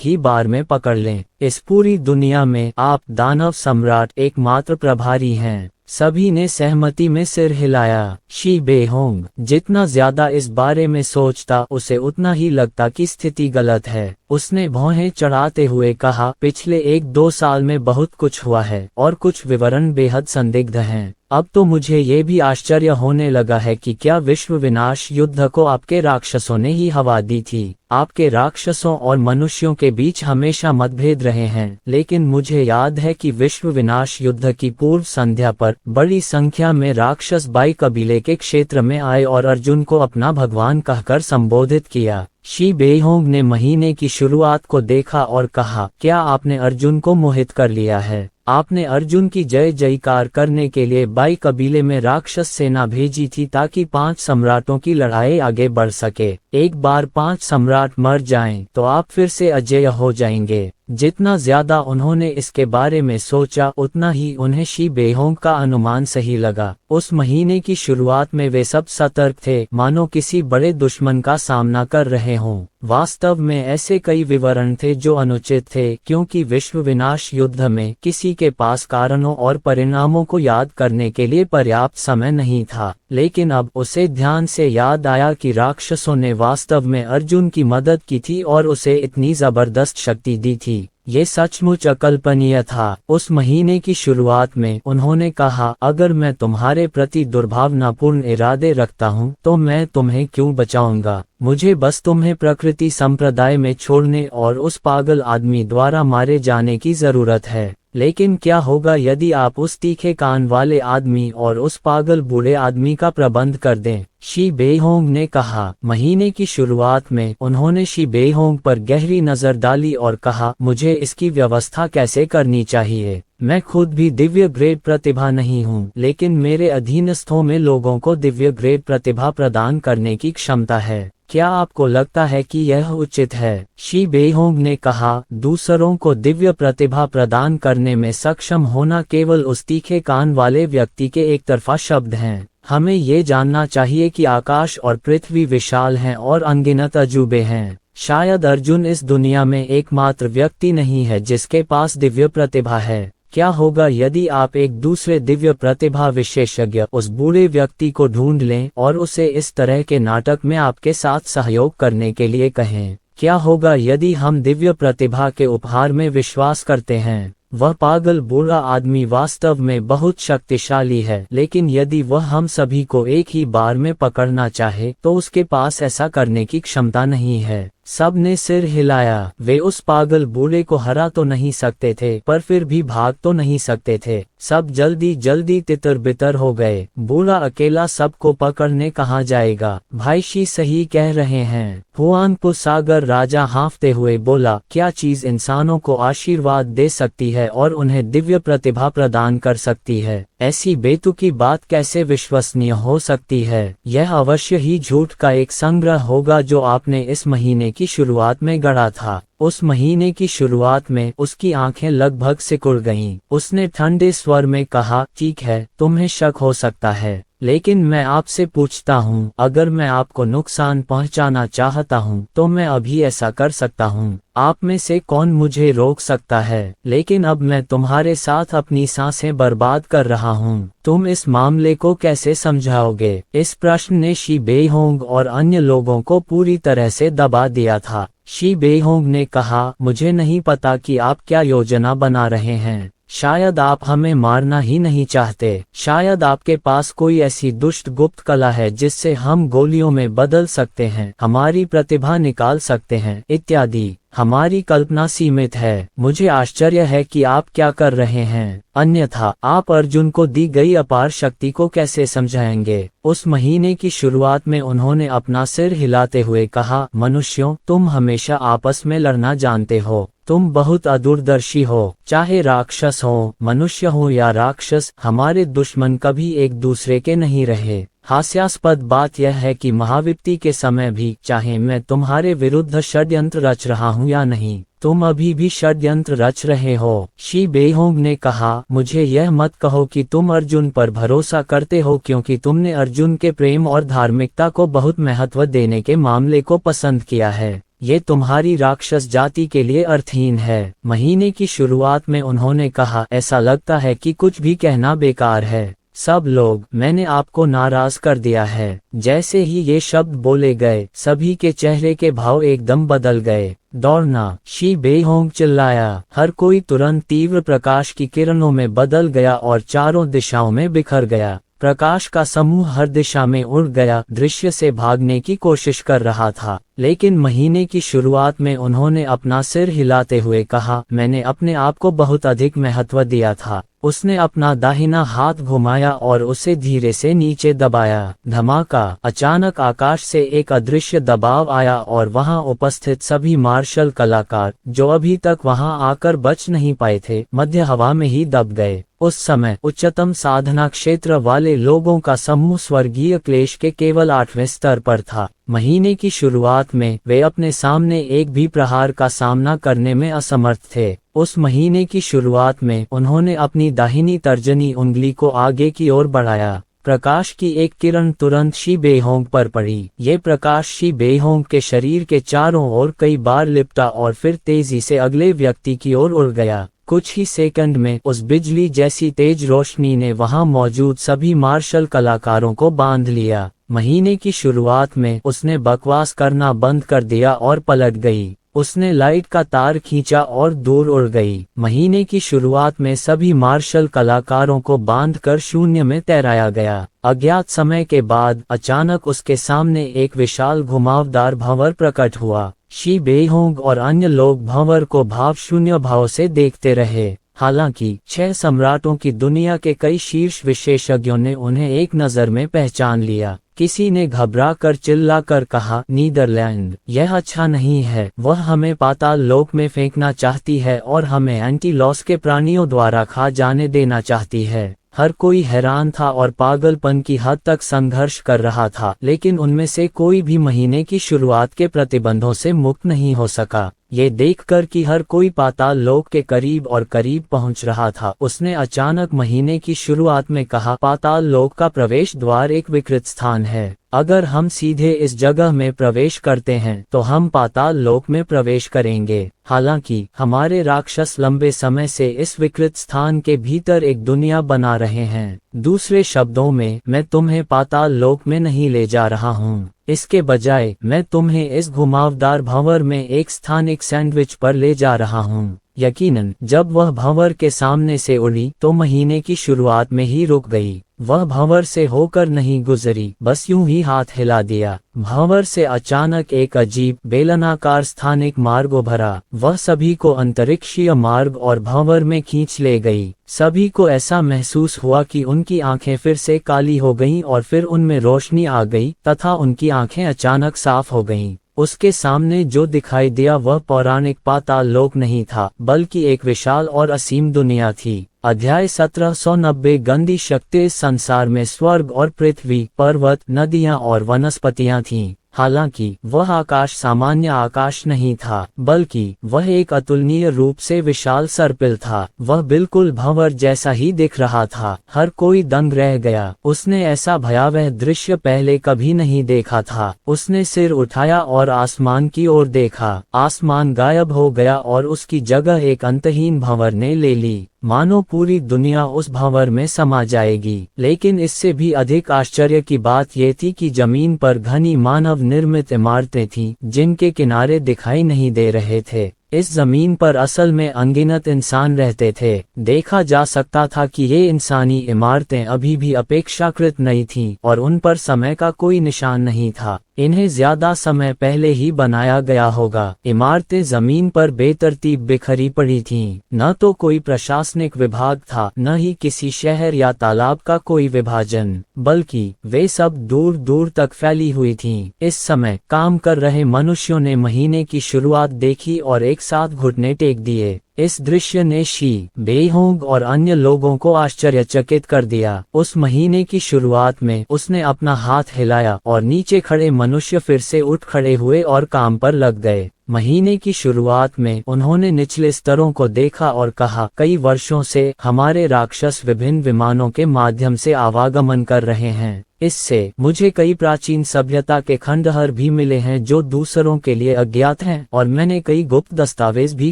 ही बार में पकड़ लें? इस पूरी दुनिया में आप दानव सम्राट एकमात्र प्रभारी हैं। सभी ने सहमति में सिर हिलाया। शी बेहोंग जितना ज्यादा इस बारे में सोचता, उसे उतना ही लगता कि स्थिति गलत है। उसने भौहें चढ़ाते हुए कहा, पिछले 1-2 साल में बहुत कुछ हुआ है और कुछ विवरण बेहद संदिग्ध हैं। अब तो मुझे ये भी आश्चर्य होने लगा है कि क्या विश्व विनाश युद्ध को आपके राक्षसों ने ही हवा दी थी? आपके राक्षसों और मनुष्यों के बीच हमेशा मतभेद रहे हैं, लेकिन मुझे याद है कि विश्व विनाश युद्ध की पूर्व संध्या पर बड़ी संख्या में राक्षस बाई कबीले के क्षेत्र में आए और अर्जुन को अपना भगवान कहकर संबोधित किया। शी बेहोंग ने महीने की शुरुआत को देखा और कहा, क्या आपने अर्जुन को मोहित कर लिया है? आपने अर्जुन की जय जयकार करने के लिए बाई कबीले में राक्षस सेना भेजी थी ताकि 5 सम्राटों की लड़ाई आगे बढ़ सके। एक बार 5 सम्राट मर जाएं, तो आप फिर से अजेय हो जाएंगे। जितना ज्यादा उन्होंने इसके बारे में सोचा, उतना ही उन्हें शी बेहोंग का अनुमान सही लगा। उस महीने की शुरुआत में वे सब सतर्क थे, मानो किसी बड़े दुश्मन का सामना कर रहे हों। वास्तव में ऐसे कई विवरण थे जो अनुचित थे, क्योंकि विश्व विनाश युद्ध में किसी के पास कारणों और परिणामों को याद करने के लिए पर्याप्त समय नहीं था। लेकिन अब उसे ध्यान से याद आया कि राक्षसों ने वास्तव में अर्जुन की मदद की थी और उसे इतनी जबरदस्त शक्ति दी थी। ये सचमुच अकल्पनीय था। उस महीने की शुरुआत में उन्होंने कहा, अगर मैं तुम्हारे प्रति दुर्भावनापूर्ण इरादे रखता हूँ, तो मैं तुम्हें क्यों बचाऊंगा? मुझे बस तुम्हें प्रकृति संप्रदाय में छोड़ने और उस पागल आदमी द्वारा मारे जाने की जरूरत है। लेकिन क्या होगा यदि आप उस तीखे कान वाले आदमी और उस पागल बूढ़े आदमी का प्रबंध कर दें? शी बेहोंग ने कहा। महीने की शुरुआत में उन्होंने शी बेहोंग पर गहरी नजर डाली और कहा, मुझे इसकी व्यवस्था कैसे करनी चाहिए? मैं खुद भी दिव्य ग्रेड प्रतिभा नहीं हूँ, लेकिन मेरे अधीनस्थों में लोगों को दिव्य ग्रेड प्रतिभा प्रदान करने की क्षमता है। क्या आपको लगता है कि यह उचित है? शी बेहोंग ने कहा, दूसरों को दिव्य प्रतिभा प्रदान करने में सक्षम होना केवल उस तीखे कान वाले व्यक्ति के एक तरफा शब्द हैं। हमें ये जानना चाहिए कि आकाश और पृथ्वी विशाल हैं और अनगिनत अजूबे हैं। शायद अर्जुन इस दुनिया में एकमात्र व्यक्ति नहीं है जिसके पास दिव्य प्रतिभा है। क्या होगा यदि आप एक दूसरे दिव्य प्रतिभा विशेषज्ञ उस बूढ़े व्यक्ति को ढूंढ लें और उसे इस तरह के नाटक में आपके साथ सहयोग करने के लिए कहें? क्या होगा यदि हम दिव्य प्रतिभा के उपहार में विश्वास करते हैं? वह पागल बूढ़ा आदमी वास्तव में बहुत शक्तिशाली है, लेकिन यदि वह हम सभी को एक ही बार में पकड़ना चाहे तो उसके पास ऐसा करने की क्षमता नहीं है। सब ने सिर हिलाया। वे उस पागल बूढ़े को हरा तो नहीं सकते थे, पर फिर भी भाग तो नहीं सकते थे। सब जल्दी जल्दी तितर बितर हो गए। बूढ़ा अकेला सबको पकड़ने कहाँ जाएगा? भाई शी सही कह रहे हैं। हुआनपो सागर राजा हाँफते हुए बोला, क्या चीज इंसानों को आशीर्वाद दे सकती है और उन्हें दिव्य प्रतिभा प्रदान कर सकती है? ऐसी बेतुकी बात कैसे विश्वसनीय हो सकती है? यह अवश्य ही झूठ का एक संग्रह होगा जो आपने इस महीने की शुरुआत में गढ़ा था। उस महीने की शुरुआत में उसकी आंखें लगभग सिकुड़ गईं। उसने ठंडे स्वर में कहा, ठीक है, तुम्हें शक हो सकता है, लेकिन मैं आपसे पूछता हूँ, अगर मैं आपको नुकसान पहुँचाना चाहता हूँ तो मैं अभी ऐसा कर सकता हूँ। आप में से कौन मुझे रोक सकता है? लेकिन अब मैं तुम्हारे साथ अपनी सांसें बर्बाद कर रहा हूँ। तुम इस मामले को कैसे समझाओगे? इस प्रश्न ने शी बेहोंग और अन्य लोगों को पूरी तरह से दबा दिया था। शी बेहोंग ने कहा, मुझे नहीं पता कि आप क्या योजना बना रहे हैं। शायद आप हमें मारना ही नहीं चाहते। शायद आपके पास कोई ऐसी दुष्ट गुप्त कला है जिससे हम गोलियों में बदल सकते हैं, हमारी प्रतिभा निकाल सकते हैं, इत्यादि। हमारी कल्पना सीमित है। मुझे आश्चर्य है कि आप क्या कर रहे हैं। अन्यथा आप अर्जुन को दी गई अपार शक्ति को कैसे समझाएंगे? उस महीने की शुरुआत में उन्होंने अपना सिर हिलाते हुए कहा, मनुष्यों, तुम हमेशा आपस में लड़ना जानते हो। तुम बहुत अदूरदर्शी हो। चाहे राक्षस हो, मनुष्य हो या राक्षस, हमारे दुश्मन कभी एक दूसरे के नहीं रहे। हास्यास्पद बात यह है कि महाविपत्ति के समय भी, चाहे मैं तुम्हारे विरुद्ध षड्यंत्र रच रहा हूँ या नहीं, तुम अभी भी षड्यंत्र रच रहे हो। शी बेहोंग ने कहा, मुझे यह मत कहो कि तुम अर्जुन पर भरोसा करते हो, क्योंकि तुमने अर्जुन के प्रेम और धार्मिकता को बहुत महत्व देने के मामले को पसंद किया है। ये तुम्हारी राक्षस जाति के लिए अर्थहीन है। महीने की शुरुआत में उन्होंने कहा, ऐसा लगता है कि कुछ भी कहना बेकार है। सब लोग, मैंने आपको नाराज कर दिया है। जैसे ही ये शब्द बोले गए, सभी के चेहरे के भाव एकदम बदल गए। दौड़ना, शी बेहोंग चिल्लाया। हर कोई तुरंत तीव्र प्रकाश की किरणों में बदल गया और चारों दिशाओं में बिखर गया। प्रकाश का समूह हर दिशा में उड़ गया, दृश्य से भागने की कोशिश कर रहा था। लेकिन महीने की शुरुआत में उन्होंने अपना सिर हिलाते हुए कहा, मैंने अपने आप को बहुत अधिक महत्व दिया था। उसने अपना दाहिना हाथ घुमाया और उसे धीरे से नीचे दबाया। धमाका! अचानक आकाश से एक अदृश्य दबाव आया और वहां उपस्थित सभी मार्शल कलाकार, जो अभी तक वहां आकर बच नहीं पाए थे, मध्य हवा में ही दब गए। उस समय उच्चतम साधना क्षेत्र वाले लोगों का समूह स्वर्गीय क्लेश के केवल 8वें स्तर पर था। महीने की शुरुआत में वे अपने सामने एक भी प्रहार का सामना करने में असमर्थ थे। उस महीने की शुरुआत में उन्होंने अपनी दाहिनी तर्जनी उंगली को आगे की ओर बढ़ाया। प्रकाश की एक किरण तुरंत शी बेहोंग पर पड़ी। ये प्रकाश शी बेहोंग के शरीर के चारों ओर कई बार लिपटा और फिर तेजी से अगले व्यक्ति की ओर उड़ गया। कुछ ही सेकंड में उस बिजली जैसी तेज रोशनी ने वहां मौजूद सभी मार्शल कलाकारों को बांध लिया। महीने की शुरुआत में उसने बकवास करना बंद कर दिया और पलट गई। उसने लाइट का तार खींचा और दूर उड़ गई। महीने की शुरुआत में सभी मार्शल कलाकारों को बांधकर शून्य में तैराया गया। अज्ञात समय के बाद अचानक उसके सामने एक विशाल घुमावदार भंवर प्रकट हुआ। शी बेहोंग और अन्य लोग भंवर को भाव शून्य भाव से देखते रहे। हालांकि 6 सम्राटों की दुनिया के कई शीर्ष विशेषज्ञों ने उन्हें एक नज़र में पहचान लिया। किसी ने घबरा कर चिल्ला कर कहा, नीदरलैंड, यह अच्छा नहीं है, वह हमें पाताल लोक में फेंकना चाहती है और हमें एंटीलॉस के प्राणियों द्वारा खा जाने देना चाहती है। हर कोई हैरान था और पागलपन की हद तक संघर्ष कर रहा था, लेकिन उनमें से कोई भी महीने की शुरुआत के प्रतिबंधों से मुक्त नहीं हो सका। ये देखकर कि हर कोई पाताल लोक के करीब और करीब पहुंच रहा था, उसने अचानक महीने की शुरुआत में कहा, पाताल लोक का प्रवेश द्वार एक विकृत स्थान है। अगर हम सीधे इस जगह में प्रवेश करते हैं तो हम पाताल लोक में प्रवेश करेंगे। हालांकि हमारे राक्षस लंबे समय से इस विकृत स्थान के भीतर एक दुनिया बना रहे हैं। दूसरे शब्दों में, मैं तुम्हें पाताल लोक में नहीं ले जा रहा हूँ। इसके बजाय मैं तुम्हें इस घुमावदार भंवर में एक स्थानिक सैंडविच पर ले जा रहा हूँ। यकीनन जब वह भंवर के सामने से उड़ी तो महीने की शुरुआत में ही रुक गई। वह भंवर से होकर नहीं गुजरी, बस यूं ही हाथ हिला दिया। भंवर से अचानक एक अजीब बेलनाकार स्थानिक मार्ग उभरा। वह सभी को अंतरिक्षीय मार्ग और भंवर में खींच ले गई। सभी को ऐसा महसूस हुआ कि उनकी आंखें फिर से काली हो गईं और फिर उनमें रोशनी आ गई तथा उनकी आंखें अचानक साफ हो गईं। उसके सामने जो दिखाई दिया वह पौराणिक पाताल लोक नहीं था, बल्कि एक विशाल और असीम दुनिया थी। अध्याय 1790। गंदी शक्ति। इस संसार में स्वर्ग और पृथ्वी, पर्वत, नदियां और वनस्पतियां थीं। हालांकि वह आकाश सामान्य आकाश नहीं था, बल्कि वह एक अतुलनीय रूप से विशाल सर्पिल था। वह बिल्कुल भंवर जैसा ही दिख रहा था। हर कोई दंग रह गया। उसने ऐसा भयावह दृश्य पहले कभी नहीं देखा था। उसने सिर उठाया और आसमान की ओर देखा। आसमान गायब हो गया और उसकी जगह एक अंतहीन भंवर ने ले ली, मानो पूरी दुनिया उस भंवर में समा जाएगी। लेकिन इससे भी अधिक आश्चर्य की बात यह थी कि जमीन पर घनी मानव निर्मित इमारतें थीं, जिनके किनारे दिखाई नहीं दे रहे थे। इस जमीन पर असल में अनगिनत इंसान रहते थे। देखा जा सकता था कि ये इंसानी इमारतें अभी भी अपेक्षाकृत नई थीं और उन पर समय का कोई निशान नहीं था। इन्हें ज्यादा समय पहले ही बनाया गया होगा। इमारतें जमीन पर बेतरतीब बिखरी पड़ी थीं। न तो कोई प्रशासनिक विभाग था, न ही किसी शहर या तालाब का कोई विभाजन, बल्कि वे सब दूर दूर तक फैली हुई थीं। इस समय काम कर रहे मनुष्यों ने महीने की शुरुआत देखी और एक साथ घुटने टेक दिए। इस दृश्य ने शी बेहोंग और अन्य लोगों को आश्चर्यचकित कर दिया। उस महीने की शुरुआत में उसने अपना हाथ हिलाया और नीचे खड़े मनुष्य फिर से उठ खड़े हुए और काम पर लग गए। महीने की शुरुआत में उन्होंने निचले स्तरों को देखा और कहा, कई वर्षों से हमारे राक्षस विभिन्न विमानों के माध्यम से आवागमन कर रहे हैं। इससे मुझे कई प्राचीन सभ्यता के खंडहर भी मिले हैं जो दूसरों के लिए अज्ञात हैं, और मैंने कई गुप्त दस्तावेज भी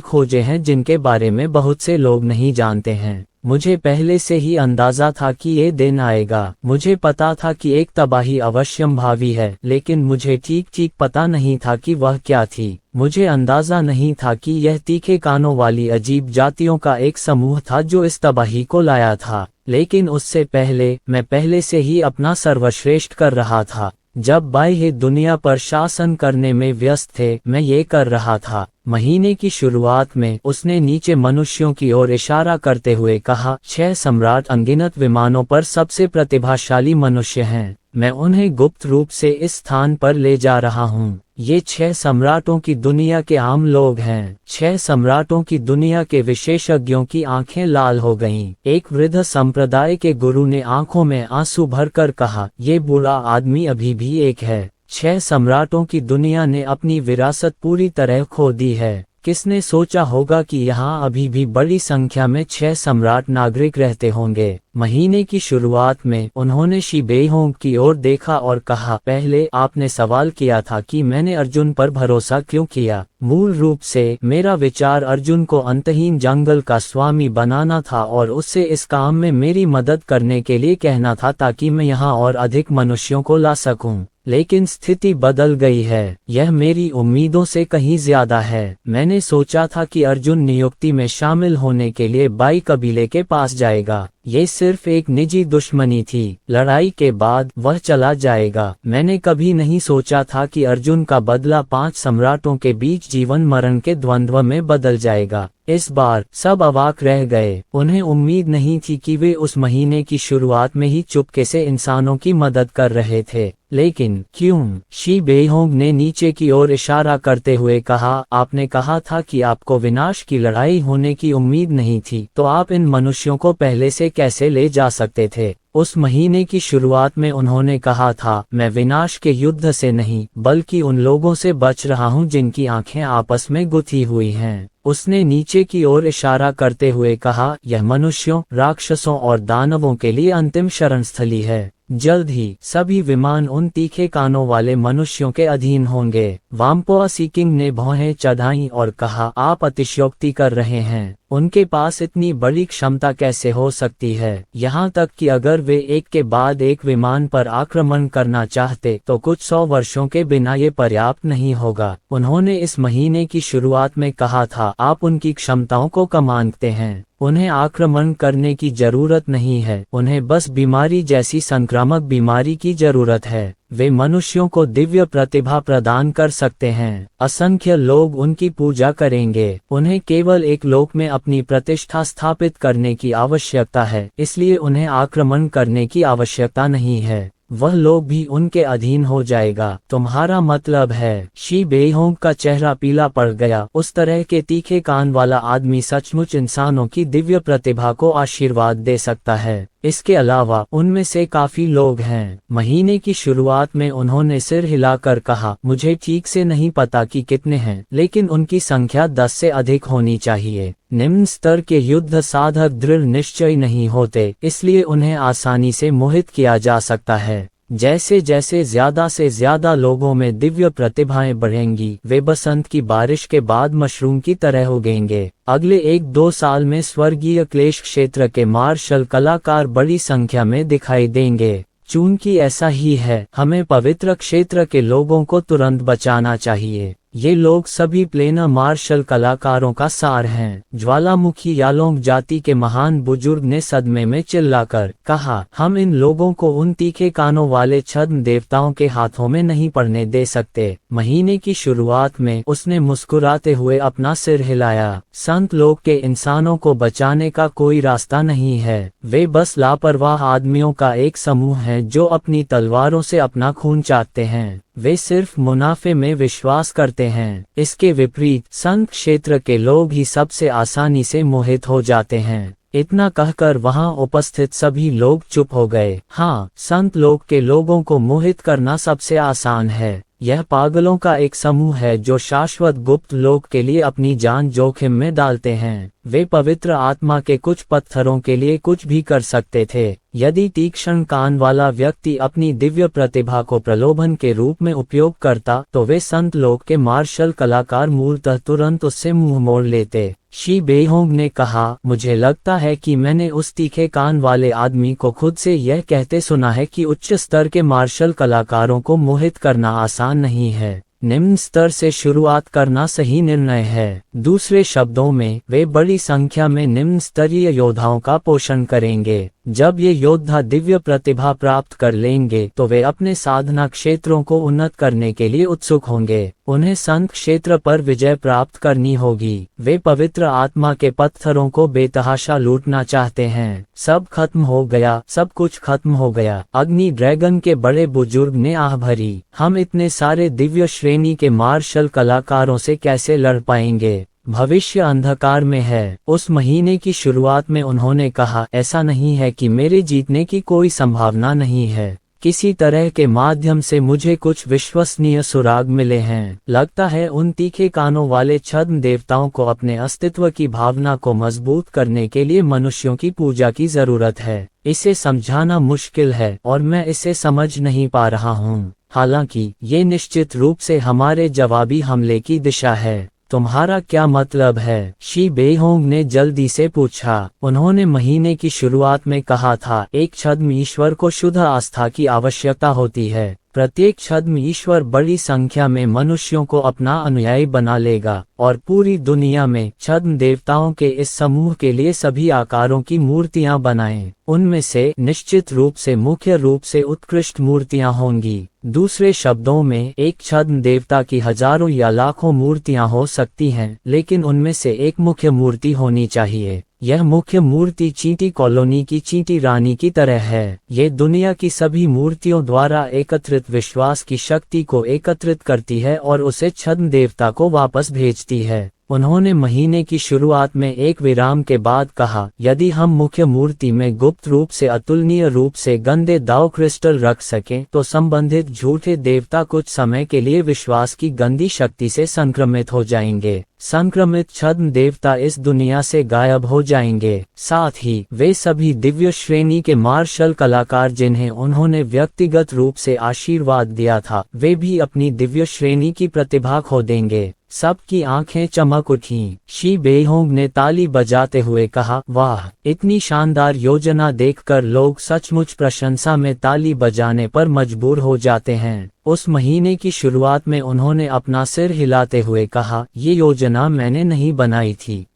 खोजे हैं जिनके बारे में बहुत से लोग नहीं जानते हैं। मुझे पहले से ही अंदाजा था कि ये दिन आएगा। मुझे पता था कि एक तबाही अवश्यंभावी है, लेकिन मुझे ठीक ठीक पता नहीं था कि वह क्या थी। मुझे अंदाजा नहीं था कि यह तीखे कानों वाली अजीब जातियों का एक समूह था जो इस तबाही को लाया था। लेकिन उससे पहले मैं पहले से ही अपना सर्वश्रेष्ठ कर रहा था। जब बाह्य दुनिया पर शासन करने में व्यस्त थे, मैं ये कर रहा था। महीने की शुरुआत में उसने नीचे मनुष्यों की ओर इशारा करते हुए कहा, 6 सम्राट अनगिनत विमानों पर सबसे प्रतिभाशाली मनुष्य हैं। मैं उन्हें गुप्त रूप से इस स्थान पर ले जा रहा हूँ। ये 6 सम्राटों की दुनिया के आम लोग हैं। 6 सम्राटों की दुनिया के विशेषज्ञों की आंखें लाल हो गईं। एक वृद्ध संप्रदाय के गुरु ने आंखों में आंसू भरकर कहा, ये बूढ़ा आदमी अभी भी एक है। 6 सम्राटों की दुनिया ने अपनी विरासत पूरी तरह खो दी है। किसने सोचा होगा कि यहाँ अभी भी बड़ी संख्या में 6 सम्राट नागरिक रहते होंगे। महीने की शुरुआत में उन्होंने शी बेहोंग की ओर देखा और कहा, पहले आपने सवाल किया था कि मैंने अर्जुन पर भरोसा क्यों किया। मूल रूप से मेरा विचार अर्जुन को अंतहीन जंगल का स्वामी बनाना था और उससे इस काम में मेरी मदद करने के लिए कहना था, ताकि मैं यहाँ और अधिक मनुष्यों को ला सकूं। लेकिन स्थिति बदल गई है। यह मेरी उम्मीदों से कहीं ज्यादा है। मैंने सोचा था कि अर्जुन नियुक्ति में शामिल होने के लिए बाई कबीले के पास जाएगा। ये सिर्फ एक निजी दुश्मनी थी, लड़ाई के बाद वह चला जाएगा। मैंने कभी नहीं सोचा था कि अर्जुन का बदला 5 सम्राटों के बीच जीवन मरण के द्वंद्व में बदल जाएगा। इस बार सब अवाक रह गए। उन्हें उम्मीद नहीं थी कि वे उस महीने की शुरुआत में ही चुपके से इंसानों की मदद कर रहे थे। लेकिन क्यों? शी बेहोंग ने नीचे की ओर इशारा करते हुए कहा, आपने कहा था कि आपको विनाश की लड़ाई होने की उम्मीद नहीं थी, तो आप इन मनुष्यों को पहले से कैसे ले जा सकते थे? उस महीने की शुरुआत में उन्होंने कहा था, मैं विनाश के युद्ध से नहीं बल्कि उन लोगों से बच रहा हूं जिनकी आंखें आपस में गुथी हुई हैं। उसने नीचे की ओर इशारा करते हुए कहा, यह मनुष्यों, राक्षसों और दानवों के लिए अंतिम शरणस्थली है। जल्द ही सभी विमान उन तीखे कानों वाले मनुष्यों के अधीन होंगे। वाम्पोआ सीकिंग ने भौहें चढ़ाई और कहा, आप अतिशयोक्ति कर रहे हैं। उनके पास इतनी बड़ी क्षमता कैसे हो सकती है? यहाँ तक कि अगर वे एक के बाद एक विमान पर आक्रमण करना चाहते तो कुछ 100 वर्षों के बिना ये पर्याप्त नहीं होगा। उन्होंने इस महीने की शुरुआत में कहा था, आप उनकी क्षमताओं को कम आंकते हैं। उन्हें आक्रमण करने की जरूरत नहीं है, उन्हें बस बीमारी जैसी संक्रामक बीमारी की जरूरत है। वे मनुष्यों को दिव्य प्रतिभा प्रदान कर सकते हैं। असंख्य लोग उनकी पूजा करेंगे। उन्हें केवल एक लोक में अपनी प्रतिष्ठा स्थापित करने की आवश्यकता है, इसलिए उन्हें आक्रमण करने की आवश्यकता नहीं है। वह लोग भी उनके अधीन हो जाएगा। तुम्हारा मतलब है? शी बेहोंग का चेहरा पीला पड़ गया। उस तरह के तीखे कान वाला आदमी सचमुच इंसानों की दिव्य प्रतिभा को आशीर्वाद दे सकता है। इसके अलावा उनमें से काफी लोग हैं। महीने की शुरुआत में उन्होंने सिर हिलाकर कहा, मुझे ठीक से नहीं पता कि कितने हैं, लेकिन उनकी संख्या 10 से अधिक होनी चाहिए। निम्न स्तर के युद्ध साधक दृढ़ निश्चय नहीं होते, इसलिए उन्हें आसानी से मोहित किया जा सकता है। जैसे जैसे ज्यादा से ज्यादा लोगों में दिव्य प्रतिभाएं बढ़ेंगी, वे बसंत की बारिश के बाद मशरूम की तरह उगेंगे। अगले 1-2 साल में स्वर्गीय क्लेश क्षेत्र के मार्शल कलाकार बड़ी संख्या में दिखाई देंगे। चूंकि ऐसा ही है, हमें पवित्र क्षेत्र के लोगों को तुरंत बचाना चाहिए। ये लोग सभी प्लेनर मार्शल कलाकारों का सार हैं। ज्वालामुखी यालोंग जाति के महान बुजुर्ग ने सदमे में चिल्लाकर कहा, हम इन लोगों को उन तीखे कानों वाले छद्म देवताओं के हाथों में नहीं पड़ने दे सकते। महीने की शुरुआत में उसने मुस्कुराते हुए अपना सिर हिलाया। संत लोग के इंसानों को बचाने का कोई रास्ता नहीं है। वे बस लापरवाह आदमियों का एक समूह है जो अपनी तलवारों से अपना खून चाटते हैं। वे सिर्फ मुनाफे में विश्वास करते हैं। इसके विपरीत संत क्षेत्र के लोग ही सबसे आसानी से मोहित हो जाते हैं। इतना कहकर वहां उपस्थित सभी लोग चुप हो गए। हाँ, संत लोग के लोगों को मोहित करना सबसे आसान है। यह पागलों का एक समूह है जो शाश्वत गुप्त लोक के लिए अपनी जान जोखिम में डालते हैं। वे पवित्र आत्मा के कुछ पत्थरों के लिए कुछ भी कर सकते थे। यदि तीक्ष्ण कान वाला व्यक्ति अपनी दिव्य प्रतिभा को प्रलोभन के रूप में उपयोग करता तो वे संत लोक के मार्शल कलाकार मूलतः तुरंत उससे मुंह मोड़ लेते। शी बेहोंग ने कहा, मुझे लगता है कि मैंने उस तीखे कान वाले आदमी को खुद से यह कहते सुना है कि उच्च स्तर के मार्शल कलाकारों को मोहित करना आसान नहीं है। निम्न स्तर से शुरुआत करना सही निर्णय है। दूसरे शब्दों में, वे बड़ी संख्या में निम्न स्तरीय योद्धाओं का पोषण करेंगे। जब ये योद्धा दिव्य प्रतिभा प्राप्त कर लेंगे तो वे अपने साधना क्षेत्रों को उन्नत करने के लिए उत्सुक होंगे। उन्हें संत क्षेत्र पर विजय प्राप्त करनी होगी। वे पवित्र आत्मा के पत्थरों को बेतहाशा लूटना चाहते हैं। सब खत्म हो गया, सब कुछ खत्म हो गया। अग्नि ड्रैगन के बड़े बुजुर्ग ने आह भरी, हम इतने सारे दिव्य श्रेणी के मार्शल कलाकारों से कैसे लड़ पाएंगे? भविष्य अंधकार में है। उस महीने की शुरुआत में उन्होंने कहा, ऐसा नहीं है कि मेरे जीतने की कोई संभावना नहीं है। किसी तरह के माध्यम से मुझे कुछ विश्वसनीय सुराग मिले हैं। लगता है उन तीखे कानों वाले छद्म देवताओं को अपने अस्तित्व की भावना को मजबूत करने के लिए मनुष्यों की पूजा की जरूरत है। इसे समझाना मुश्किल है और मैं इसे समझ नहीं पा रहा हूँ। हालांकि ये निश्चित रूप से हमारे जवाबी हमले की दिशा है। तुम्हारा क्या मतलब है? शी बेहोंग ने जल्दी से पूछा। उन्होंने महीने की शुरुआत में कहा था, एक छद्म ईश्वर को शुद्ध आस्था की आवश्यकता होती है। प्रत्येक छद्म ईश्वर बड़ी संख्या में मनुष्यों को अपना अनुयायी बना लेगा और पूरी दुनिया में छद्म देवताओं के इस समूह के लिए सभी आकारों की मूर्तियां बनाएं। उनमें से निश्चित रूप से मुख्य रूप से उत्कृष्ट मूर्तियां होंगी। दूसरे शब्दों में एक छद्म देवता की हजारों या लाखों मूर्तियां हो सकती हैं, लेकिन उनमें से एक मुख्य मूर्ति होनी चाहिए। यह मुख्य मूर्ति चींटी कॉलोनी की चींटी रानी की तरह है। ये दुनिया की सभी मूर्तियों द्वारा एकत्रित विश्वास की शक्ति को एकत्रित करती है और उसे छद्म देवता को वापस भेजती है। उन्होंने महीने की शुरुआत में एक विराम के बाद कहा, यदि हम मुख्य मूर्ति में गुप्त रूप से अतुलनीय रूप से गंदे दाव क्रिस्टल रख सकें तो संबंधित झूठे देवता कुछ समय के लिए विश्वास की गंदी शक्ति से संक्रमित हो जाएंगे। संक्रमित छद्म देवता इस दुनिया से गायब हो जाएंगे। साथ ही वे सभी दिव्य श्रेणी के मार्शल कलाकार जिन्हें उन्होंने व्यक्तिगत रूप से आशीर्वाद दिया था, वे भी अपनी दिव्य श्रेणी की प्रतिभा खो देंगे। सबकी आंखें चमक उठीं। शी बेहोंग ने ताली बजाते हुए कहा, वाह, इतनी शानदार योजना देखकर लोग सचमुच प्रशंसा में ताली बजाने पर मजबूर हो जाते हैं। उस महीने की शुरुआत में उन्होंने अपना सिर हिलाते हुए कहा, ये योजना मैंने नहीं बनाई थी,